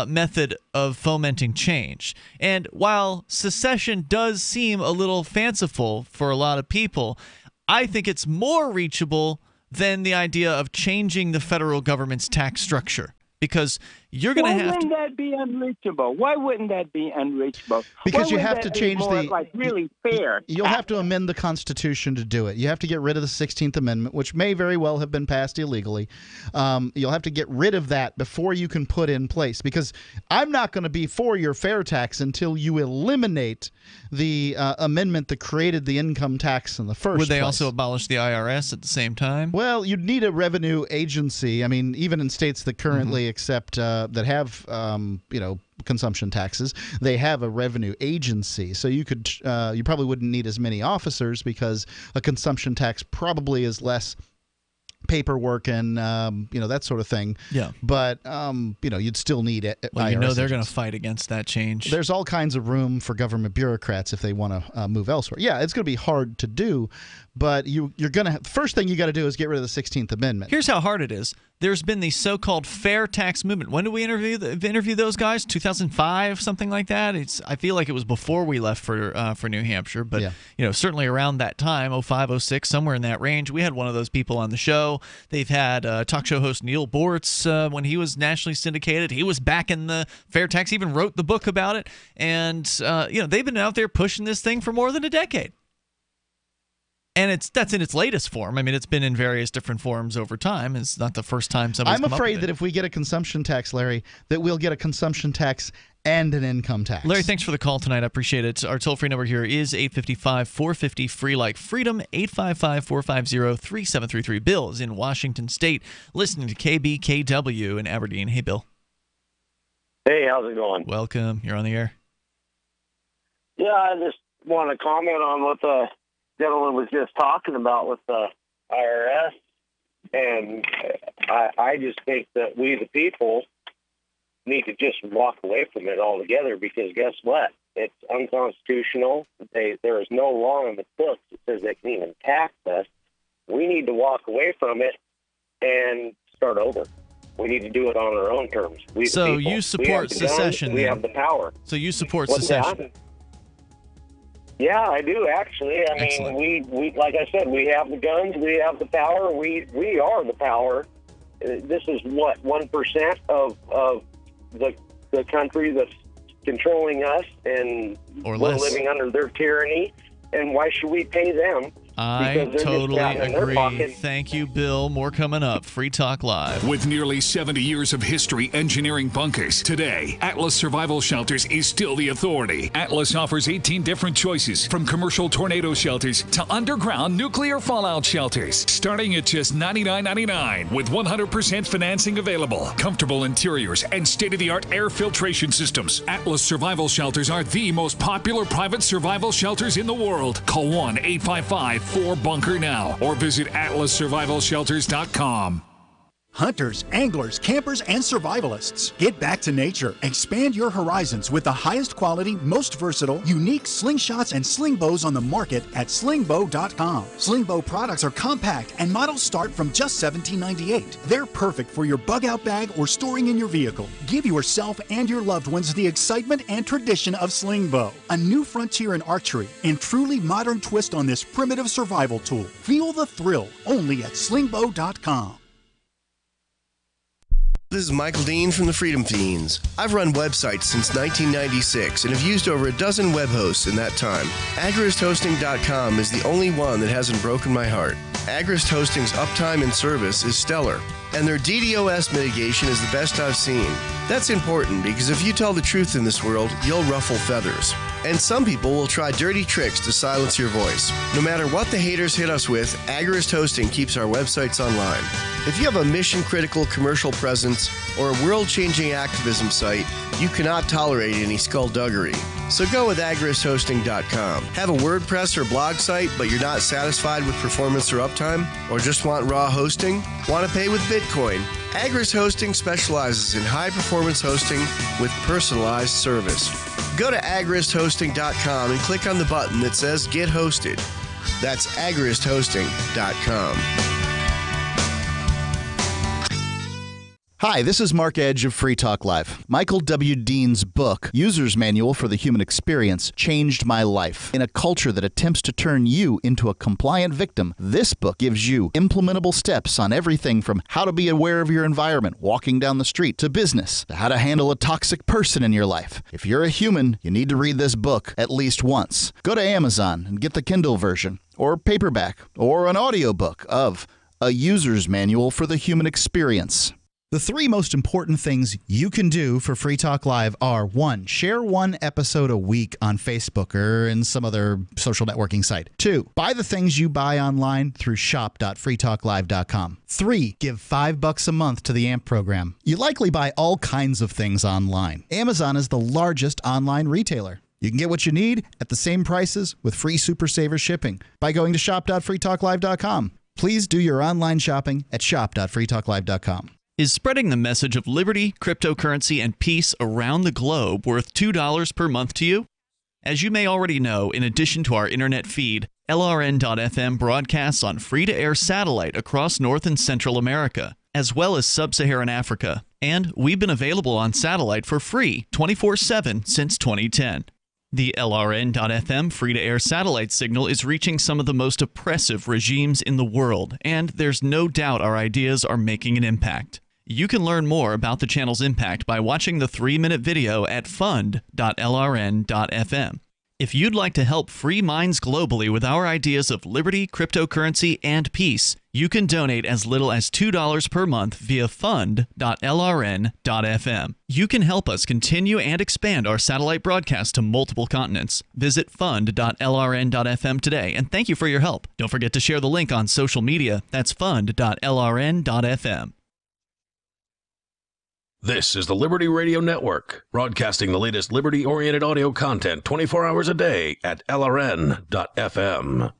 method of fomenting change. And while secession does seem a little fanciful for a lot of people, I think it's more reachable than the idea of changing the federal government's tax structure. Because you're going to have to...
Why wouldn't that be unreachable? Why wouldn't that be unreachable?
Because you have to change
the... like really fair.
You'll have to amend the Constitution to do it. You have to get rid of the 16th Amendment, which may very well have been passed illegally. You'll have to get rid of that before you can put in place. Because I'm not going to be for your fair tax until you eliminate the amendment that created the income tax in the first place.
Would they also abolish the IRS at the same time?
Well, you'd need a revenue agency. I mean, even in states that currently accept that have consumption taxes, they have a revenue agency. So you could you probably wouldn't need as many officers because a consumption tax probably is less paperwork and that sort of thing.
Yeah.
But you'd still need it.
Well, they're going to fight against that change.
There's all kinds of room for government bureaucrats if they want to move elsewhere. Yeah, it's going to be hard to do, but you're going to. The first thing you got to do is get rid of the 16th Amendment.
Here's how hard it is. There's been the so-called fair tax movement. When did we interview those guys? 2005, something like that. I feel like it was before we left for New Hampshire, but certainly around that time, 05, 06, somewhere in that range. We had one of those people on the show. They've had talk show host Neil Boortz when he was nationally syndicated. He was back in the fair tax. He even wrote the book about it, and they've been out there pushing this thing for more than a decade. And that's in its latest form. I mean, it's been in various different forms over time. It's not the first time somebody's come up with it.
I'm afraid that if we get a consumption tax, Larry, that we'll get a consumption tax and an income tax.
Larry, thanks for the call tonight. I appreciate it. Our toll-free number here is 855-450-FREE like freedom, 855-450-3733. Bill is in Washington State, listening to KBKW in Aberdeen. Hey, Bill.
Hey, how's it going?
Welcome. You're on the air.
Yeah, I just want to comment on what the gentleman was just talking about with the IRS, and I just think that we, the people, need to just walk away from it altogether because guess what? It's unconstitutional. There is no law in the books that says they can even tax us. We need to walk away from it and start over. We need to do it on our own terms.
So you support secession?
We have the power.
So you support secession?
Yeah, I do actually. I mean, we like I said, we have the guns, we have the power, we are the power. This is what 1% of the country that's controlling us, and we're living under their tyranny. And why should we pay them?
I totally agree. Thank you, Bill. More coming up. Free Talk Live.
With nearly 70 years of history engineering bunkers, today, Atlas Survival Shelters is still the authority. Atlas offers 18 different choices, from commercial tornado shelters to underground nuclear fallout shelters, starting at just $99.99 with 100% financing available, comfortable interiors, and state-of-the-art air filtration systems. Atlas Survival Shelters are the most popular private survival shelters in the world. Call 1-855-4-BUNKER now or visit atlassurvivalshelters.com.
Hunters, anglers, campers, and survivalists. Get back to nature. Expand your horizons with the highest quality, most versatile, unique slingshots and sling bows on the market at slingbow.com. Sling bow products are compact and models start from just $17.98. They're perfect for your bug out bag or storing in your vehicle. Give yourself and your loved ones the excitement and tradition of sling bow. A new frontier in archery and truly modern twist on this primitive survival tool. Feel the thrill only at slingbow.com.
This is Michael Dean from the Freedom Fiends. I've run websites since 1996 and have used over a dozen web hosts in that time. AgristHosting.com is the only one that hasn't broken my heart. Agrist Hosting's uptime and service is stellar, and their DDoS mitigation is the best I've seen. That's important because if you tell the truth in this world, you'll ruffle feathers. And some people will try dirty tricks to silence your voice. No matter what the haters hit us with, Agrist Hosting keeps our websites online. If you have a mission-critical commercial presence or a world-changing activism site, you cannot tolerate any skullduggery. So go with agristhosting.com. Have a WordPress or blog site, but you're not satisfied with performance or uptime? Or just want raw hosting? Want to pay with Bitcoin? Agrist Hosting specializes in high-performance hosting with personalized service. Go to agristhosting.com and click on the button that says Get Hosted. That's agristhosting.com.
Hi, this is Mark Edge of Free Talk Live. Michael W. Dean's book, User's Manual for the Human Experience, changed my life. In a culture that attempts to turn you into a compliant victim, this book gives you implementable steps on everything from how to be aware of your environment, walking down the street, to business, to how to handle a toxic person in your life. If you're a human, you need to read this book at least once. Go to Amazon and get the Kindle version, or paperback, or an audiobook of A User's Manual for the Human Experience.
The three most important things you can do for Free Talk Live are: 1, share one episode a week on Facebook or in some other social networking site. 2, buy the things you buy online through shop.freetalklive.com. 3, give $5 a month to the AMP program. You likely buy all kinds of things online. Amazon is the largest online retailer. You can get what you need at the same prices with free Super Saver shipping by going to shop.freetalklive.com. Please do your online shopping at shop.freetalklive.com.
Is spreading the message of liberty, cryptocurrency, and peace around the globe worth $2 per month to you? As you may already know, in addition to our internet feed, LRN.FM broadcasts on free-to-air satellite across North and Central America, as well as Sub-Saharan Africa. And we've been available on satellite for free 24/7 since 2010. The LRN.FM free-to-air satellite signal is reaching some of the most oppressive regimes in the world, and there's no doubt our ideas are making an impact. You can learn more about the channel's impact by watching the 3-minute video at fund.lrn.fm. If you'd like to help free minds globally with our ideas of liberty, cryptocurrency, and peace, you can donate as little as $2 per month via fund.lrn.fm. You can help us continue and expand our satellite broadcast to multiple continents. Visit fund.lrn.fm today, and thank you for your help. Don't forget to share the link on social media. That's fund.lrn.fm.
This is the Liberty Radio Network, broadcasting the latest liberty-oriented audio content 24 hours a day at LRN.FM.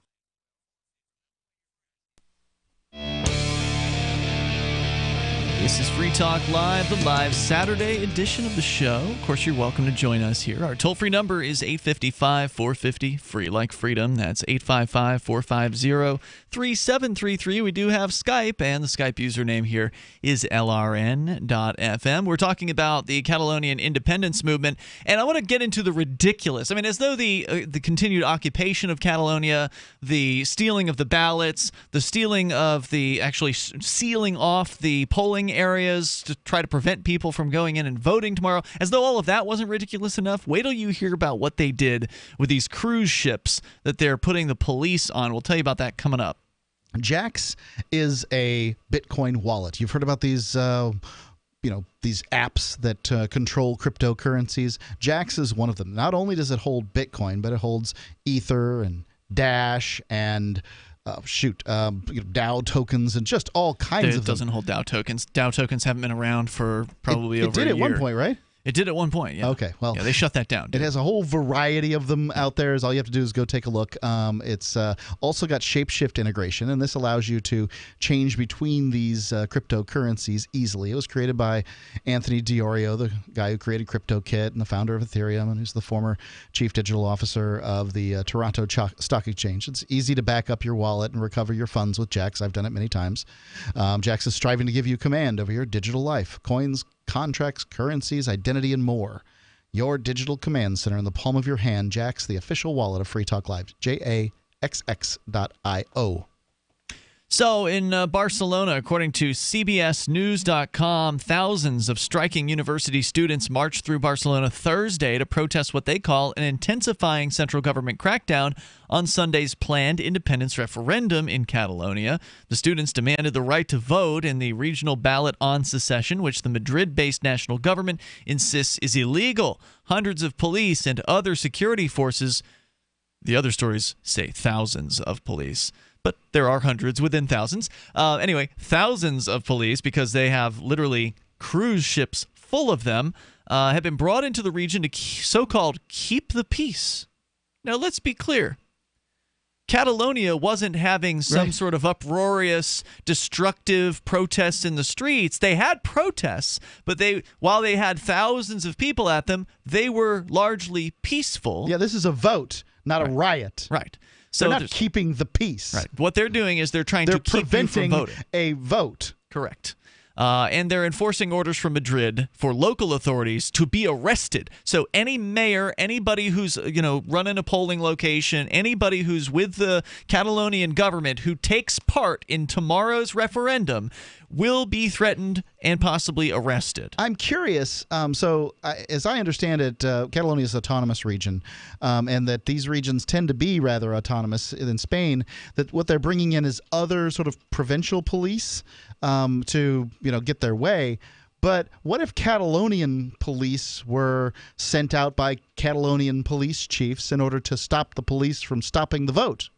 This is Free Talk Live, the live Saturday edition of the show. Of course, you're welcome to join us here. Our toll-free number is 855-450, free like freedom. That's 855-450-3733. We do have Skype, and the Skype username here is LRN.FM. We're talking about the Catalonian independence movement, and I want to get into the ridiculous. I mean, as though the continued occupation of Catalonia, the stealing of the ballots, the stealing of the actually sealing off the polling areas to try to prevent people from going in and voting tomorrow, as though all of that wasn't ridiculous enough. Wait till you hear about what they did with these cruise ships that they're putting the police on. We'll tell you about that coming up.
Jax is a Bitcoin wallet. You've heard about these these apps that control cryptocurrencies. Jax is one of them. Not only does it hold Bitcoin, but it holds Ether and Dash and DAO tokens and just all kinds of them.
It doesn't hold DAO tokens. DAO tokens haven't been around for probably over a year.
It did at one point, right?
It did at one point, yeah.
Okay, well,
yeah, they shut that down.
It has a whole variety of them out there. All you have to do is go take a look. It's also got Shapeshift integration, and this allows you to change between these cryptocurrencies easily. It was created by Anthony Diorio, the guy who created CryptoKit and the founder of Ethereum, and who's the former chief digital officer of the Toronto Stock Exchange. It's easy to back up your wallet and recover your funds with Jax. I've done it many times. Jax is striving to give you command over your digital life. Coins, contracts, currencies, identity, and more. Your digital command center in the palm of your hand. Jax, the official wallet of Free Talk Live. JAXX.io.
So in Barcelona, according to CBSNews.com, thousands of striking university students marched through Barcelona Thursday to protest what they call an intensifying central government crackdown on Sunday's planned independence referendum in Catalonia. The students demanded the right to vote in the regional ballot on secession, which the Madrid-based national government insists is illegal. Hundreds of police and other security forces, the other stories say thousands of police, but there are hundreds within thousands. Anyway, thousands of police, because they have literally cruise ships full of them, have been brought into the region to so-called keep the peace. Now, let's be clear. Catalonia wasn't having some sort of uproarious, destructive protests in the streets. They had protests, but while they had thousands of people at them, they were largely peaceful.
Yeah, this is a vote, not a riot.
Right.
So they're not keeping the peace.
Right. What they're doing is they're trying to keep you from voting.
A vote.
Correct. And they're enforcing orders from Madrid for local authorities to be arrested. So any mayor, anybody who's running a polling location, anybody who's with the Catalonian government who takes part in tomorrow's referendum will be threatened and possibly arrested.
I'm curious. As I understand it, Catalonia is an autonomous region, and that these regions tend to be rather autonomous in Spain. That what they're bringing in is other sort of provincial police to get their way. But what if Catalonian police were sent out by Catalonian police chiefs in order to stop the police from stopping the vote?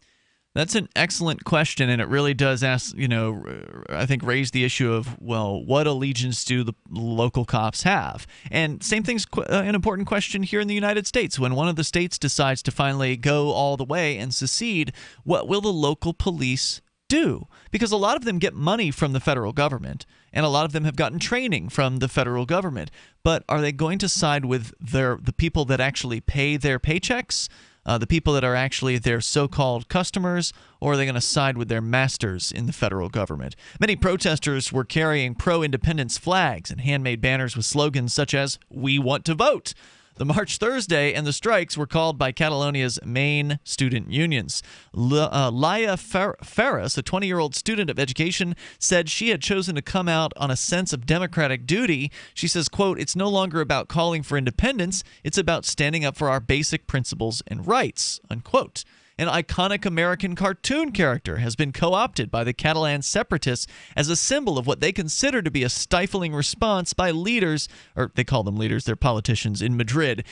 That's an excellent question, and it really does ask, I think raise the issue of, well, what allegiance do the local cops have? And same thing's an important question here in the United States. When one of the states decides to finally go all the way and secede, what will the local police do? Because a lot of them get money from the federal government, and a lot of them have gotten training from the federal government. But are they going to side with the people that actually pay their paychecks? The people that are actually their so-called customers, or are they going to side with their masters in the federal government? Many protesters were carrying pro-independence flags and handmade banners with slogans such as, "We want to vote." The march Thursday and the strikes were called by Catalonia's main student unions. Laia Ferris, a 20-year-old student of education, said she had chosen to come out on a sense of democratic duty. She says, quote, "It's no longer about calling for independence. It's about standing up for our basic principles and rights," unquote. An iconic American cartoon character has been co-opted by the Catalan separatists as a symbol of what they consider to be a stifling response by leaders, or they call them leaders, they're politicians, in Madrid.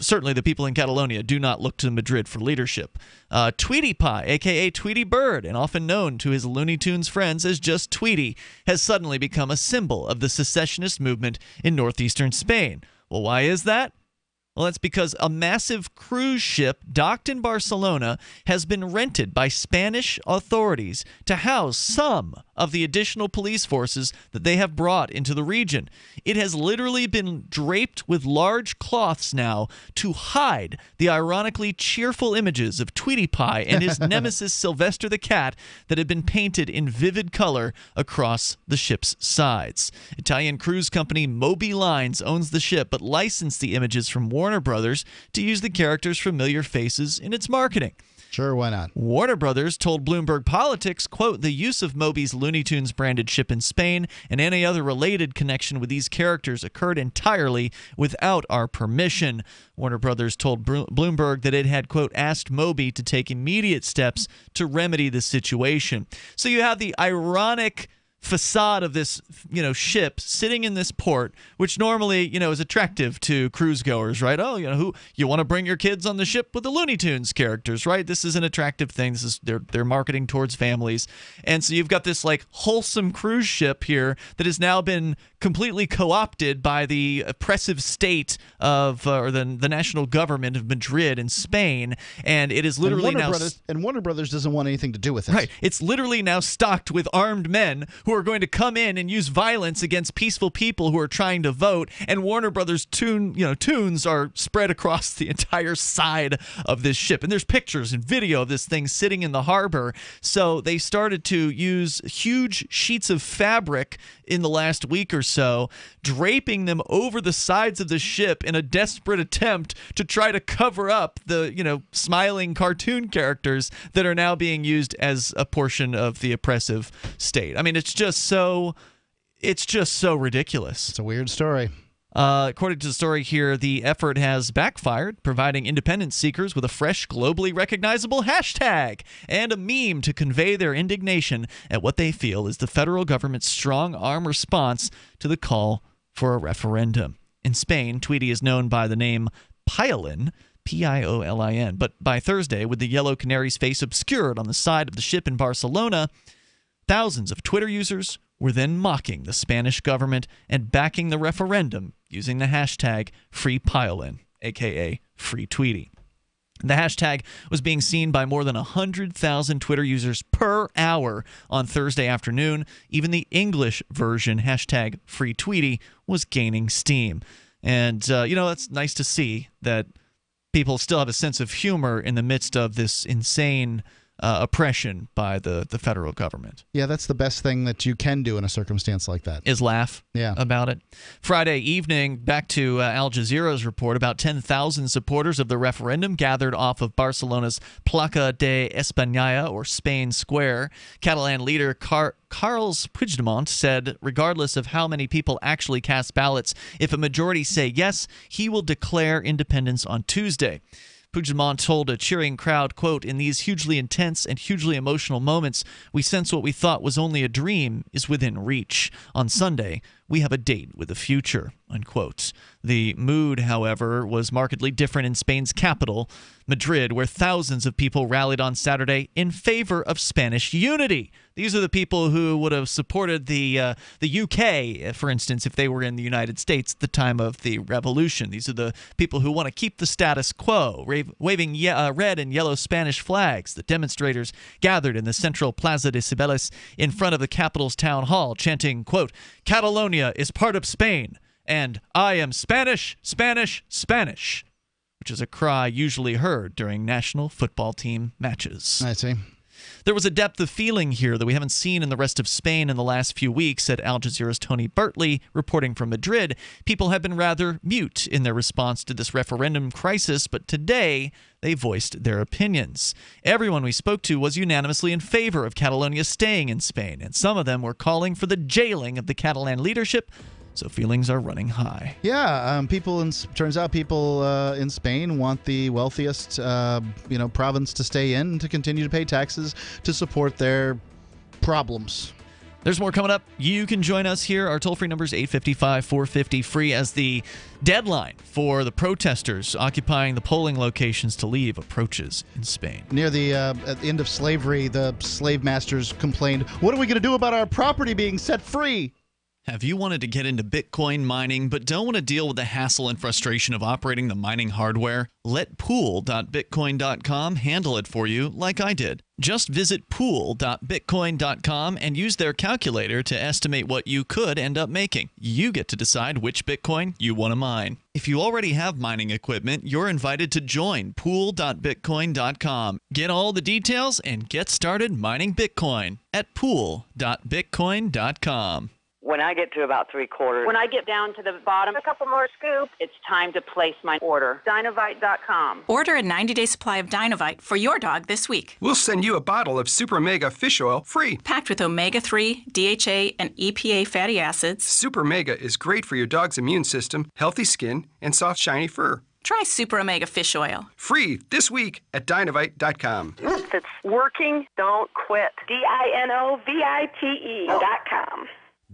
Certainly the people in Catalonia do not look to Madrid for leadership. Tweety Pie, a.k.a. Tweety Bird, and often known to his Looney Tunes friends as just Tweety, has suddenly become a symbol of the secessionist movement in northeastern Spain. Well, why is that? Well, that's because a massive cruise ship docked in Barcelona has been rented by Spanish authorities to house some of the additional police forces that they have brought into the region. It has literally been draped with large cloths now to hide the ironically cheerful images of Tweety Pie and his nemesis Sylvester the Cat that have been painted in vivid color across the ship's sides. Italian cruise company Moby Lines owns the ship but licensed the images from Warner Brothers to use the characters' familiar faces in its marketing.
Sure, why not?
Warner Brothers told Bloomberg Politics, quote, "The use of Moby's Looney Tunes branded ship in Spain and any other related connection with these characters occurred entirely without our permission." Warner Brothers told Bloomberg that it had, quote, "asked Moby to take immediate steps to remedy the situation." So you have the ironic facade of this, ship sitting in this port, which normally, is attractive to cruise goers, right? Oh, who you want to bring your kids on the ship with the Looney Tunes characters, right? This is an attractive thing. This is they're marketing towards families, and so you've got this like wholesome cruise ship here that has now been completely co-opted by the oppressive state of or the national government of Madrid in Spain, and it is literally
Warner Brothers doesn't want anything to do with it.
Right, it's literally now stocked with armed men who are going to come in and use violence against peaceful people who are trying to vote, and Warner Brothers tunes are spread across the entire side of this ship. And there's pictures and video of this thing sitting in the harbor. So they started to use huge sheets of fabric in the last week or so, draping them over the sides of the ship in a desperate attempt to try to cover up the, smiling cartoon characters that are now being used as a portion of the oppressive state. I mean, it's just so ridiculous.
It's a weird story.
According to the story here, the effort has backfired, providing independence seekers with a fresh, globally recognizable hashtag and a meme to convey their indignation at what they feel is the federal government's strong-arm response to the call for a referendum. In Spain, Tweety is known by the name Piolin, P-I-O-L-I-N, but by Thursday, with the yellow canary's face obscured on the side of the ship in Barcelona, thousands of Twitter users were then mocking the Spanish government and backing the referendum using the hashtag FreePiolin, a.k.a. FreeTweety. The hashtag was being seen by more than 100,000 Twitter users per hour on Thursday afternoon. Even the English version, hashtag FreeTweety, was gaining steam. And, it's nice to see that people still have a sense of humor in the midst of this insane oppression by the federal government.
Yeah, that's the best thing that you can do in a circumstance like that.
Is laugh about it. Friday evening, back to Al Jazeera's report, about 10,000 supporters of the referendum gathered off of Barcelona's Plaça de España, or Spain Square. Catalan leader Carles Puigdemont said, regardless of how many people actually cast ballots, if a majority say yes, he will declare independence on Tuesday. Puigdemont told a cheering crowd, quote, "In these hugely intense and hugely emotional moments, we sense what we thought was only a dream is within reach. On Sunday, we have a date with the future," unquote. The mood, however, was markedly different in Spain's capital, Madrid, where thousands of people rallied on Saturday in favor of Spanish unity. These are the people who would have supported the UK, for instance, if they were in the United States at the time of the revolution. These are the people who want to keep the status quo, waving red and yellow Spanish flags. The demonstrators gathered in the central Plaza de Cibeles in front of the capital's town hall, chanting, quote, "Catalonia is part of Spain," and "I am Spanish, Spanish, Spanish," which is a cry usually heard during national football team matches.
I see.
There was a depth of feeling here that we haven't seen in the rest of Spain in the last few weeks, said Al Jazeera's Tony Bertley, reporting from Madrid. People have been rather mute in their response to this referendum crisis, but today they voiced their opinions. Everyone we spoke to was unanimously in favor of Catalonia staying in Spain, and some of them were calling for the jailing of the Catalan leadership. So feelings are running high.
Yeah, turns out people in Spain want the wealthiest, province to stay in, to continue to pay taxes, to support their problems.
There's more coming up. You can join us here. Our toll-free number is 855-450-FREE as the deadline for the protesters occupying the polling locations to leave approaches in Spain.
Near the end of slavery, the slave masters complained, "What are we going to do about our property being set free?"
Have you wanted to get into Bitcoin mining but don't want to deal with the hassle and frustration of operating the mining hardware? Let pool.bitcoin.com handle it for you like I did. Just visit pool.bitcoin.com and use their calculator to estimate what you could end up making. You get to decide which Bitcoin you want to mine. If you already have mining equipment, you're invited to join pool.bitcoin.com. Get all the details and get started mining Bitcoin at pool.bitcoin.com.
When I get to about 3/4,
When I get down to the bottom, a couple more scoops, it's time to place my order. Dinovite.com.
Order a 90-day supply of Dinovite for your dog this week.
We'll send you a bottle of Super Mega Fish Oil free.
Packed with omega-3, DHA, and EPA fatty acids.
Super Mega is great for your dog's immune system, healthy skin, and soft, shiny fur.
Try Super Omega Fish Oil.
Free this week at Dinovite.com.
If it's working, don't quit. DINOVITE.com.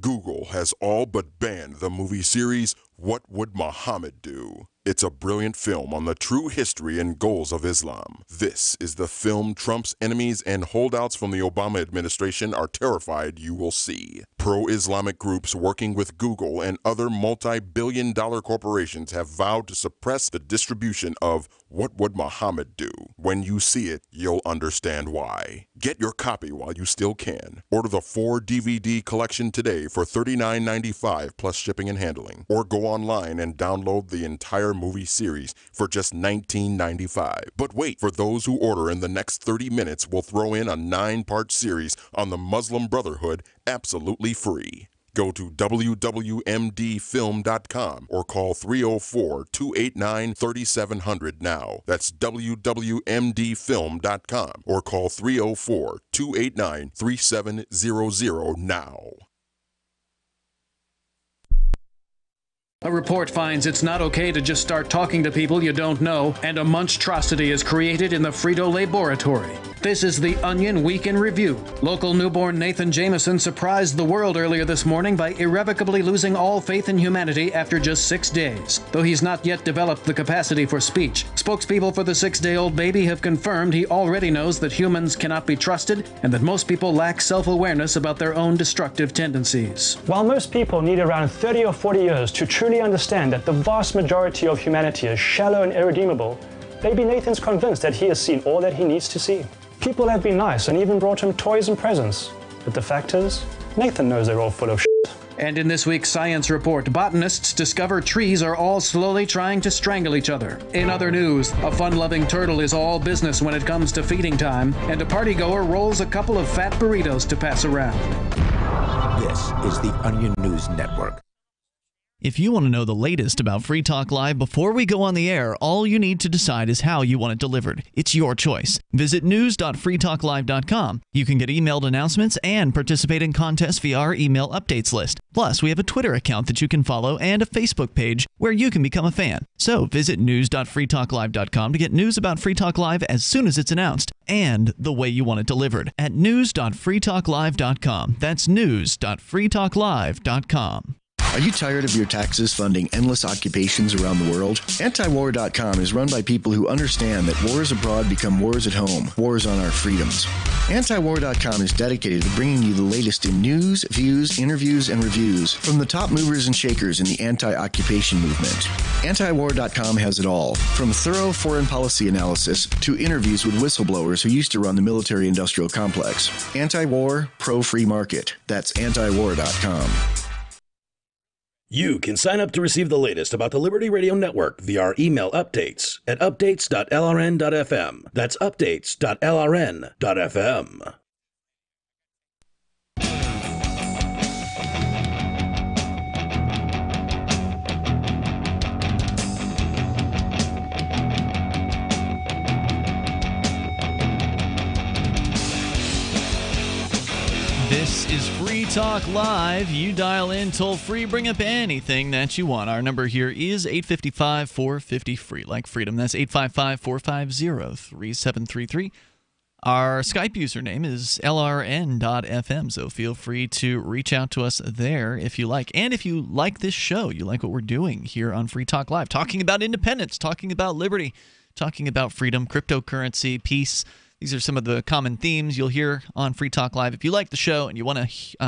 Google has all but banned the movie series What Would Muhammad Do? It's a brilliant film on the true history and goals of Islam. This is the film Trump's enemies and holdouts from the Obama administration are terrified you will see. Pro-Islamic groups working with Google and other multi-billion-dollar corporations have vowed to suppress the distribution of What Would Muhammad Do? When you see it, you'll understand why. Get your copy while you still can. Order the 4-DVD collection today for $39.95 plus shipping and handling. Or go online and download the entire movie series for just $19.95. But wait, for those who order in the next 30 minutes, we'll throw in a 9-part series on the Muslim Brotherhood absolutely free. Go to wwmdfilm.com or call 304-289-3700 now. That's wwmdfilm.com or call 304-289-3700 now.
A report finds it's not okay to just start talking to people you don't know, and a monstrosity is created in the Frito-Lay laboratory. This is the Onion Week in Review. Local newborn Nathan Jameson surprised the world earlier this morning by irrevocably losing all faith in humanity after just 6 days. Though he's not yet developed the capacity for speech, spokespeople for the 6-day-old baby have confirmed he already knows that humans cannot be trusted and that most people lack self-awareness about their own destructive tendencies.
While most people need around 30 or 40 years to truly understand that the vast majority of humanity is shallow and irredeemable, baby Nathan's convinced that he has seen all that he needs to see. People have been nice and even brought him toys and presents. But the fact is, Nathan knows they're all full of shit.
And in this week's science report, botanists discover trees are all slowly trying to strangle each other. In other news, a fun-loving turtle is all business when it comes to feeding time, and a partygoer rolls a couple of fat burritos to pass around.
This is the Onion News Network.
If you want to know the latest about Free Talk Live before we go on the air, all you need to decide is how you want it delivered. It's your choice. Visit news.freetalklive.com. You can get emailed announcements and participate in contests via our email updates list. Plus, we have a Twitter account that you can follow and a Facebook page where you can become a fan. So visit news.freetalklive.com to get news about Free Talk Live as soon as it's announced and the way you want it delivered at news.freetalklive.com. That's news.freetalklive.com.
Are you tired of your taxes funding endless occupations around the world? Antiwar.com is run by people who understand that wars abroad become wars at home, wars on our freedoms. Antiwar.com is dedicated to bringing you the latest in news, views, interviews, and reviews from the top movers and shakers in the anti-occupation movement. Antiwar.com has it all, from thorough foreign policy analysis to interviews with whistleblowers who used to run the military-industrial complex. Anti-war, pro-free market. That's antiwar.com.
You can sign up to receive the latest about the Liberty Radio Network via our email updates at updates.lrn.fm. That's updates.lrn.fm.
This is Free Talk Live. You dial in toll free, bring up anything that you want. Our number here is 855-450-FREE, like freedom. That's 855-450-3733. Our Skype username is lrn.fm, so feel free to reach out to us there if you like. And if you like this show, you like what we're doing here on Free Talk Live, talking about independence, talking about liberty, talking about freedom, cryptocurrency, peace. These are some of the common themes you'll hear on Free Talk Live. If you like the show and you want to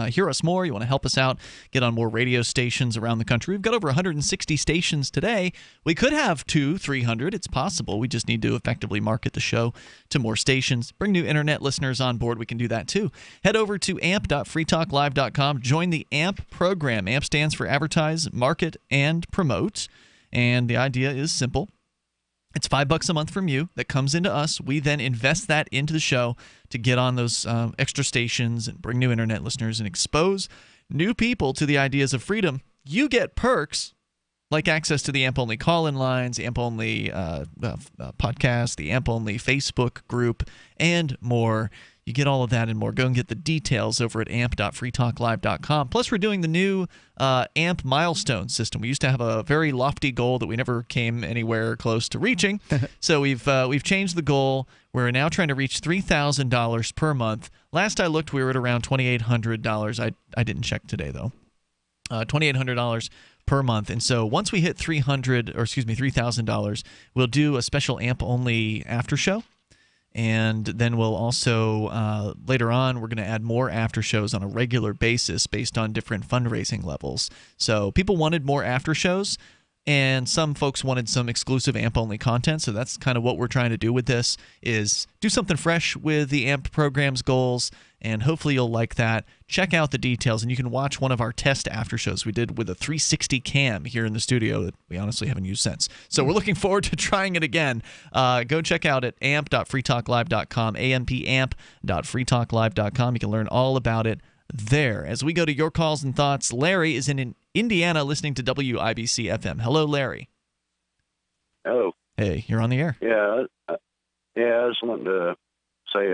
hear us more, you want to help us out, get on more radio stations around the country. We've got over 160 stations today. We could have 200-300. It's possible. We just need to effectively market the show to more stations. Bring new internet listeners on board. We can do that too. Head over to amp.freetalklive.com. Join the AMP program. AMP stands for Advertise, Market, and Promote. And the idea is simple. It's $5 a month from you that comes into us. We then invest that into the show to get on those extra stations and bring new internet listeners and expose new people to the ideas of freedom. You get perks like access to the AMP-only call-in lines, AMP-only podcast, the AMP-only Facebook group, and more. You get all of that and more. Go and get the details over at amp.freetalklive.com. Plus, we're doing the new AMP milestone system. We used to have a very lofty goal that we never came anywhere close to reaching. So we've changed the goal. We're now trying to reach $3,000 per month. Last I looked, we were at around $2,800. I didn't check today, though. $2,800 per month. And so once we hit $3,000, we'll do a special AMP-only after show. And then we'll also, later on, we're going to add more after shows on a regular basis based on different fundraising levels. So people wanted more after shows, and some folks wanted some exclusive AMP-only content. So that's kind of what we're trying to do with this, is do something fresh with the AMP program's goals, and hopefully you'll like that. Check out the details, and you can watch one of our test after shows we did with a 360 cam here in the studio that we honestly haven't used since. So we're looking forward to trying it again. Go check out at amp.freetalklive.com, amp.freetalklive.com. You can learn all about it there. As we go to your calls and thoughts, Larry is in Indiana listening to WIBC FM. Hello, Larry.
Hello.
Hey, you're on the air.
Yeah, I just wanted to say,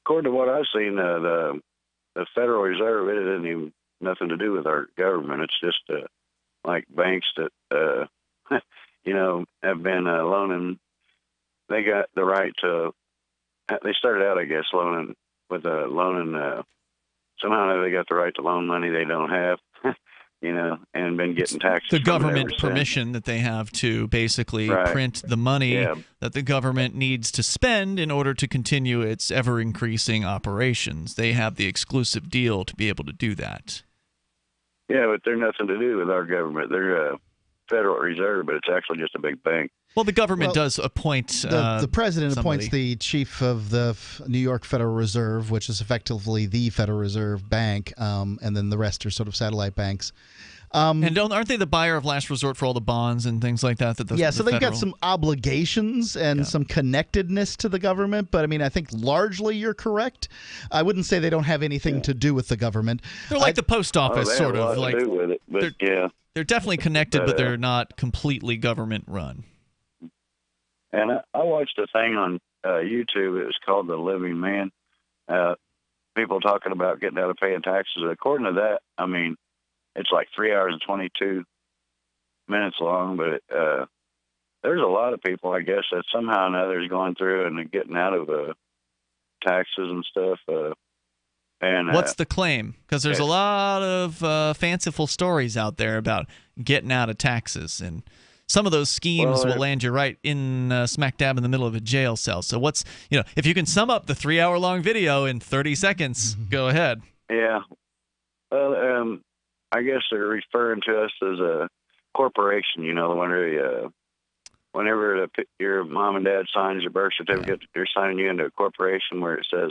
according to what I've seen, the Federal Reserve, it isn't even nothing to do with our government. It's just like banks that, have been loaning. They got the right to. They started out, I guess, loaning. Somehow they got the right to loan money they don't have, and been getting taxes.
The government permission that they have to basically print the money that the government needs to spend in order to continue its ever-increasing operations. They have the exclusive deal to be able to do that.
Yeah, but they're nothing to do with our government. They're Federal Reserve, but it's actually just a big bank.
Well, the government does appoint
the president
somebody.
appoints the chief of the New York Federal Reserve, which is effectively the Federal Reserve Bank, and then the rest are sort of satellite banks.
And aren't they the buyer of last resort for all the bonds and things like that?
So they've got some obligations and some connectedness to the government, but I mean, I think largely you're correct. I wouldn't say they don't have anything to do with the government.
They're like the post office, sort of.
Like to do with it, but
they're definitely connected, but they're not completely government run.
And I watched a thing on YouTube. It was called The Living Man. People talking about getting out of paying taxes. According to that, I mean, it's like 3 hours and 22 minutes long, but there's a lot of people, I guess, that somehow or another is going through and getting out of taxes and stuff. And
what's the claim? Because there's a lot of fanciful stories out there about getting out of taxes, and some of those schemes will land you right in smack dab in the middle of a jail cell. So if you can sum up the 3 hour long video in 30 seconds, go ahead.
Yeah. Well, I guess they're referring to us as a corporation, whenever your mom and dad signs your birth certificate, they're signing you into a corporation where it says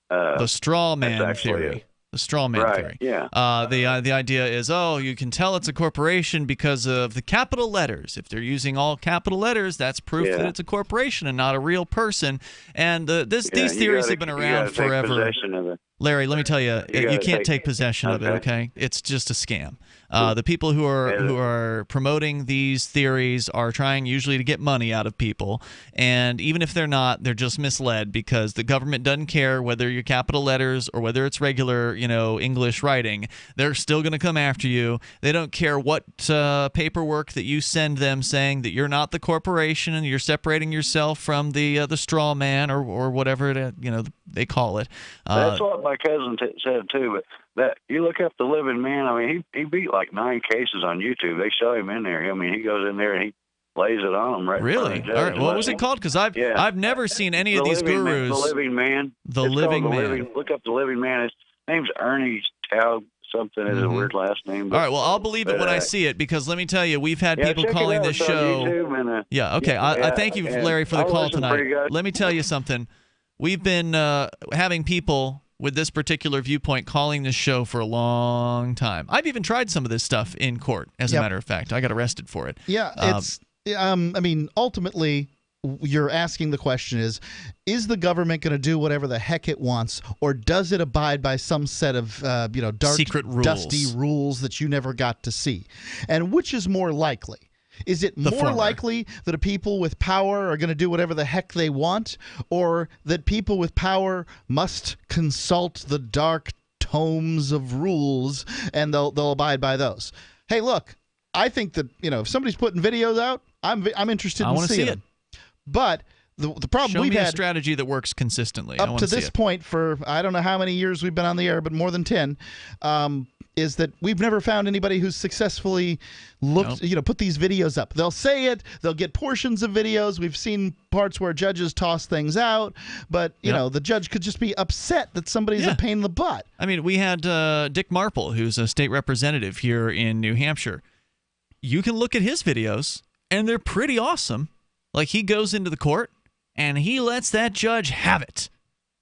the straw man theory. The straw man theory.
Yeah.
The idea is, you can tell it's a corporation because of the capital letters. If they're using all capital letters, that's proof that it's a corporation and not a real person. And these theories have been around forever. Larry, let me tell you, you can't take possession of it. Okay, it's just a scam. The people who are promoting these theories are trying usually to get money out of people, and even if they're not, they're just misled because the government doesn't care whether you're capital letters or whether it's regular, English writing. They're still going to come after you. They don't care what paperwork that you send them saying that you're not the corporation and you're separating yourself from the straw man or whatever they call it.
That's what my cousin said too. But that you look up The Living Man. I mean, he beat like 9 cases on YouTube. They show him in there. I mean, he goes in there and he lays it on them right.
Really? All right. What was it called? Because I've never seen any of these gurus.
The Living Man.
The Living Man.
Look up The Living Man. His name's Ernie Taub. Something is a weird last name.
All right, well, I'll believe it when I see it because let me tell you, we've had people calling this show. I thank you, Larry, for the call tonight. Let me tell you something. We've been having people with this particular viewpoint calling this show for a long time. I've even tried some of this stuff in court, as a matter of fact. I got arrested for it.
Yeah, ultimately, you're asking the question is the government going to do whatever the heck it wants, or does it abide by some set of dark,
secret rules,
dusty rules that you never got to see? And which is more likely? Is it more likely that people with power are going to do whatever the heck they want, or that people with power must consult the dark tomes of rules and they'll abide by those? Hey, look, I think that, if somebody's putting videos out, I'm interested in seeing it. But the problem
Show
we've
me
had
a strategy that works consistently.
up to this point for I don't know how many years we've been on the air, but more than 10, is that we've never found anybody who's successfully looked, put these videos up. They'll say it, they'll get portions of videos. We've seen parts where judges toss things out, but the judge could just be upset that somebody's a pain in the butt.
I mean, we had Dick Marple, who's a state representative here in New Hampshire. You can look at his videos, and they're pretty awesome. Like, he goes into the court, and he lets that judge have it.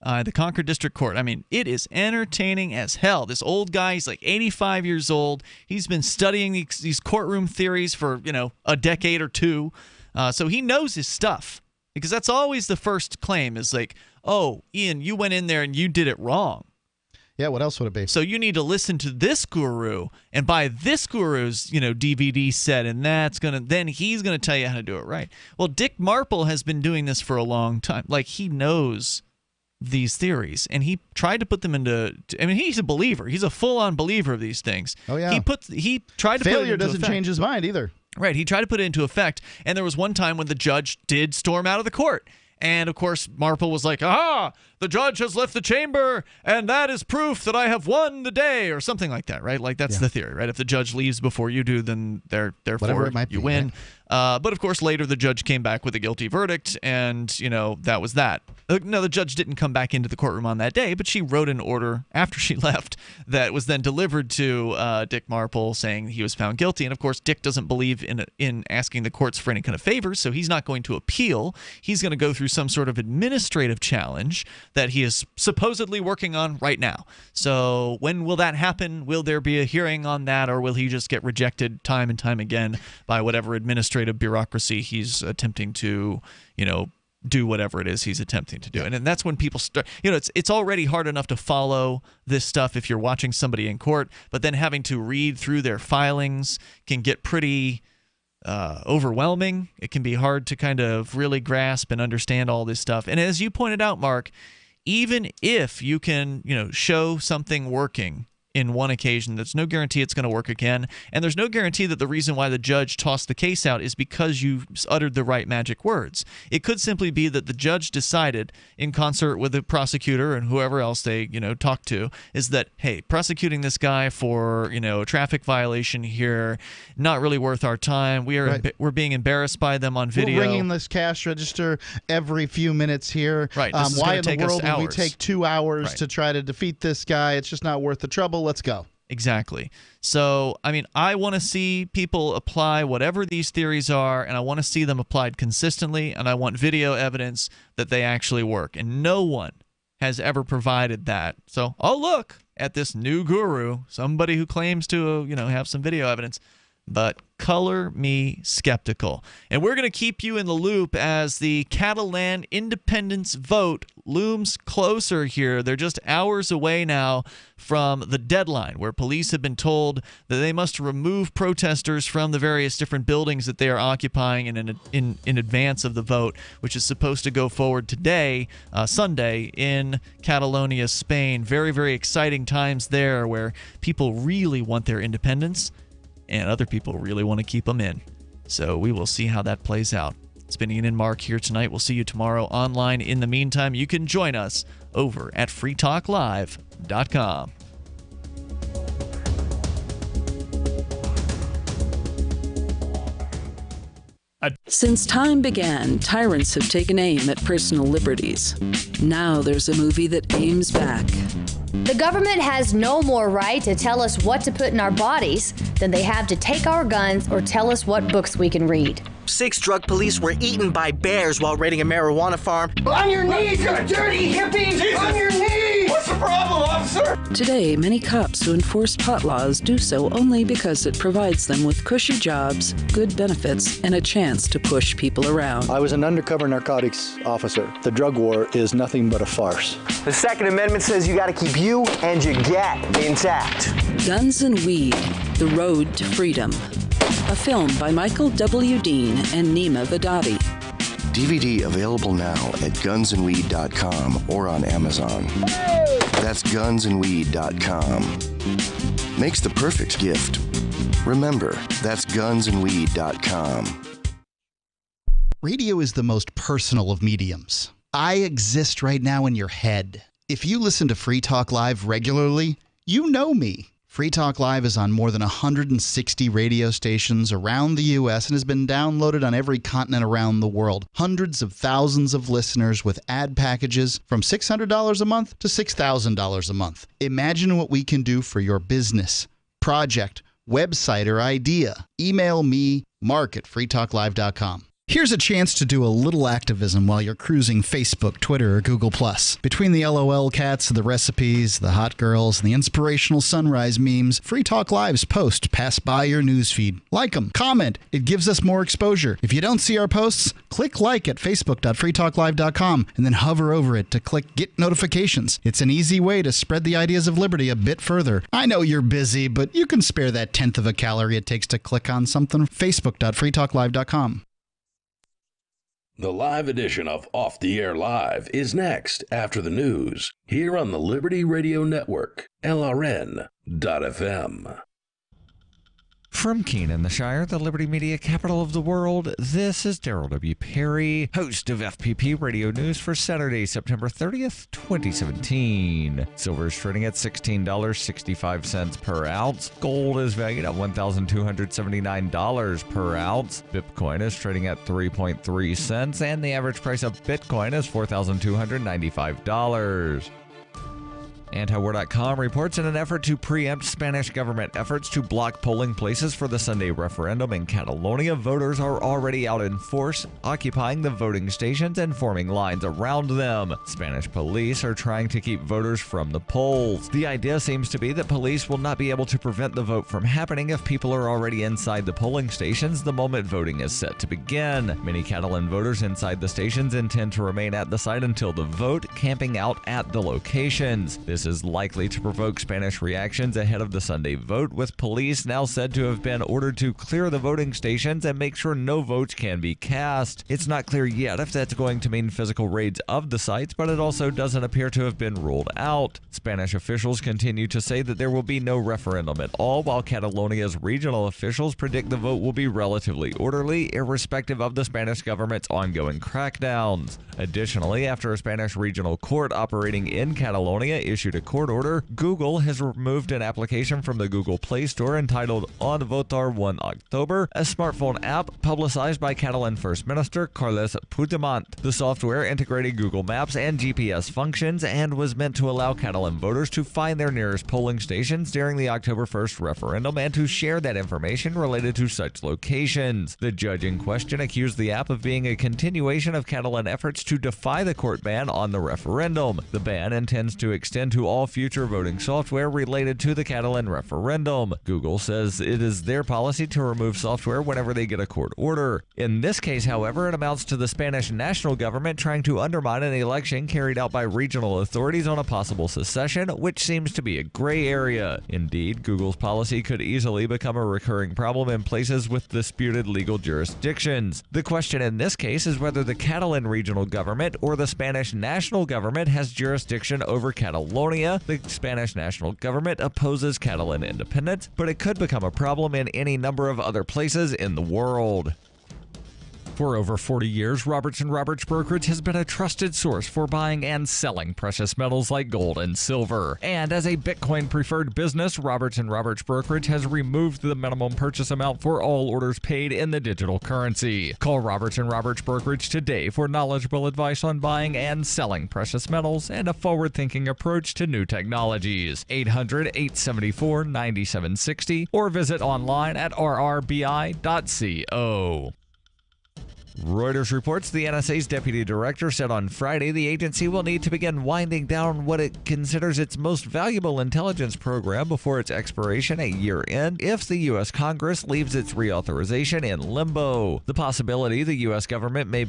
The Concord District Court. I mean, it is entertaining as hell. This old guy, he's like 85 years old. He's been studying these courtroom theories for, a decade or two. So he knows his stuff. Because that's always the first claim is like, oh, Ian, you went in there and you did it wrong.
Yeah, what else would it be?
So you need to listen to this guru and buy this guru's, DVD set, and then he's gonna tell you how to do it right. Well, Dick Marple has been doing this for a long time. Like, he knows these theories, and he tried to put them into. I mean, he's a believer. He's a full-on believer of these things.
Oh yeah.
He tried to.
Failure doesn't change his mind either.
Right. He tried to put it into effect, and there was one time when the judge did storm out of the court. And, of course, Marple was like, the judge has left the chamber, and that is proof that I have won the day, or something like that, right? Like, that's the theory, right? If the judge leaves before you do, then therefore you win. Right? But, of course, later the judge came back with a guilty verdict, and, that was that. No, the judge didn't come back into the courtroom on that day, but she wrote an order after she left that was then delivered to Dick Marple saying he was found guilty. And, of course, Dick doesn't believe in asking the courts for any kind of favors, so he's not going to appeal. He's going to go through some sort of administrative challenge that he is supposedly working on right now. So when will that happen? Will there be a hearing on that, or will he just get rejected time and time again by whatever administrative bureaucracy he's attempting to, do whatever it is he's attempting to do? And that's when people start, it's already hard enough to follow this stuff if you're watching somebody in court, but then having to read through their filings can get pretty overwhelming. It can be hard to kind of really grasp and understand all this stuff. And as you pointed out, Mark, even if you can, show something working in one occasion, there's no guarantee it's going to work again. And there's no guarantee that the reason why the judge tossed the case out is because you uttered the right magic words. It could simply be that the judge decided, in concert with the prosecutor and whoever else they, talked to, is that, hey, prosecuting this guy for, a traffic violation here, not really worth our time. We're being embarrassed by them on video.
We're ringing this cash register every few minutes here.
Right.
Why in the world would we take 2 hours to try to defeat this guy? It's just not worth the trouble. Let's go.
Exactly. So, I mean, I want to see people apply whatever these theories are, and I want to see them applied consistently, and I want video evidence that they actually work. And no one has ever provided that. So I'll look at this new guru, somebody who claims to, have some video evidence, but color me skeptical. And we're going to keep you in the loop as the Catalan independence vote looms closer here. They're just hours away now from the deadline where police have been told that they must remove protesters from the various different buildings that they are occupying in advance of the vote, which is supposed to go forward today, Sunday, in Catalonia, Spain. Very, very exciting times there where people really want their independence and other people really want to keep them in. So we will see how that plays out. It's been Ian and Mark here tonight. We'll see you tomorrow online. In the meantime, you can join us over at freetalklive.com.
Since time began, tyrants have taken aim at personal liberties. Now there's a movie that aims back.
The government has no more right to tell us what to put in our bodies than they have to take our guns or tell us what books we can read.
6 drug police were eaten by bears while raiding a marijuana farm.
On your knees, you dirty hippie! Jesus. On your knees! What's the problem, officer?
Today, many cops who enforce pot laws do so only because it provides them with cushy jobs, good benefits, and a chance to push people around.
I was an undercover narcotics officer. The drug war is nothing but a farce.
The Second Amendment says you got to keep you and your gat intact.
Guns and Weed, the road to freedom. a film by Michael W. Dean and Nima Vadadi.
DVD available now at gunsandweed.com or on Amazon. That's gunsandweed.com. Makes the perfect gift. Remember, that's gunsandweed.com.
Radio is the most personal of mediums. I exist right now in your head. If you listen to Free Talk Live regularly, you know me. Free Talk Live is on more than 160 radio stations around the U.S. and has been downloaded on every continent around the world. Hundreds of thousands of listeners with ad packages from $600 a month to $6,000 a month. Imagine what we can do for your business, project, website, or idea. Email me, mark@freetalklive.com. Here's a chance to do a little activism while you're cruising Facebook, Twitter, or Google+. Between the LOL cats, the recipes, the hot girls, and the inspirational sunrise memes, Free Talk Live's posts pass by your newsfeed. Like them, comment. It gives us more exposure. If you don't see our posts, click like at facebook.freetalklive.com and then hover over it to click Get Notifications. It's an easy way to spread the ideas of liberty a bit further. I know you're busy, but you can spare that 1/10 of a calorie it takes to click on something. facebook.freetalklive.com.
The live edition of Off the Air Live is next after the news here on the Liberty Radio Network, LRN.FM.
From Keene in the Shire, the Liberty Media capital of the world, this is Daryl W. Perry, host of FPP Radio News for Saturday, September 30th, 2017. Silver is trading at $16.65 per ounce. Gold is valued at $1,279 per ounce. Bitcoin is trading at 3.3 cents, and the average price of Bitcoin is $4,295. Antiwar.com reports in an effort to preempt Spanish government efforts to block polling places for the Sunday referendum in Catalonia, voters are already out in force, occupying the voting stations and forming lines around them. Spanish police are trying to keep voters from the polls. The idea seems to be that police will not be able to prevent the vote from happening if people are already inside the polling stations the moment voting is set to begin. Many Catalan voters inside the stations intend to remain at the site until the vote, camping out at the locations. This is likely to provoke Spanish reactions ahead of the Sunday vote, with police now said to have been ordered to clear the voting stations and make sure no votes can be cast. It's not clear yet if that's going to mean physical raids of the sites, but it also doesn't appear to have been ruled out. Spanish officials continue to say that there will be no referendum at all, while Catalonia's regional officials predict the vote will be relatively orderly, irrespective of the Spanish government's ongoing crackdowns. Additionally, after a Spanish regional court operating in Catalonia issued a court order, Google has removed an application from the Google Play Store entitled On Votar 1 October, a smartphone app publicized by Catalan First Minister Carles Puigdemont. The software integrated Google Maps and GPS functions and was meant to allow Catalan voters to find their nearest polling stations during the October 1st referendum and to share that information related to such locations. The judge in question accused the app of being a continuation of Catalan efforts to defy the court ban on the referendum. The ban intends to extend to all future voting software related to the Catalan referendum. Google says it is their policy to remove software whenever they get a court order. In this case, however, it amounts to the Spanish national government trying to undermine an election carried out by regional authorities on a possible secession, which seems to be a gray area. Indeed, Google's policy could easily become a recurring problem in places with disputed legal jurisdictions. The question in this case is whether the Catalan regional government or the Spanish national government has jurisdiction over Catalonia. The Spanish national government opposes Catalan independence, but it could become a problem in any number of other places in the world. For over 40 years, Roberts & Roberts Brokerage has been a trusted source for buying and selling precious metals like gold and silver. And as a Bitcoin-preferred business, Roberts & Roberts Brokerage has removed the minimum purchase amount for all orders paid in the digital currency. Call Roberts & Roberts Brokerage today for knowledgeable advice on buying and selling precious metals and a forward-thinking approach to new technologies. 800-874-9760 or visit online at rrbi.co. Reuters reports the NSA's deputy director said on Friday the agency will need to begin winding down what it considers its most valuable intelligence program before its expiration at year-end if the U.S. Congress leaves its reauthorization in limbo. The possibility the U.S. government may